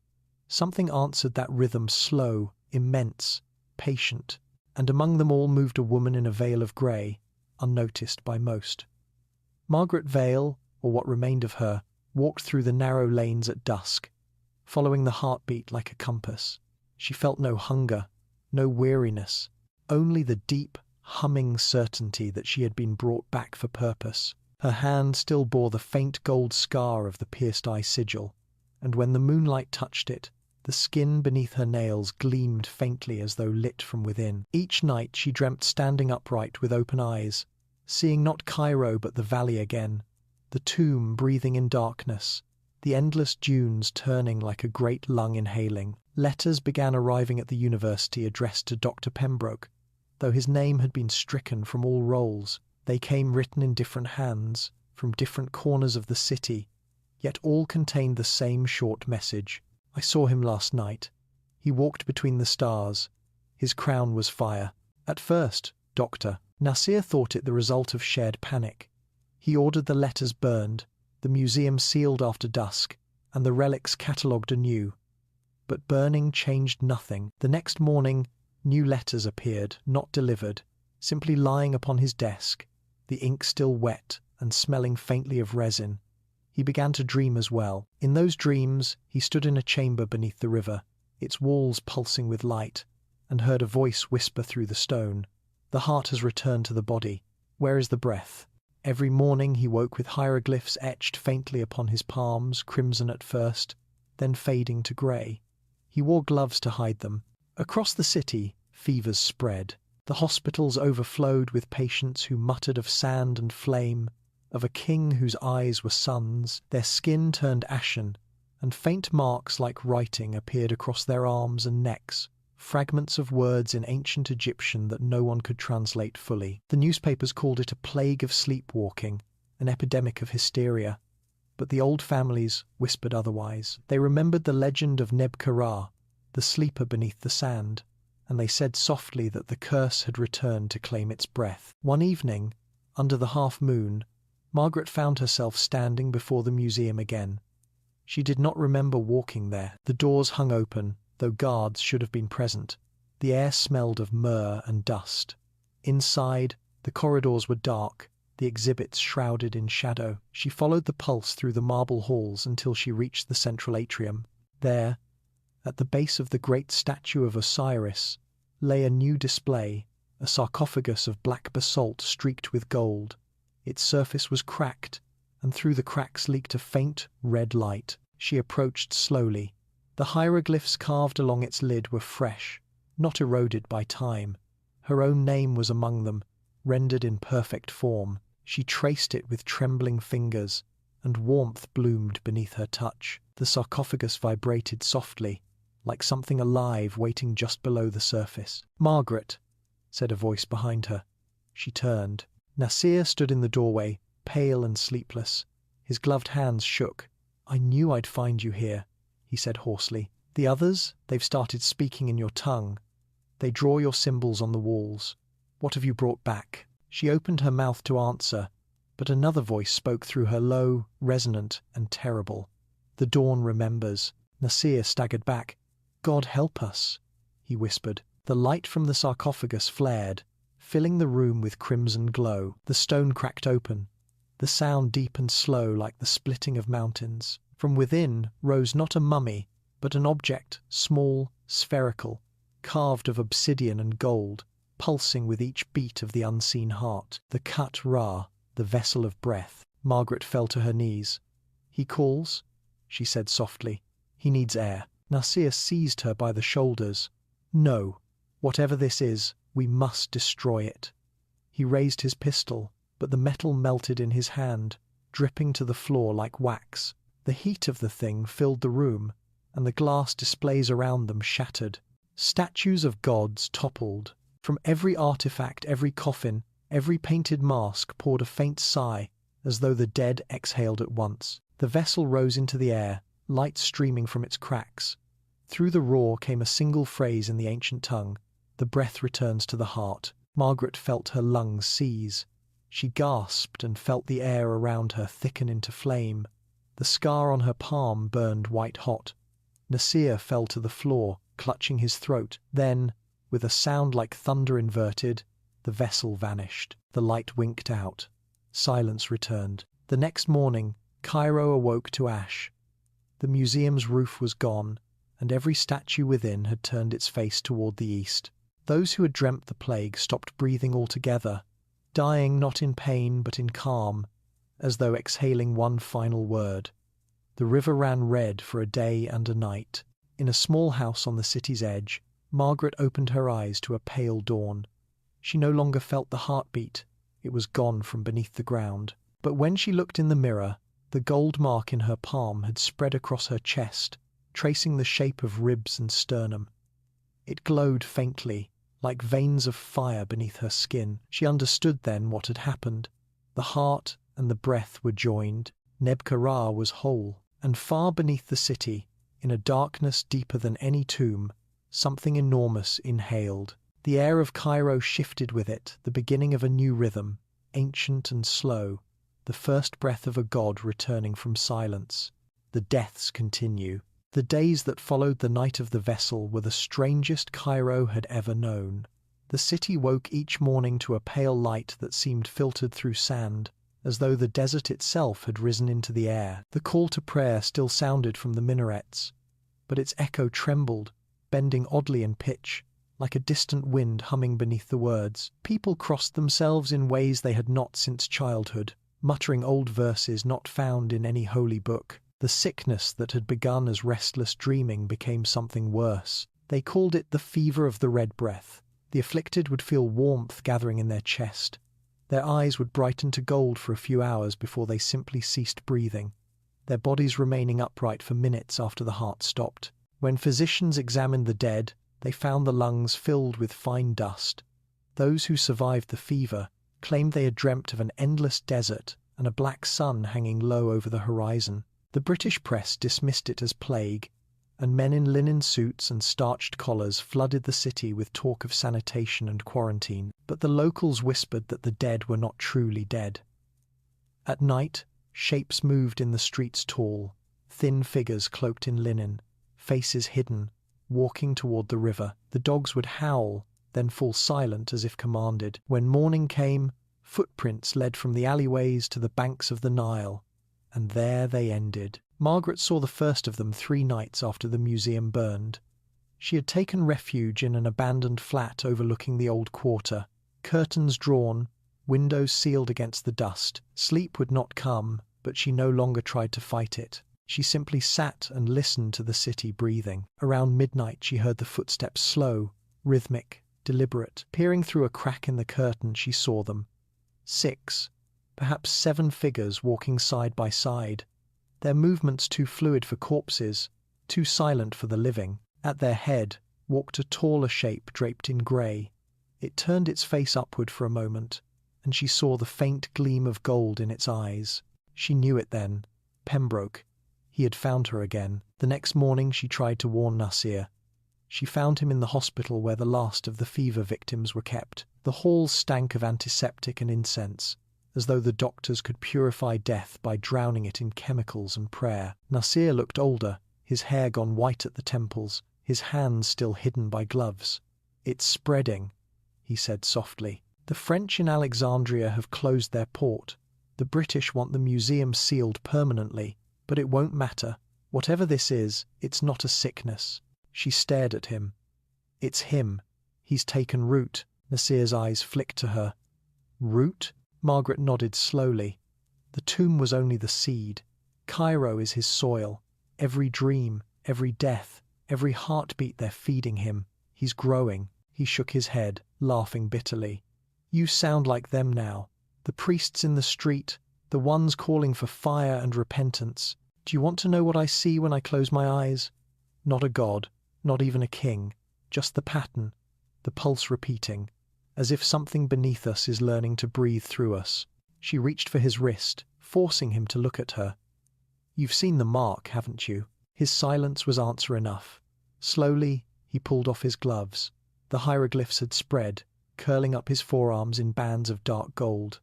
something answered that rhythm, slow, immense, patient, and among them all moved a woman in a veil of grey, unnoticed by most. Margaret Vale, or what remained of her, walked through the narrow lanes at dusk, following the heartbeat like a compass. She felt no hunger, no weariness, only the deep, humming certainty that she had been brought back for purpose. Her hand still bore the faint gold scar of the pierced eye sigil, and when the moonlight touched it, the skin beneath her nails gleamed faintly as though lit from within. Each night she dreamt standing upright with open eyes, seeing not Cairo but the valley again, the tomb breathing in darkness, the endless dunes turning like a great lung inhaling. Letters began arriving at the university addressed to Dr. Pembroke. Though his name had been stricken from all rolls, they came written in different hands, from different corners of the city, yet all contained the same short message. "I saw him last night. He walked between the stars. His crown was fire. At first, Doctor, Nasir thought it the result of shared panic. He ordered the letters burned, the museum sealed after dusk, and the relics catalogued anew. But burning changed nothing. The next morning, new letters appeared, not delivered, simply lying upon his desk, the ink still wet and smelling faintly of resin. He began to dream as well. In those dreams, he stood in a chamber beneath the river, its walls pulsing with light, and heard a voice whisper through the stone, 'The heart has returned to the body. Where is the breath?' Every morning he woke with hieroglyphs etched faintly upon his palms, crimson at first, then fading to grey. He wore gloves to hide them. Across the city, fevers spread. The hospitals overflowed with patients who muttered of sand and flame, of a king whose eyes were suns. Their skin turned ashen, and faint marks like writing appeared across their arms and necks, fragments of words in ancient Egyptian that no one could translate fully. The newspapers called it a plague of sleepwalking, an epidemic of hysteria, but the old families whispered otherwise. They remembered the legend of Neb-Ka-Ra, the sleeper beneath the sand, and they said softly that the curse had returned to claim its breath. One evening, under the half-moon, Margaret found herself standing before the museum again. She did not remember walking there. The doors hung open, though guards should have been present. The air smelled of myrrh and dust. Inside, the corridors were dark, the exhibits shrouded in shadow. She followed the pulse through the marble halls until she reached the central atrium. There, at the base of the great statue of Osiris, lay a new display, a sarcophagus of black basalt streaked with gold. Its surface was cracked, and through the cracks leaked a faint, red light. She approached slowly. The hieroglyphs carved along its lid were fresh, not eroded by time. Her own name was among them, rendered in perfect form. She traced it with trembling fingers, and warmth bloomed beneath her touch. The sarcophagus vibrated softly, like something alive waiting just below the surface. "Margaret," said a voice behind her. She turned. Nasir stood in the doorway, pale and sleepless. His gloved hands shook. "I knew I'd find you here," he said hoarsely. "The others, they've started speaking in your tongue. They draw your symbols on the walls. What have you brought back?" She opened her mouth to answer, but another voice spoke through her, low, resonant, and terrible. "The dawn remembers." Nasir staggered back. "God help us," he whispered. The light from the sarcophagus flared, filling the room with crimson glow. The stone cracked open, the sound deep and slow like the splitting of mountains. From within rose not a mummy, but an object, small, spherical, carved of obsidian and gold, pulsing with each beat of the unseen heart. The Khat-Ra, the vessel of breath. Margaret fell to her knees. "He calls," she said softly. "He needs air." Nasir seized her by the shoulders. "No, whatever this is, we must destroy it." He raised his pistol, but the metal melted in his hand, dripping to the floor like wax. The heat of the thing filled the room, and the glass displays around them shattered. Statues of gods toppled. From every artifact, every coffin, every painted mask poured a faint sigh, as though the dead exhaled at once. The vessel rose into the air, light streaming from its cracks. Through the roar came a single phrase in the ancient tongue: "The breath returns to the heart." Margaret felt her lungs seize. She gasped and felt the air around her thicken into flame. The scar on her palm burned white hot. Nasir fell to the floor, clutching his throat. Then, with a sound like thunder inverted, the vessel vanished. The light winked out. Silence returned. The next morning, Cairo awoke to ash. The museum's roof was gone, and every statue within had turned its face toward the east. Those who had dreamt the plague stopped breathing altogether, dying not in pain but in calm, as though exhaling one final word. The river ran red for a day and a night. In a small house on the city's edge, Margaret opened her eyes to a pale dawn. She no longer felt the heartbeat. It was gone from beneath the ground. But when she looked in the mirror, the gold mark in her palm had spread across her chest, tracing the shape of ribs and sternum. It glowed faintly, like veins of fire beneath her skin. She understood then what had happened. The heart and the breath were joined. Neb-Ka-Ra was whole. And far beneath the city, in a darkness deeper than any tomb, something enormous inhaled. The air of Cairo shifted with it, the beginning of a new rhythm, ancient and slow, the first breath of a god returning from silence. The deaths continue. The days that followed the night of the vessel were the strangest Cairo had ever known. The city woke each morning to a pale light that seemed filtered through sand, as though the desert itself had risen into the air. The call to prayer still sounded from the minarets, but its echo trembled, bending oddly in pitch, like a distant wind humming beneath the words. People crossed themselves in ways they had not since childhood, muttering old verses not found in any holy book. The sickness that had begun as restless dreaming became something worse. They called it the fever of the red breath. The afflicted would feel warmth gathering in their chest, Their eyes would brighten to gold for a few hours before they simply ceased breathing, their bodies remaining upright for minutes after the heart stopped. When physicians examined the dead, they found the lungs filled with fine dust. Those who survived the fever claimed they had dreamt of an endless desert and a black sun hanging low over the horizon. The British press dismissed it as plague, and men in linen suits and starched collars flooded the city with talk of sanitation and quarantine, but the locals whispered that the dead were not truly dead. At night, shapes moved in the streets, tall, thin figures cloaked in linen, faces hidden, walking toward the river. The dogs would howl, then fall silent as if commanded. When morning came, footprints led from the alleyways to the banks of the Nile, and there they ended. Margaret saw the first of them 3 nights after the museum burned. She had taken refuge in an abandoned flat overlooking the old quarter, curtains drawn, windows sealed against the dust. Sleep would not come, but she no longer tried to fight it. She simply sat and listened to the city breathing. Around midnight she heard the footsteps slow, rhythmic, deliberate. Peering through a crack in the curtain, she saw them. 6, perhaps 7 figures walking side by side, their movements too fluid for corpses, too silent for the living. At their head walked a taller shape draped in grey. It turned its face upward for a moment, and she saw the faint gleam of gold in its eyes. She knew it then. Pembroke. He had found her again. The next morning she tried to warn Nasir. She found him in the hospital where the last of the fever victims were kept. The halls stank of antiseptic and incense, as though the doctors could purify death by drowning it in chemicals and prayer. Nasir looked older, his hair gone white at the temples, his hands still hidden by gloves. "It's spreading," he said softly. "The French in Alexandria have closed their port. The British want the museum sealed permanently, but it won't matter. Whatever this is, it's not a sickness." She stared at him. "It's him. He's taken root." Nasir's eyes flicked to her. "Root?" Margaret nodded slowly. "The tomb was only the seed. Cairo is his soil. Every dream, every death, every heartbeat they're feeding him. He's growing." He shook his head, laughing bitterly. "You sound like them now. The priests in the street, the ones calling for fire and repentance. Do you want to know what I see when I close my eyes? Not a god, not even a king, just the pattern, the pulse repeating, as if something beneath us is learning to breathe through us." She reached for his wrist, forcing him to look at her. "You've seen the mark, haven't you?" His silence was answer enough. Slowly, he pulled off his gloves. The hieroglyphs had spread, curling up his forearms in bands of dark gold.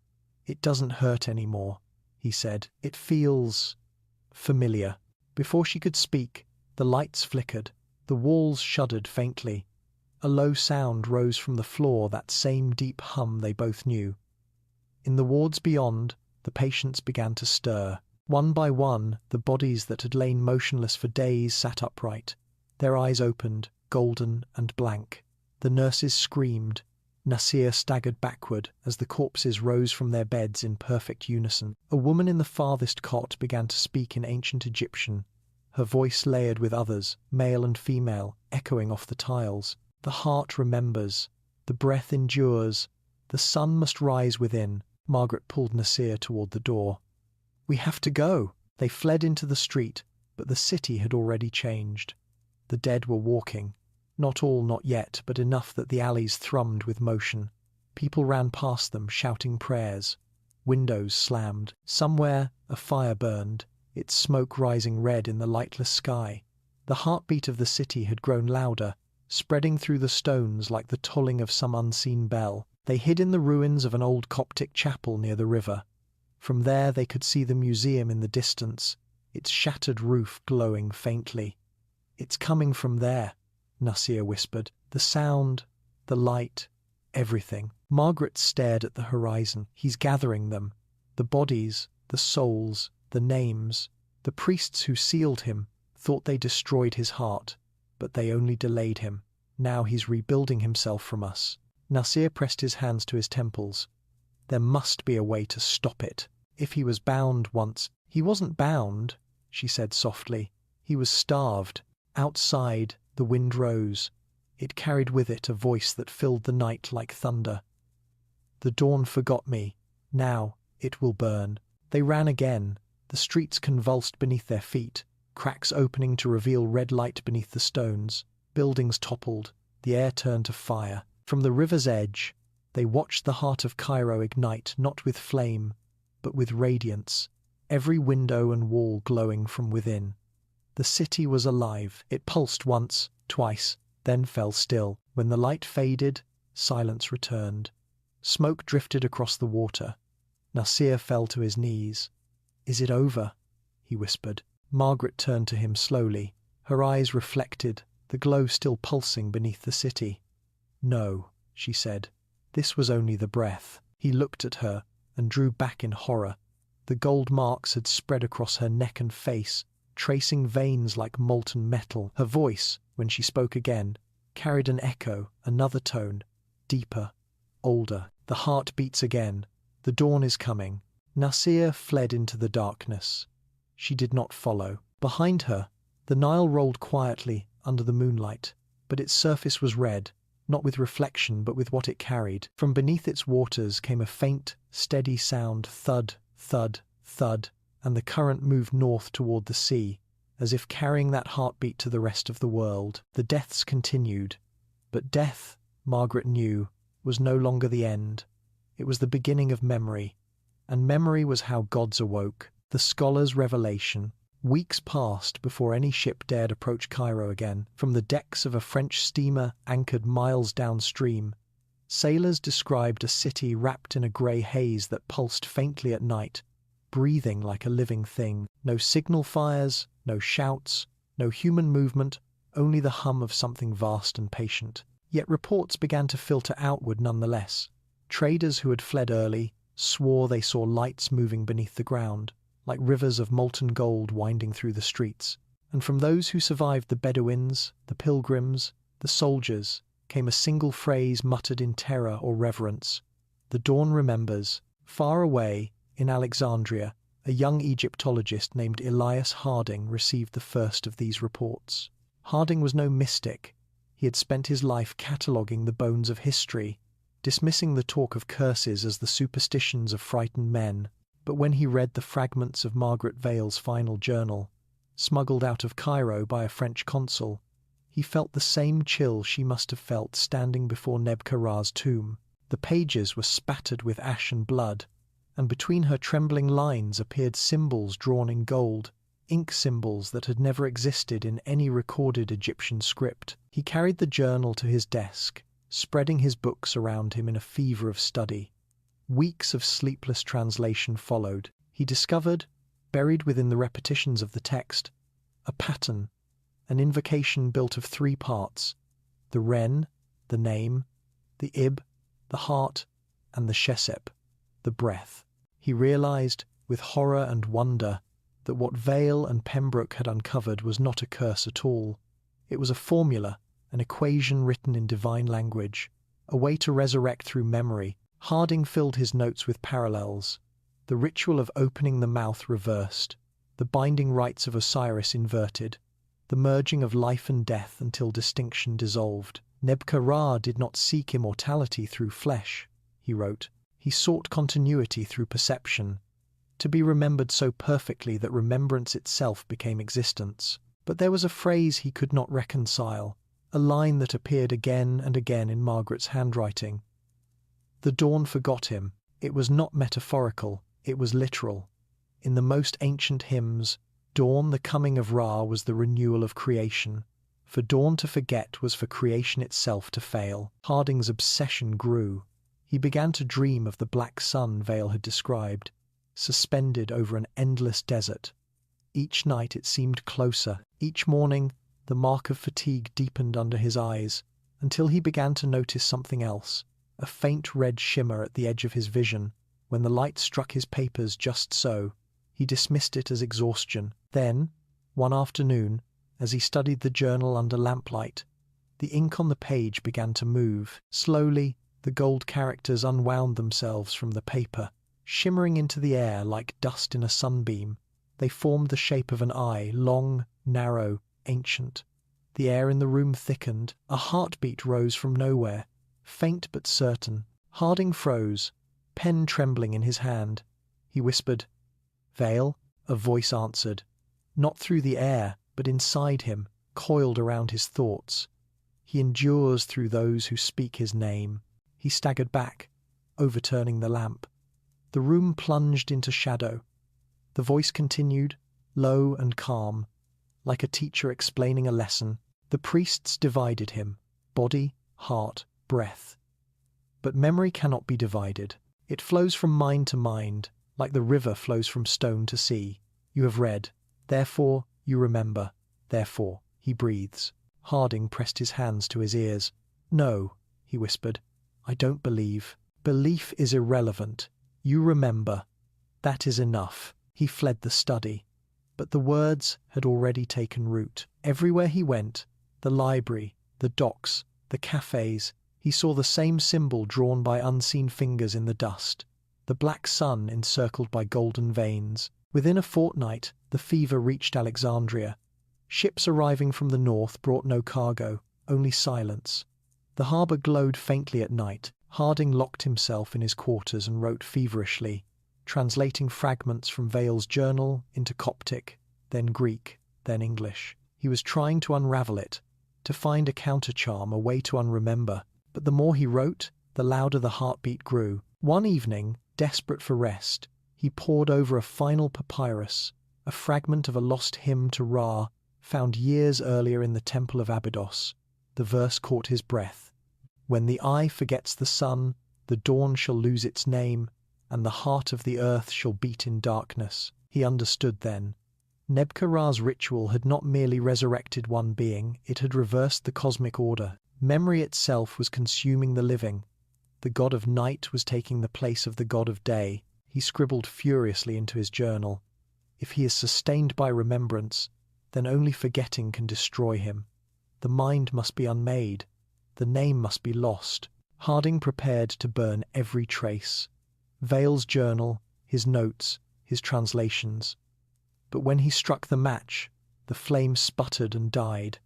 "It doesn't hurt anymore," he said. "It feels familiar." Before she could speak, the lights flickered, the walls shuddered faintly. A low sound rose from the floor, that same deep hum they both knew. In the wards beyond, the patients began to stir. One by one, the bodies that had lain motionless for days sat upright, their eyes opened, golden and blank. The nurses screamed. Nasir staggered backward as the corpses rose from their beds in perfect unison. A woman in the farthest cot began to speak in ancient Egyptian, her voice layered with others, male and female, echoing off the tiles. "The heart remembers, the breath endures, the sun must rise within." Margaret pulled Nasir toward the door. "We have to go." They fled into the street, but the city had already changed. The dead were walking. Not all, not yet, but enough that the alleys thrummed with motion. People ran past them, shouting prayers. Windows slammed. Somewhere, a fire burned, its smoke rising red in the lightless sky. The heartbeat of the city had grown louder, spreading through the stones like the tolling of some unseen bell. They hid in the ruins of an old Coptic chapel near the river. From there they could see the museum in the distance, its shattered roof glowing faintly. "It's coming from there," Nasir whispered. "The sound, the light, everything." Margaret stared at the horizon. "He's gathering them. The bodies, the souls, the names. The priests who sealed him thought they destroyed his heart, but they only delayed him. Now he's rebuilding himself from us." Nasir pressed his hands to his temples. There must be a way to stop it. If he was bound once... "He wasn't bound," she said softly. "He was starved." Outside, the wind rose. It carried with it a voice that filled the night like thunder. The dawn forgot me. Now it will burn. They ran again, the streets convulsed beneath their feet, cracks opening to reveal red light beneath the stones. Buildings toppled, the air turned to fire. From the river's edge, they watched the heart of Cairo ignite, not with flame, but with radiance, every window and wall glowing from within. The city was alive. It pulsed once, twice, then fell still. When the light faded, silence returned. Smoke drifted across the water. Nasir fell to his knees. "Is it over?" he whispered. Margaret turned to him slowly, her eyes reflected, the glow still pulsing beneath the city. "No," she said. "This was only the breath." He looked at her and drew back in horror. The gold marks had spread across her neck and face, tracing veins like molten metal. Her voice, when she spoke again, carried an echo, another tone, deeper, older. "The heart beats again. The dawn is coming." Nasir fled into the darkness. She did not follow. Behind her, the Nile rolled quietly under the moonlight, but its surface was red, not with reflection but with what it carried. From beneath its waters came a faint, steady sound, thud, thud, thud, and the current moved north toward the sea, as if carrying that heartbeat to the rest of the world. The deaths continued, but death, Margaret knew, was no longer the end. It was the beginning of memory, and memory was how gods awoke. The scholar's revelation. Weeks passed before any ship dared approach Cairo again. From the decks of a French steamer anchored miles downstream, sailors described a city wrapped in a grey haze that pulsed faintly at night, breathing like a living thing. No signal fires, no shouts, no human movement, only the hum of something vast and patient. Yet reports began to filter outward nonetheless. Traders who had fled early swore they saw lights moving beneath the ground, like rivers of molten gold winding through the streets. And from those who survived the Bedouins, the pilgrims, the soldiers, came a single phrase muttered in terror or reverence: "The dawn remembers." Far away, in Alexandria, a young Egyptologist named Elias Harding received the first of these reports. Harding was no mystic. He had spent his life cataloguing the bones of history, dismissing the talk of curses as the superstitions of frightened men. But when he read the fragments of Margaret Vale's final journal, smuggled out of Cairo by a French consul, he felt the same chill she must have felt standing before Nebka-Ra's tomb. The pages were spattered with ash and blood, and between her trembling lines appeared symbols drawn in gold, ink symbols that had never existed in any recorded Egyptian script. He carried the journal to his desk, spreading his books around him in a fever of study. Weeks of sleepless translation followed. He discovered, buried within the repetitions of the text, a pattern, an invocation built of 3 parts: the Ren, the name, the Ib, the heart, and the Shesep, the breath. He realized, with horror and wonder, that what Vale and Pembroke had uncovered was not a curse at all. It was a formula, an equation written in divine language, a way to resurrect through memory. Harding filled his notes with parallels. The ritual of opening the mouth reversed, the binding rites of Osiris inverted, the merging of life and death until distinction dissolved. Nebka-Ra did not seek immortality through flesh, he wrote. He sought continuity through perception, to be remembered so perfectly that remembrance itself became existence. But there was a phrase he could not reconcile, a line that appeared again and again in Margaret's handwriting. The dawn forgot him. It was not metaphorical, it was literal. In the most ancient hymns, dawn, the coming of Ra, was the renewal of creation. For dawn to forget was for creation itself to fail. Harding's obsession grew. He began to dream of the black sun Vale had described, suspended over an endless desert. Each night it seemed closer. Each morning, the mark of fatigue deepened under his eyes, until he began to notice something else, a faint red shimmer at the edge of his vision. When the light struck his papers just so, he dismissed it as exhaustion. Then, one afternoon, as he studied the journal under lamplight, the ink on the page began to move. Slowly, the gold characters unwound themselves from the paper, shimmering into the air like dust in a sunbeam. They formed the shape of an eye, long, narrow, ancient. The air in the room thickened. A heartbeat rose from nowhere, faint but certain. Harding froze, pen trembling in his hand. He whispered, "Vale?" A voice answered, not through the air, but inside him, coiled around his thoughts. "He endures through those who speak his name." He staggered back, overturning the lamp. The room plunged into shadow. The voice continued, low and calm, like a teacher explaining a lesson. The priests divided him, body, heart, breath. But memory cannot be divided. It flows from mind to mind, like the river flows from stone to sea. You have read, therefore you remember, therefore he breathes. Harding pressed his hands to his ears. "No," he whispered, "I don't believe. Belief is irrelevant. You remember. That is enough." He fled the study. But the words had already taken root. Everywhere he went, the library, the docks, the cafes, he saw the same symbol drawn by unseen fingers in the dust, the black sun encircled by golden veins. Within a fortnight, the fever reached Alexandria. Ships arriving from the north brought no cargo, only silence. The harbour glowed faintly at night. Harding locked himself in his quarters and wrote feverishly, translating fragments from Vale's journal into Coptic, then Greek, then English. He was trying to unravel it, to find a countercharm, a way to unremember. But the more he wrote, the louder the heartbeat grew. One evening, desperate for rest, he pored over a final papyrus, a fragment of a lost hymn to Ra, found years earlier in the temple of Abydos. The verse caught his breath. "When the eye forgets the sun, the dawn shall lose its name, and the heart of the earth shall beat in darkness." He understood then. Nebka-Ra's ritual had not merely resurrected one being, it had reversed the cosmic order. Memory itself was consuming the living. The god of night was taking the place of the god of day. He scribbled furiously into his journal. If he is sustained by remembrance, then only forgetting can destroy him. The mind must be unmade. The name must be lost. Harding prepared to burn every trace. Vale's journal, his notes, his translations. But when he struck the match, the flame sputtered and died.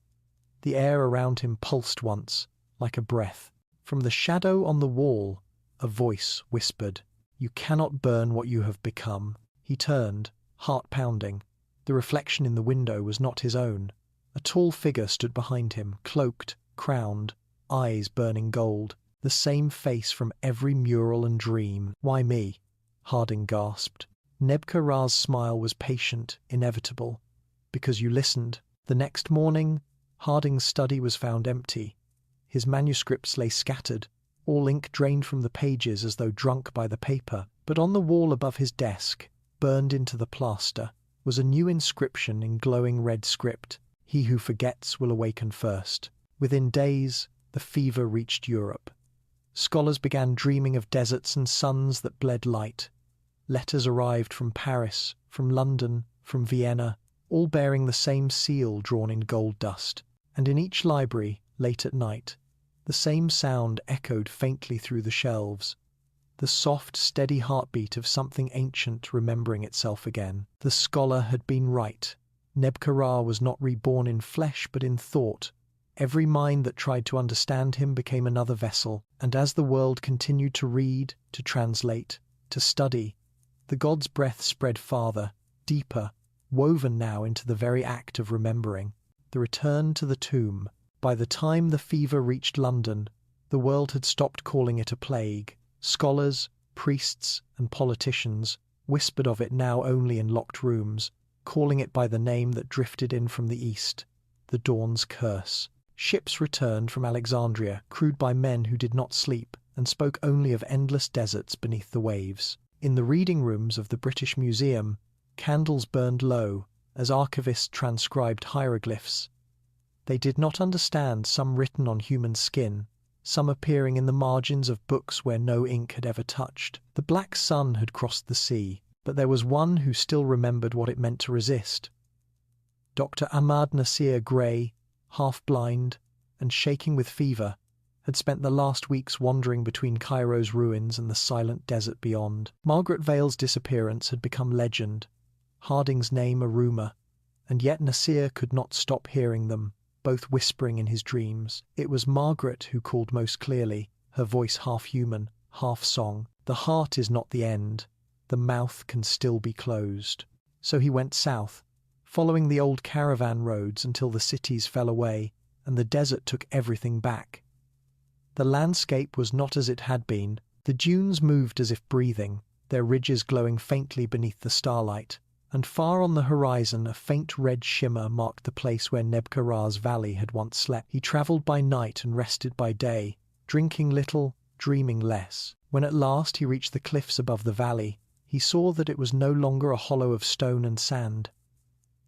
The air around him pulsed once, like a breath. From the shadow on the wall, a voice whispered, "You cannot burn what you have become." He turned, heart pounding. The reflection in the window was not his own. A tall figure stood behind him, cloaked, crowned, eyes burning gold. The same face from every mural and dream. "Why me?" Harding gasped. Nebka-Ra's smile was patient, inevitable. "Because you listened." The next morning, Harding's study was found empty. His manuscripts lay scattered, all ink drained from the pages as though drunk by the paper. But on the wall above his desk, burned into the plaster, was a new inscription in glowing red script. "He who forgets will awaken first." Within days, the fever reached Europe. Scholars began dreaming of deserts and suns that bled light. Letters arrived from Paris, from London, from Vienna, all bearing the same seal drawn in gold dust. And in each library, late at night, the same sound echoed faintly through the shelves. The soft, steady heartbeat of something ancient remembering itself again. The scholar had been right. Nebka-Ra was not reborn in flesh but in thought. Every mind that tried to understand him became another vessel, and as the world continued to read, to translate, to study, the god's breath spread farther, deeper, woven now into the very act of remembering. The return to the tomb. By the time the fever reached London, the world had stopped calling it a plague. Scholars, priests, and politicians whispered of it now only in locked rooms, calling it by the name that drifted in from the east, the dawn's curse. Ships returned from Alexandria, crewed by men who did not sleep, and spoke only of endless deserts beneath the waves. In the reading rooms of the British Museum, candles burned low as archivists transcribed hieroglyphs. They did not understand some written on human skin, some appearing in the margins of books where no ink had ever touched. The black sun had crossed the sea, but there was one who still remembered what it meant to resist. Dr. Ahmad Nasir Gray, half-blind and shaking with fever, had spent the last weeks wandering between Cairo's ruins and the silent desert beyond. Margaret Vale's disappearance had become legend, Harding's name a rumour, and yet Nasir could not stop hearing them, both whispering in his dreams. It was Margaret who called most clearly, her voice half-human, half-song. The heart is not the end. The mouth can still be closed. So he went south, following the old caravan roads until the cities fell away and the desert took everything back. The landscape was not as it had been. The dunes moved as if breathing, their ridges glowing faintly beneath the starlight, and far on the horizon a faint red shimmer marked the place where Nebkarar's valley had once slept. He travelled by night and rested by day, drinking little, dreaming less. When at last he reached the cliffs above the valley, he saw that it was no longer a hollow of stone and sand.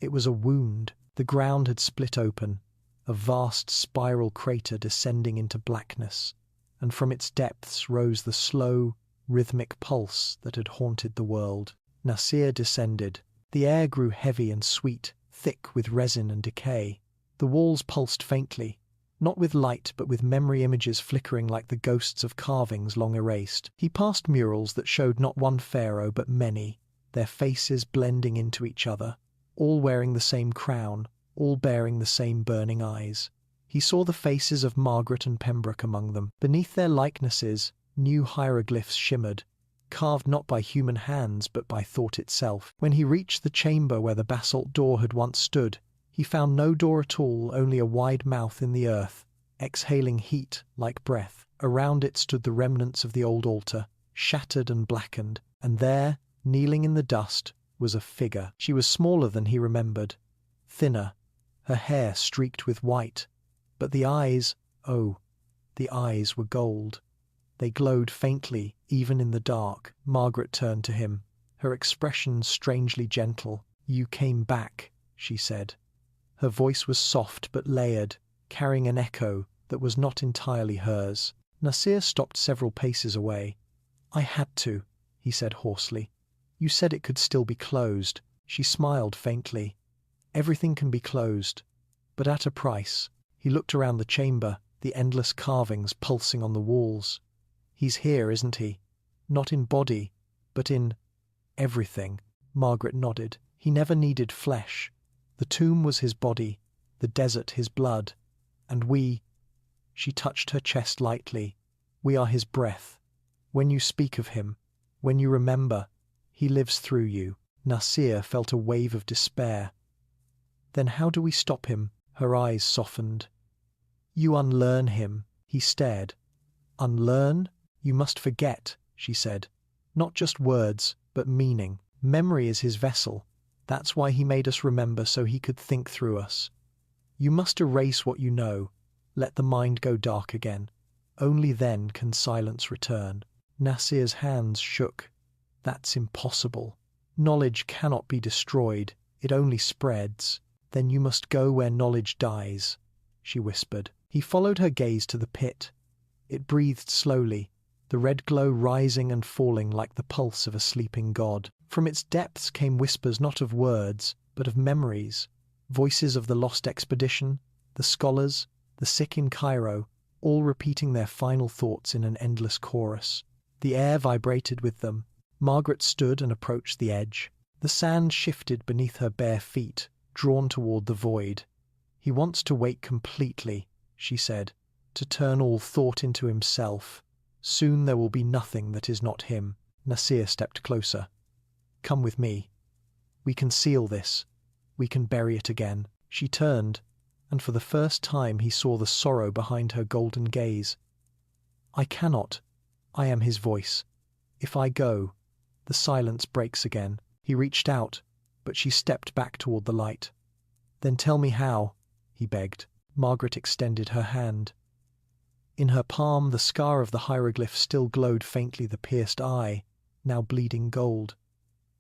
It was a wound. The ground had split open, a vast spiral crater descending into blackness, and from its depths rose the slow, rhythmic pulse that had haunted the world. Nasir descended. The air grew heavy and sweet, thick with resin and decay. The walls pulsed faintly, not with light but with memory images flickering like the ghosts of carvings long erased. He passed murals that showed not one pharaoh but many, their faces blending into each other, all wearing the same crown, all bearing the same burning eyes. He saw the faces of Margaret and Pembroke among them. Beneath their likenesses, new hieroglyphs shimmered, carved not by human hands but by thought itself. When he reached the chamber where the basalt door had once stood, he found no door at all, only a wide mouth in the earth, exhaling heat like breath. Around it stood the remnants of the old altar, shattered and blackened, and there, kneeling in the dust, was a figure. She was smaller than he remembered, thinner, her hair streaked with white, but the eyes, oh, the eyes were gold. They glowed faintly, even in the dark. Margaret turned to him, her expression strangely gentle. "You came back," she said. Her voice was soft but layered, carrying an echo that was not entirely hers. Nasir stopped several paces away. "I had to," he said hoarsely. "You said it could still be closed." She smiled faintly. "Everything can be closed, but at a price." He looked around the chamber, the endless carvings pulsing on the walls. "He's here, isn't he? Not in body, but in everything." Margaret nodded. "He never needed flesh. The tomb was his body, the desert his blood, and we—" she touched her chest lightly, "we are his breath. When you speak of him, when you remember, he lives through you." Nasir felt a wave of despair. "Then how do we stop him?" Her eyes softened. "You unlearn him." He stared. "Unlearn? You must forget," she said. "Not just words, but meaning. Memory is his vessel. That's why he made us remember, so he could think through us. You must erase what you know, let the mind go dark again. Only then can silence return." Nasir's hands shook. "That's impossible. Knowledge cannot be destroyed, it only spreads." "Then you must go where knowledge dies," she whispered. He followed her gaze to the pit. It breathed slowly, the red glow rising and falling like the pulse of a sleeping god. From its depths came whispers not of words, but of memories, voices of the lost expedition, the scholars, the sick in Cairo, all repeating their final thoughts in an endless chorus. The air vibrated with them. Margaret stood and approached the edge. The sand shifted beneath her bare feet, drawn toward the void. "He wants to wake completely," she said, "to turn all thought into himself. Soon there will be nothing that is not him." Nasir stepped closer. "Come with me. We can seal this. We can bury it again." She turned, and for the first time he saw the sorrow behind her golden gaze. "I cannot. I am his voice. If I go, the silence breaks again." He reached out, but she stepped back toward the light. "Then tell me how," he begged. Margaret extended her hand. In her palm the scar of the hieroglyph still glowed faintly, the pierced eye, now bleeding gold.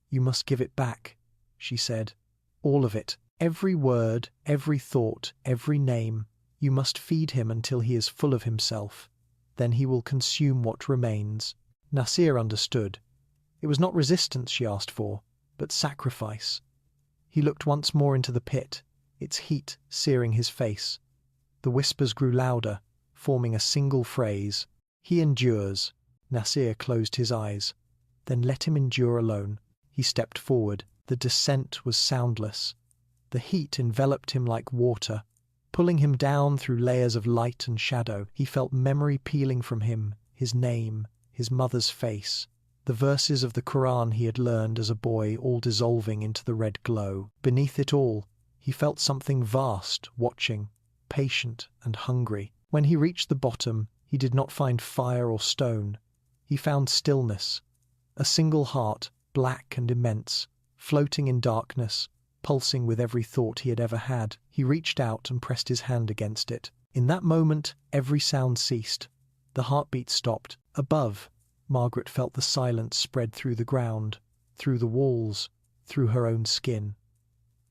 "You must give it back," she said. "All of it. Every word, every thought, every name. You must feed him until he is full of himself. Then he will consume what remains." Nasir understood. It was not resistance she asked for, but sacrifice. He looked once more into the pit, its heat searing his face. The whispers grew louder, forming a single phrase. "He endures." Nasir closed his eyes. "Then let him endure alone." He stepped forward. The descent was soundless. The heat enveloped him like water, pulling him down through layers of light and shadow. He felt memory peeling from him, his name, his mother's face, the verses of the Quran he had learned as a boy all dissolving into the red glow. Beneath it all, he felt something vast, watching, patient and hungry. When he reached the bottom, he did not find fire or stone. He found stillness, a single heart, black and immense, floating in darkness, pulsing with every thought he had ever had. He reached out and pressed his hand against it. In that moment, every sound ceased. The heartbeat stopped. Above, Margaret felt the silence spread through the ground, through the walls, through her own skin.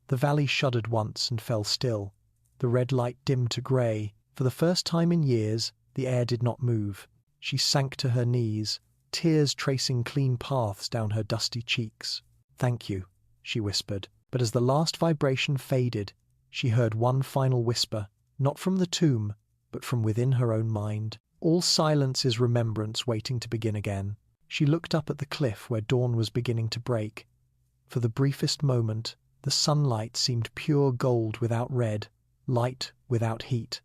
The valley shuddered once and fell still. The red light dimmed to grey. For the first time in years, the air did not move. She sank to her knees, tears tracing clean paths down her dusty cheeks. "Thank you," she whispered. But as the last vibration faded, she heard one final whisper, not from the tomb, but from within her own mind. All silence is remembrance waiting to begin again. She looked up at the cliff where dawn was beginning to break. For the briefest moment, the sunlight seemed pure gold without red, light without heat.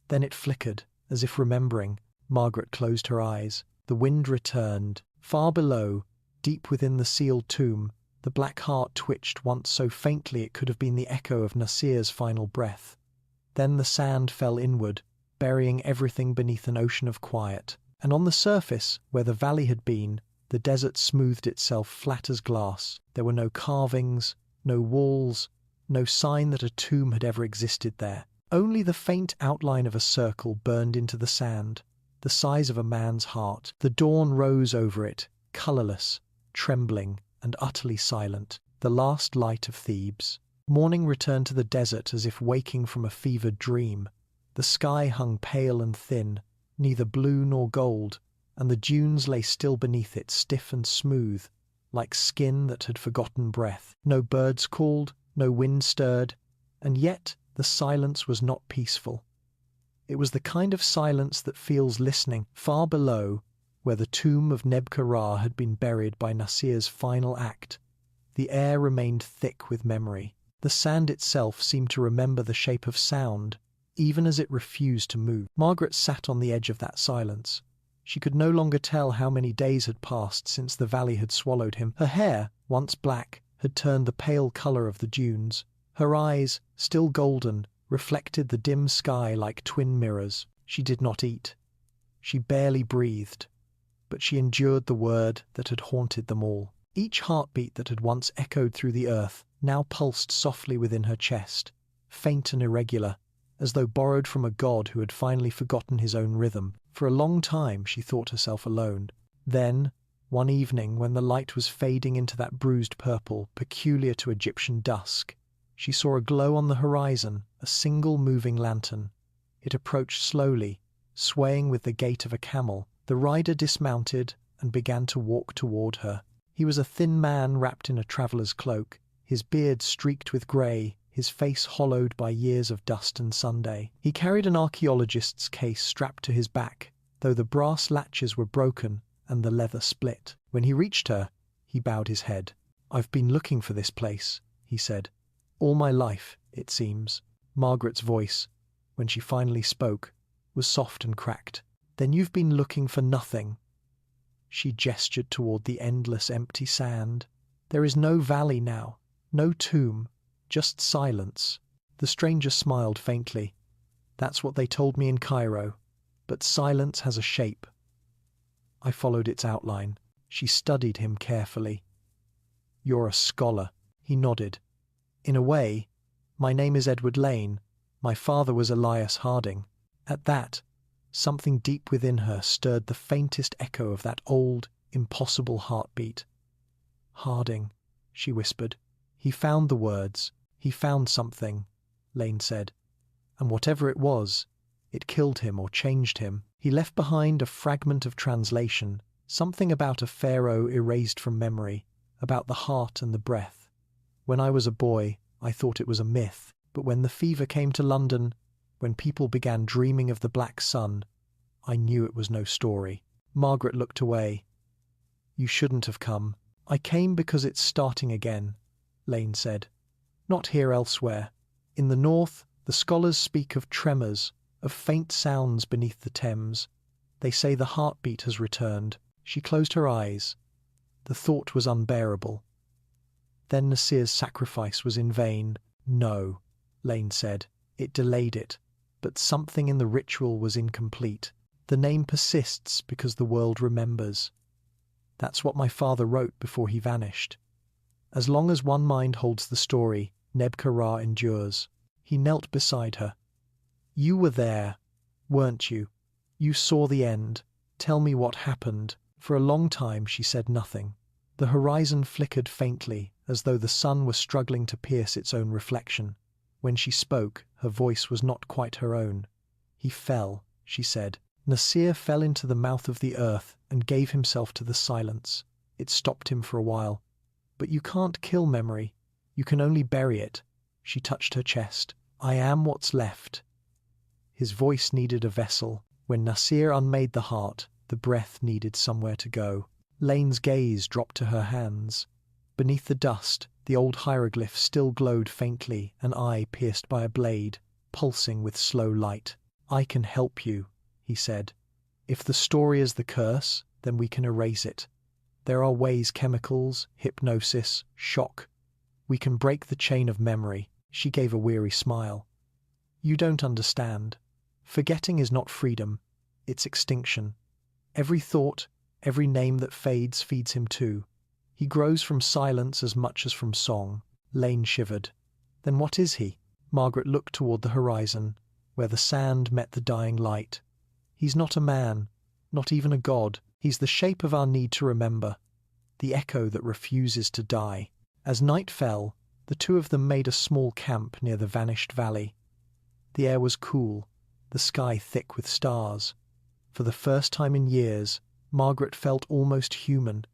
Then it flickered, as if remembering. Margaret closed her eyes. The wind returned. Far below, deep within the sealed tomb, the black heart twitched once so faintly it could have been the echo of Nasir's final breath. Then the sand fell inward, burying everything beneath an ocean of quiet. And on the surface, where the valley had been, the desert smoothed itself flat as glass. There were no carvings, no walls, no sign that a tomb had ever existed there. Only the faint outline of a circle burned into the sand, the size of a man's heart. The dawn rose over it, colourless, trembling, and utterly silent, the last light of Thebes. Morning returned to the desert as if waking from a fevered dream. The sky hung pale and thin, neither blue nor gold, and the dunes lay still beneath it, stiff and smooth, like skin that had forgotten breath. No birds called, no wind stirred, and yet the silence was not peaceful. It was the kind of silence that feels listening. Far below, where the tomb of Nebka-Ra had been buried by Nasir's final act, the air remained thick with memory. The sand itself seemed to remember the shape of sound, even as it refused to move. Margaret sat on the edge of that silence. She could no longer tell how many days had passed since the valley had swallowed him. Her hair, once black, had turned the pale colour of the dunes. Her eyes, still golden, reflected the dim sky like twin mirrors. She did not eat. She barely breathed. But she endured the word that had haunted them all. Each heartbeat that had once echoed through the earth now pulsed softly within her chest, faint and irregular, as though borrowed from a god who had finally forgotten his own rhythm. For a long time she thought herself alone. Then, one evening when the light was fading into that bruised purple peculiar to Egyptian dusk, she saw a glow on the horizon, a single moving lantern. It approached slowly, swaying with the gait of a camel. The rider dismounted and began to walk toward her. He was a thin man wrapped in a traveller's cloak, his beard streaked with grey, his face hollowed by years of dust and Sunday. He carried an archaeologist's case strapped to his back, though the brass latches were broken and the leather split. When he reached her, he bowed his head. "I've been looking for this place," he said. "All my life, it seems." Margaret's voice, when she finally spoke, was soft and cracked. "Then you've been looking for nothing." She gestured toward the endless empty sand. "There is no valley now, no tomb, just silence." The stranger smiled faintly. "That's what they told me in Cairo, but silence has a shape." I followed its outline. She studied him carefully. "You're a scholar." He nodded. "In a way. My name is Edward Lane. My father was Elias Harding." At that, something deep within her stirred the faintest echo of that old, impossible heartbeat. "Harding," she whispered. "He found the words. He found something," Lane said. "And whatever it was, it killed him or changed him. He left behind a fragment of translation, something about a pharaoh erased from memory, about the heart and the breath. When I was a boy, I thought it was a myth, but when the fever came to London, when people began dreaming of the Black Sun, I knew it was no story." Margaret looked away. "You shouldn't have come." "I came because it's starting again," Lane said. "Not here, elsewhere. In the north, the scholars speak of tremors, of faint sounds beneath the Thames. They say the heartbeat has returned. She closed her eyes. The thought was unbearable. Then Nasir's sacrifice was in vain. No, Lane said. It delayed it, but something in the ritual was incomplete. The name persists because the world remembers. That's what my father wrote before he vanished. As long as one mind holds the story, Nebka-Ra endures. He knelt beside her. You were there, weren't you? You saw the end. Tell me what happened. For a long time she said nothing. The horizon flickered faintly, as though the sun were struggling to pierce its own reflection. When she spoke, her voice was not quite her own. He fell, she said. Nasir fell into the mouth of the earth and gave himself to the silence. It stopped him for a while. But you can't kill memory. You can only bury it. She touched her chest. I am what's left. His voice needed a vessel. When Nasir unmade the heart, the breath needed somewhere to go. Lane's gaze dropped to her hands. Beneath the dust, the old hieroglyph still glowed faintly, an eye pierced by a blade, pulsing with slow light. I can help you, he said. If the story is the curse, then we can erase it. There are ways: chemicals, hypnosis, shock. We can break the chain of memory. She gave a weary smile. You don't understand. Forgetting is not freedom, it's extinction. Every thought, every name that fades feeds him too. He grows from silence as much as from song. Lane shivered. Then what is he? Margaret looked toward the horizon, where the sand met the dying light. He's not a man, not even a god. He's the shape of our need to remember, the echo that refuses to die. As night fell, the two of them made a small camp near the vanished valley. The air was cool, the sky thick with stars. For the first time in years, Margaret felt almost human.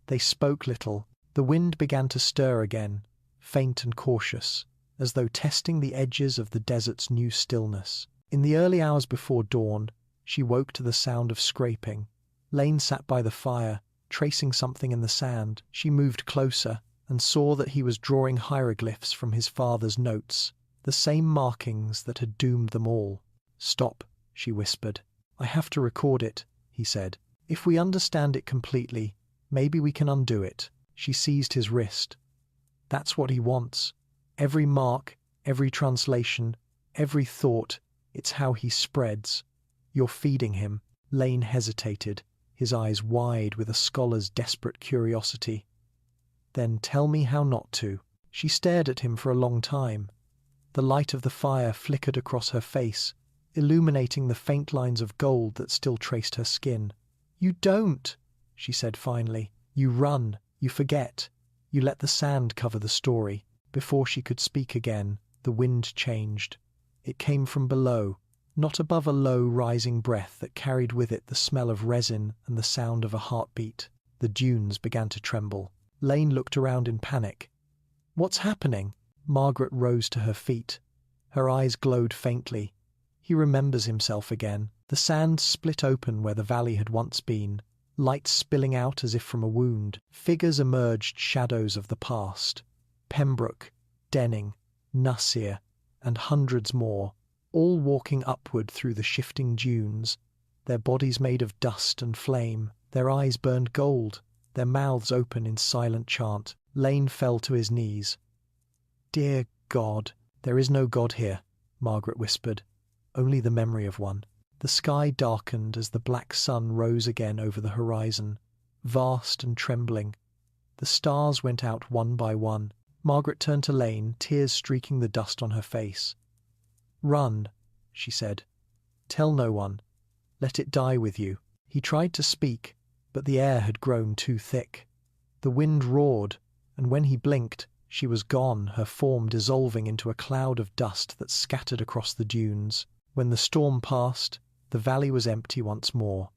They spoke little. The wind began to stir again, faint and cautious, as though testing the edges of the desert's new stillness. In the early hours before dawn, she woke to the sound of scraping. Lane sat by the fire, tracing something in the sand. She moved closer and saw that he was drawing hieroglyphs from his father's notes, the same markings that had doomed them all. Stop, she whispered. I have to record it, he said. If we understand it completely, maybe we can undo it. She seized his wrist. That's what he wants. Every mark, every translation, every thought, it's how he spreads. You're feeding him. Lane hesitated, his eyes wide with a scholar's desperate curiosity. Then tell me how not to. She stared at him for a long time. The light of the fire flickered across her face, illuminating the faint lines of gold that still traced her skin. You don't, she said finally. You run, you forget, you let the sand cover the story. Before she could speak again, the wind changed. It came from below, not above a low rising breath that carried with it the smell of resin and the sound of a heartbeat. The dunes began to tremble. Lane looked around in panic. What's happening? Margaret rose to her feet. Her eyes glowed faintly. He remembers himself again. The sand split open where the valley had once been, light spilling out as if from a wound. Figures emerged, shadows of the past. Pembroke, Denning, Nasir, and hundreds more, all walking upward through the shifting dunes, their bodies made of dust and flame. Their eyes burned gold, their mouths open in silent chant. Lane fell to his knees. Dear God, there is no God here, Margaret whispered, only the memory of one. The sky darkened as the black sun rose again over the horizon, vast and trembling. The stars went out one by one. Margaret turned to Lane, tears streaking the dust on her face. Run, she said. Tell no one. Let it die with you. He tried to speak, but the air had grown too thick. The wind roared, and when he blinked, she was gone, her form dissolving into a cloud of dust that scattered across the dunes. When the storm passed, the valley was empty once more.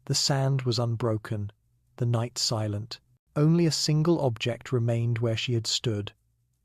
The sand was unbroken, the night silent. Only a single object remained where she had stood,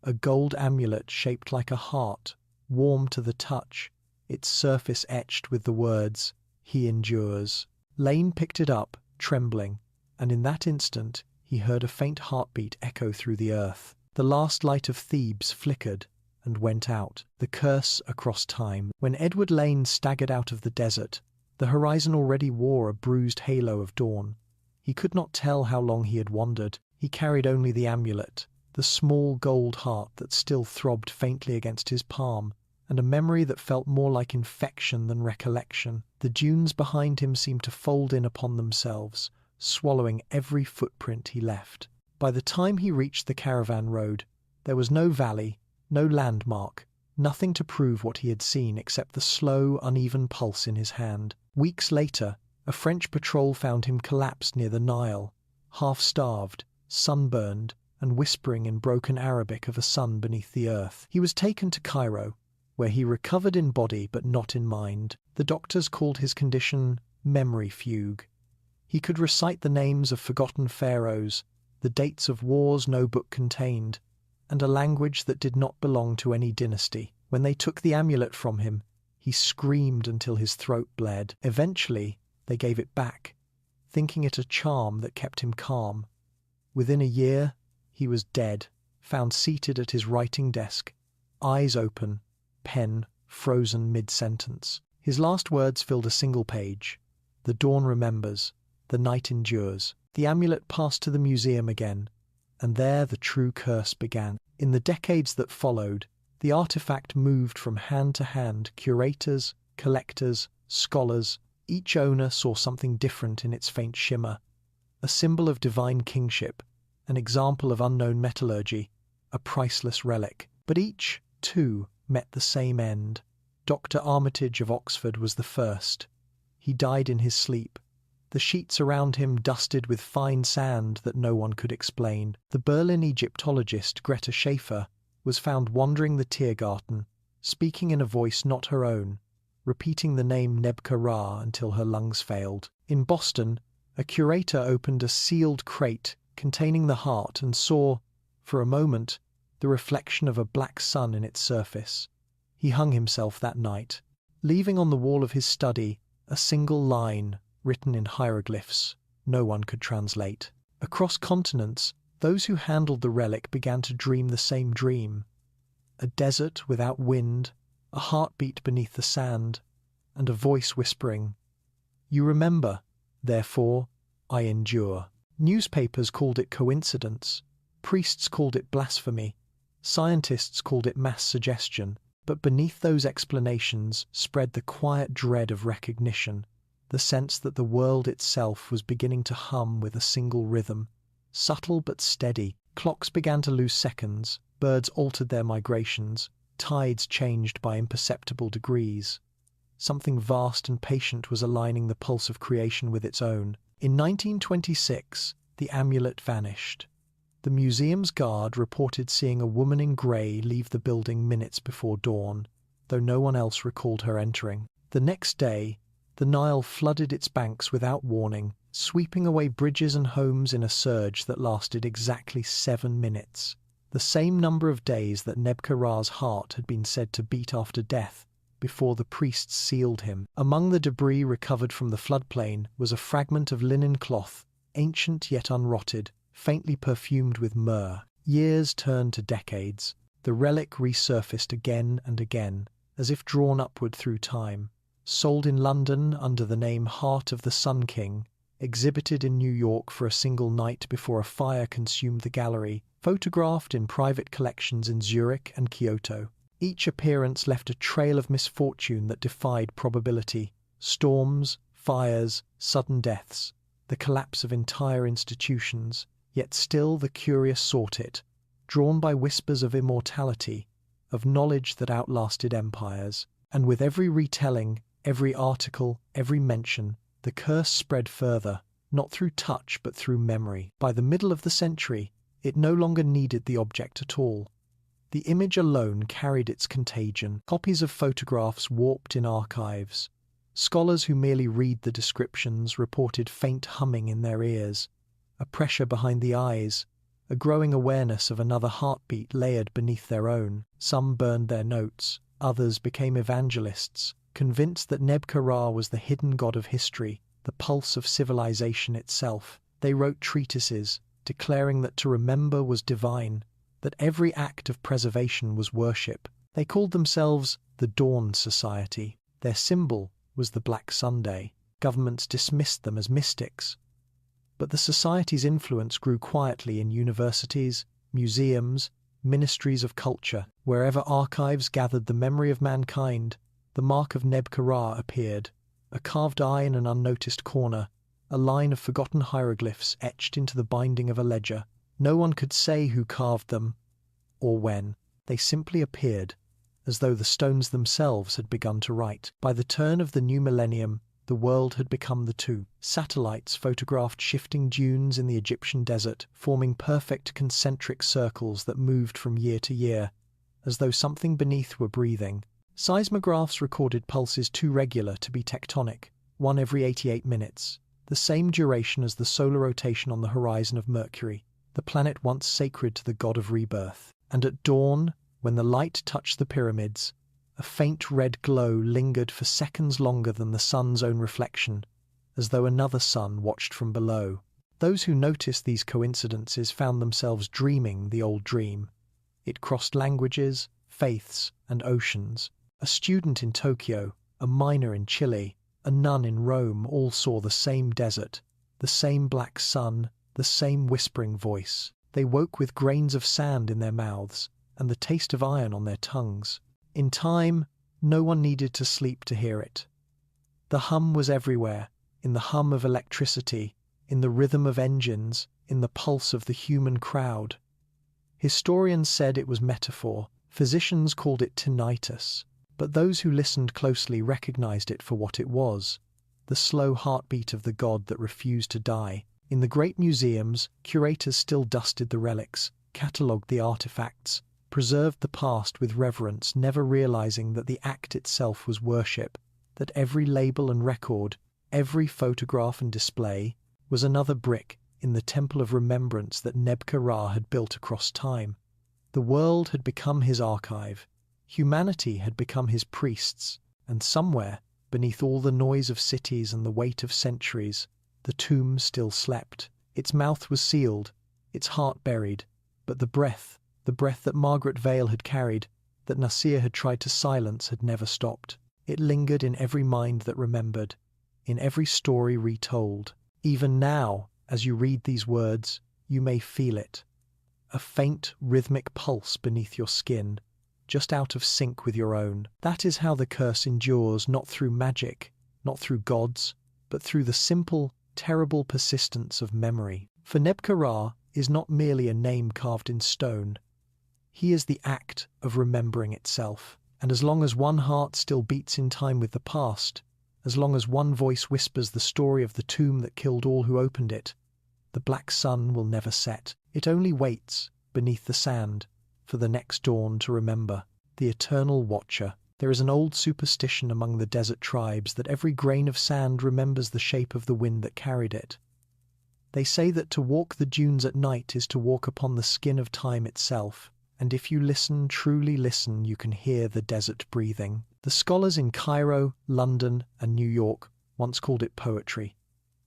a gold amulet shaped like a heart, warm to the touch, its surface etched with the words, "He endures." Lane picked it up, trembling, and in that instant he heard a faint heartbeat echo through the earth. The last light of Thebes flickered and went out, the curse across time. When Edward Lane staggered out of the desert, the horizon already wore a bruised halo of dawn. He could not tell how long he had wandered. He carried only the amulet, the small gold heart that still throbbed faintly against his palm, and a memory that felt more like infection than recollection. The dunes behind him seemed to fold in upon themselves, swallowing every footprint he left. By the time he reached the caravan road, there was no valley, no landmark, nothing to prove what he had seen except the slow, uneven pulse in his hand. Weeks later, a French patrol found him collapsed near the Nile, half-starved, sunburned, and whispering in broken Arabic of a sun beneath the earth. He was taken to Cairo, where he recovered in body but not in mind. The doctors called his condition memory fugue. He could recite the names of forgotten pharaohs, the dates of wars no book contained, and a language that did not belong to any dynasty. When they took the amulet from him, he screamed until his throat bled. Eventually, they gave it back, thinking it a charm that kept him calm. Within a year, he was dead, found seated at his writing desk, eyes open, pen frozen mid-sentence. His last words filled a single page. The dawn remembers, the night endures. The amulet passed to the museum again, and there the true curse began. In the decades that followed, the artifact moved from hand to hand. Curators, collectors, scholars, each owner saw something different in its faint shimmer. A symbol of divine kingship, an example of unknown metallurgy, a priceless relic. But each, too, met the same end. Dr. Armitage of Oxford was the first. He died in his sleep, the sheets around him dusted with fine sand that no one could explain. The Berlin Egyptologist Greta Schaefer was found wandering the Tiergarten, speaking in a voice not her own, repeating the name Nebka-Ra until her lungs failed. In Boston, a curator opened a sealed crate containing the heart and saw, for a moment, the reflection of a black sun in its surface. He hung himself that night, leaving on the wall of his study a single line written in hieroglyphs no one could translate. Across continents, those who handled the relic began to dream the same dream. A desert without wind, a heartbeat beneath the sand, and a voice whispering, "You remember, therefore I endure." Newspapers called it coincidence, priests called it blasphemy, scientists called it mass suggestion, but beneath those explanations spread the quiet dread of recognition, the sense that the world itself was beginning to hum with a single rhythm, subtle but steady. Clocks began to lose seconds, birds altered their migrations, tides changed by imperceptible degrees. Something vast and patient was aligning the pulse of creation with its own. In 1926, the amulet vanished. The museum's guard reported seeing a woman in grey leave the building minutes before dawn, though no one else recalled her entering. The next day, the Nile flooded its banks without warning, sweeping away bridges and homes in a surge that lasted exactly 7 minutes, the same number of days that Nebka-Ra's heart had been said to beat after death, before the priests sealed him. Among the debris recovered from the floodplain was a fragment of linen cloth, ancient yet unrotted, faintly perfumed with myrrh. Years turned to decades. The relic resurfaced again and again, as if drawn upward through time. Sold in London under the name Heart of the Sun King, exhibited in New York for a single night before a fire consumed the gallery, photographed in private collections in Zurich and Kyoto. Each appearance left a trail of misfortune that defied probability. Storms, fires, sudden deaths, the collapse of entire institutions. Yet still the curious sought it, drawn by whispers of immortality, of knowledge that outlasted empires. And with every retelling, every article, every mention, the curse spread further, not through touch but through memory. By the middle of the century, it no longer needed the object at all. The image alone carried its contagion. Copies of photographs warped in archives. Scholars who merely read the descriptions reported faint humming in their ears, a pressure behind the eyes, a growing awareness of another heartbeat layered beneath their own. Some burned their notes, others became evangelists, convinced that Nebka-Ra was the hidden god of history, the pulse of civilization itself. They wrote treatises, declaring that to remember was divine, that every act of preservation was worship. They called themselves the Dawn Society. Their symbol was the Black Sunday. Governments dismissed them as mystics. But the society's influence grew quietly in universities, museums, ministries of culture. Wherever archives gathered the memory of mankind, the mark of Neb-Ka-Ra appeared, a carved eye in an unnoticed corner, a line of forgotten hieroglyphs etched into the binding of a ledger. No one could say who carved them, or when. They simply appeared, as though the stones themselves had begun to write. By the turn of the new millennium, the world had become the two. Satellites photographed shifting dunes in the Egyptian desert, forming perfect concentric circles that moved from year to year, as though something beneath were breathing. Seismographs recorded pulses too regular to be tectonic, one every 88 minutes, the same duration as the solar rotation on the horizon of Mercury, the planet once sacred to the god of rebirth. And at dawn, when the light touched the pyramids, a faint red glow lingered for seconds longer than the sun's own reflection, as though another sun watched from below. Those who noticed these coincidences found themselves dreaming the old dream. It crossed languages, faiths, and oceans. A student in Tokyo, a miner in Chile, a nun in Rome all saw the same desert, the same black sun, the same whispering voice. They woke with grains of sand in their mouths and the taste of iron on their tongues. In time, no one needed to sleep to hear it. The hum was everywhere, in the hum of electricity, in the rhythm of engines, in the pulse of the human crowd. Historians said it was metaphor, physicians called it tinnitus, but those who listened closely recognized it for what it was, the slow heartbeat of the god that refused to die. In the great museums, curators still dusted the relics, catalogued the artifacts, preserved the past with reverence, never realizing that the act itself was worship, that every label and record, every photograph and display, was another brick in the temple of remembrance that Neb-Ka-Ra had built across time. The world had become his archive, humanity had become his priests, and somewhere, beneath all the noise of cities and the weight of centuries, the tomb still slept. Its mouth was sealed, its heart buried, but the breath that Margaret Vale had carried, that Nasir had tried to silence, had never stopped. It lingered in every mind that remembered, in every story retold. Even now, as you read these words, you may feel it. A faint, rhythmic pulse beneath your skin, just out of sync with your own. That is how the curse endures, not through magic, not through gods, but through the simple, terrible persistence of memory. For Neb-Ka-Ra is not merely a name carved in stone. He is the act of remembering itself. And as long as one heart still beats in time with the past, as long as one voice whispers the story of the tomb that killed all who opened it, the black sun will never set. It only waits, beneath the sand, for the next dawn to remember. The eternal watcher. There is an old superstition among the desert tribes that every grain of sand remembers the shape of the wind that carried it. They say that to walk the dunes at night is to walk upon the skin of time itself, and if you listen, truly listen, you can hear the desert breathing. The scholars in Cairo, London, and New York once called it poetry.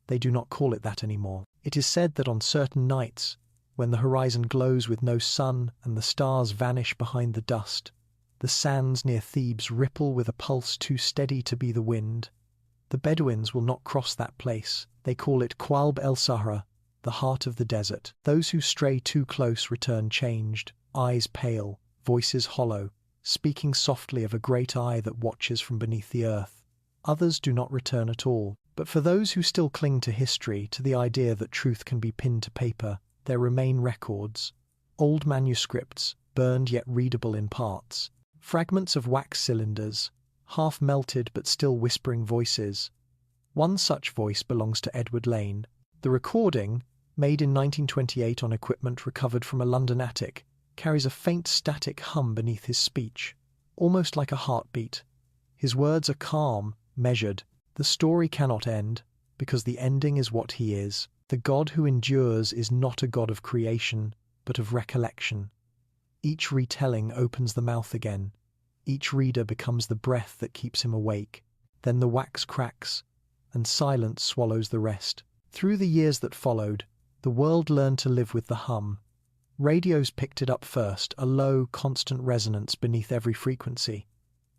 They do not call it that anymore. It is said that on certain nights, when the horizon glows with no sun and the stars vanish behind the dust, the sands near Thebes ripple with a pulse too steady to be the wind. The Bedouins will not cross that place. They call it Qalb el-Sahara, the heart of the desert. Those who stray too close return changed, eyes pale, voices hollow, speaking softly of a great eye that watches from beneath the earth. Others do not return at all. But for those who still cling to history, to the idea that truth can be pinned to paper, there remain records, old manuscripts, burned yet readable in parts, fragments of wax cylinders, half melted but still whispering voices. One such voice belongs to Edward Lane. The recording, made in 1928 on equipment recovered from a London attic, carries a faint static hum beneath his speech, almost like a heartbeat. His words are calm, measured. The story cannot end, because the ending is what he is. The God who endures is not a God of creation, but of recollection. Each retelling opens the mouth again. Each reader becomes the breath that keeps him awake. Then the wax cracks, and silence swallows the rest. Through the years that followed, the world learned to live with the hum. Radios picked it up first, a low, constant resonance beneath every frequency.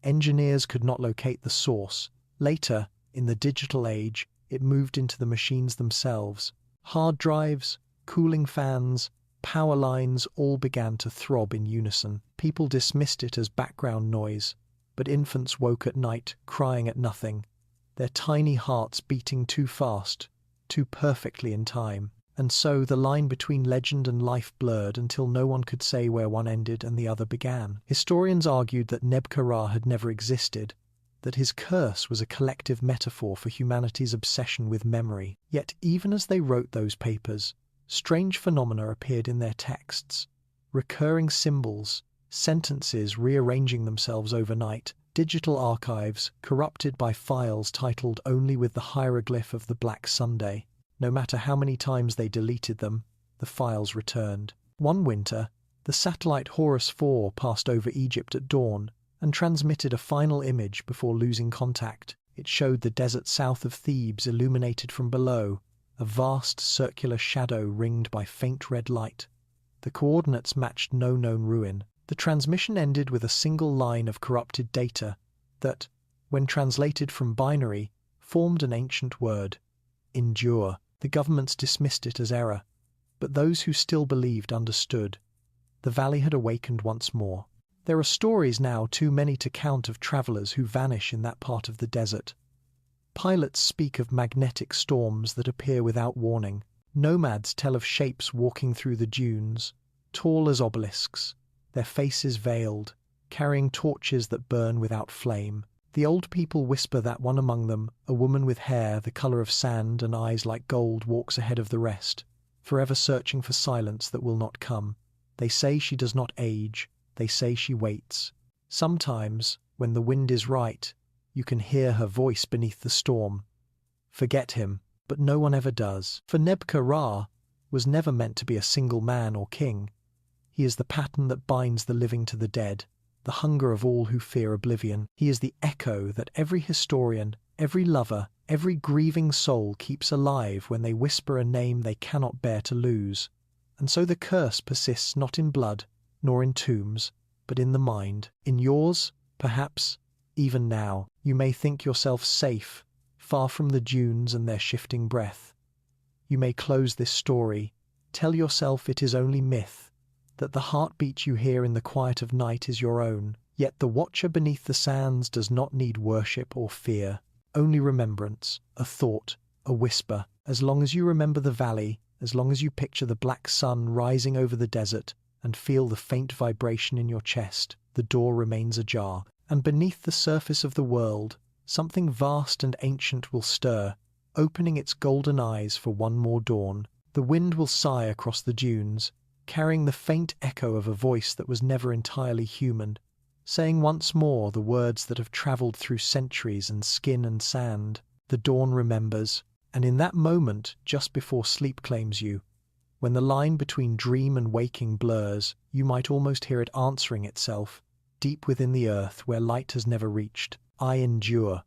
Engineers could not locate the source. Later, in the digital age, it moved into the machines themselves. Hard drives, cooling fans, power lines all began to throb in unison. People dismissed it as background noise, but infants woke at night, crying at nothing, their tiny hearts beating too fast, too perfectly in time. And so the line between legend and life blurred until no one could say where one ended and the other began. Historians argued that Nebka-Ra had never existed, that his curse was a collective metaphor for humanity's obsession with memory. Yet even as they wrote those papers, strange phenomena appeared in their texts. Recurring symbols, sentences rearranging themselves overnight, digital archives corrupted by files titled only with the hieroglyph of the Black Sunday. No matter how many times they deleted them, the files returned. One winter, the satellite Horus 4 passed over Egypt at dawn and transmitted a final image before losing contact. It showed the desert south of Thebes illuminated from below, a vast circular shadow ringed by faint red light. The coordinates matched no known ruin. The transmission ended with a single line of corrupted data that, when translated from binary, formed an ancient word: endure. The governments dismissed it as error, but those who still believed understood. The valley had awakened once more. There are stories now too many to count of travelers who vanish in that part of the desert. Pilots speak of magnetic storms that appear without warning. Nomads tell of shapes walking through the dunes, tall as obelisks, their faces veiled, carrying torches that burn without flame. The old people whisper that one among them, a woman with hair the color of sand and eyes like gold, walks ahead of the rest, forever searching for silence that will not come. They say she does not age. They say she waits. Sometimes, when the wind is right, you can hear her voice beneath the storm. Forget him, but no one ever does. For Nebka-Ra was never meant to be a single man or king. He is the pattern that binds the living to the dead, the hunger of all who fear oblivion. He is the echo that every historian, every lover, every grieving soul keeps alive when they whisper a name they cannot bear to lose. And so the curse persists not in blood, nor in tombs, but in the mind. In yours, perhaps, even now, you may think yourself safe, far from the dunes and their shifting breath. You may close this story, tell yourself it is only myth, that the heartbeat you hear in the quiet of night is your own. Yet the watcher beneath the sands does not need worship or fear, only remembrance, a thought, a whisper. As long as you remember the valley, as long as you picture the black sun rising over the desert and feel the faint vibration in your chest, the door remains ajar. And beneath the surface of the world, something vast and ancient will stir, opening its golden eyes for one more dawn. The wind will sigh across the dunes, carrying the faint echo of a voice that was never entirely human, saying once more the words that have traveled through centuries and skin and sand. The dawn remembers, and in that moment, just before sleep claims you, when the line between dream and waking blurs, you might almost hear it answering itself, deep within the earth where light has never reached. I endure.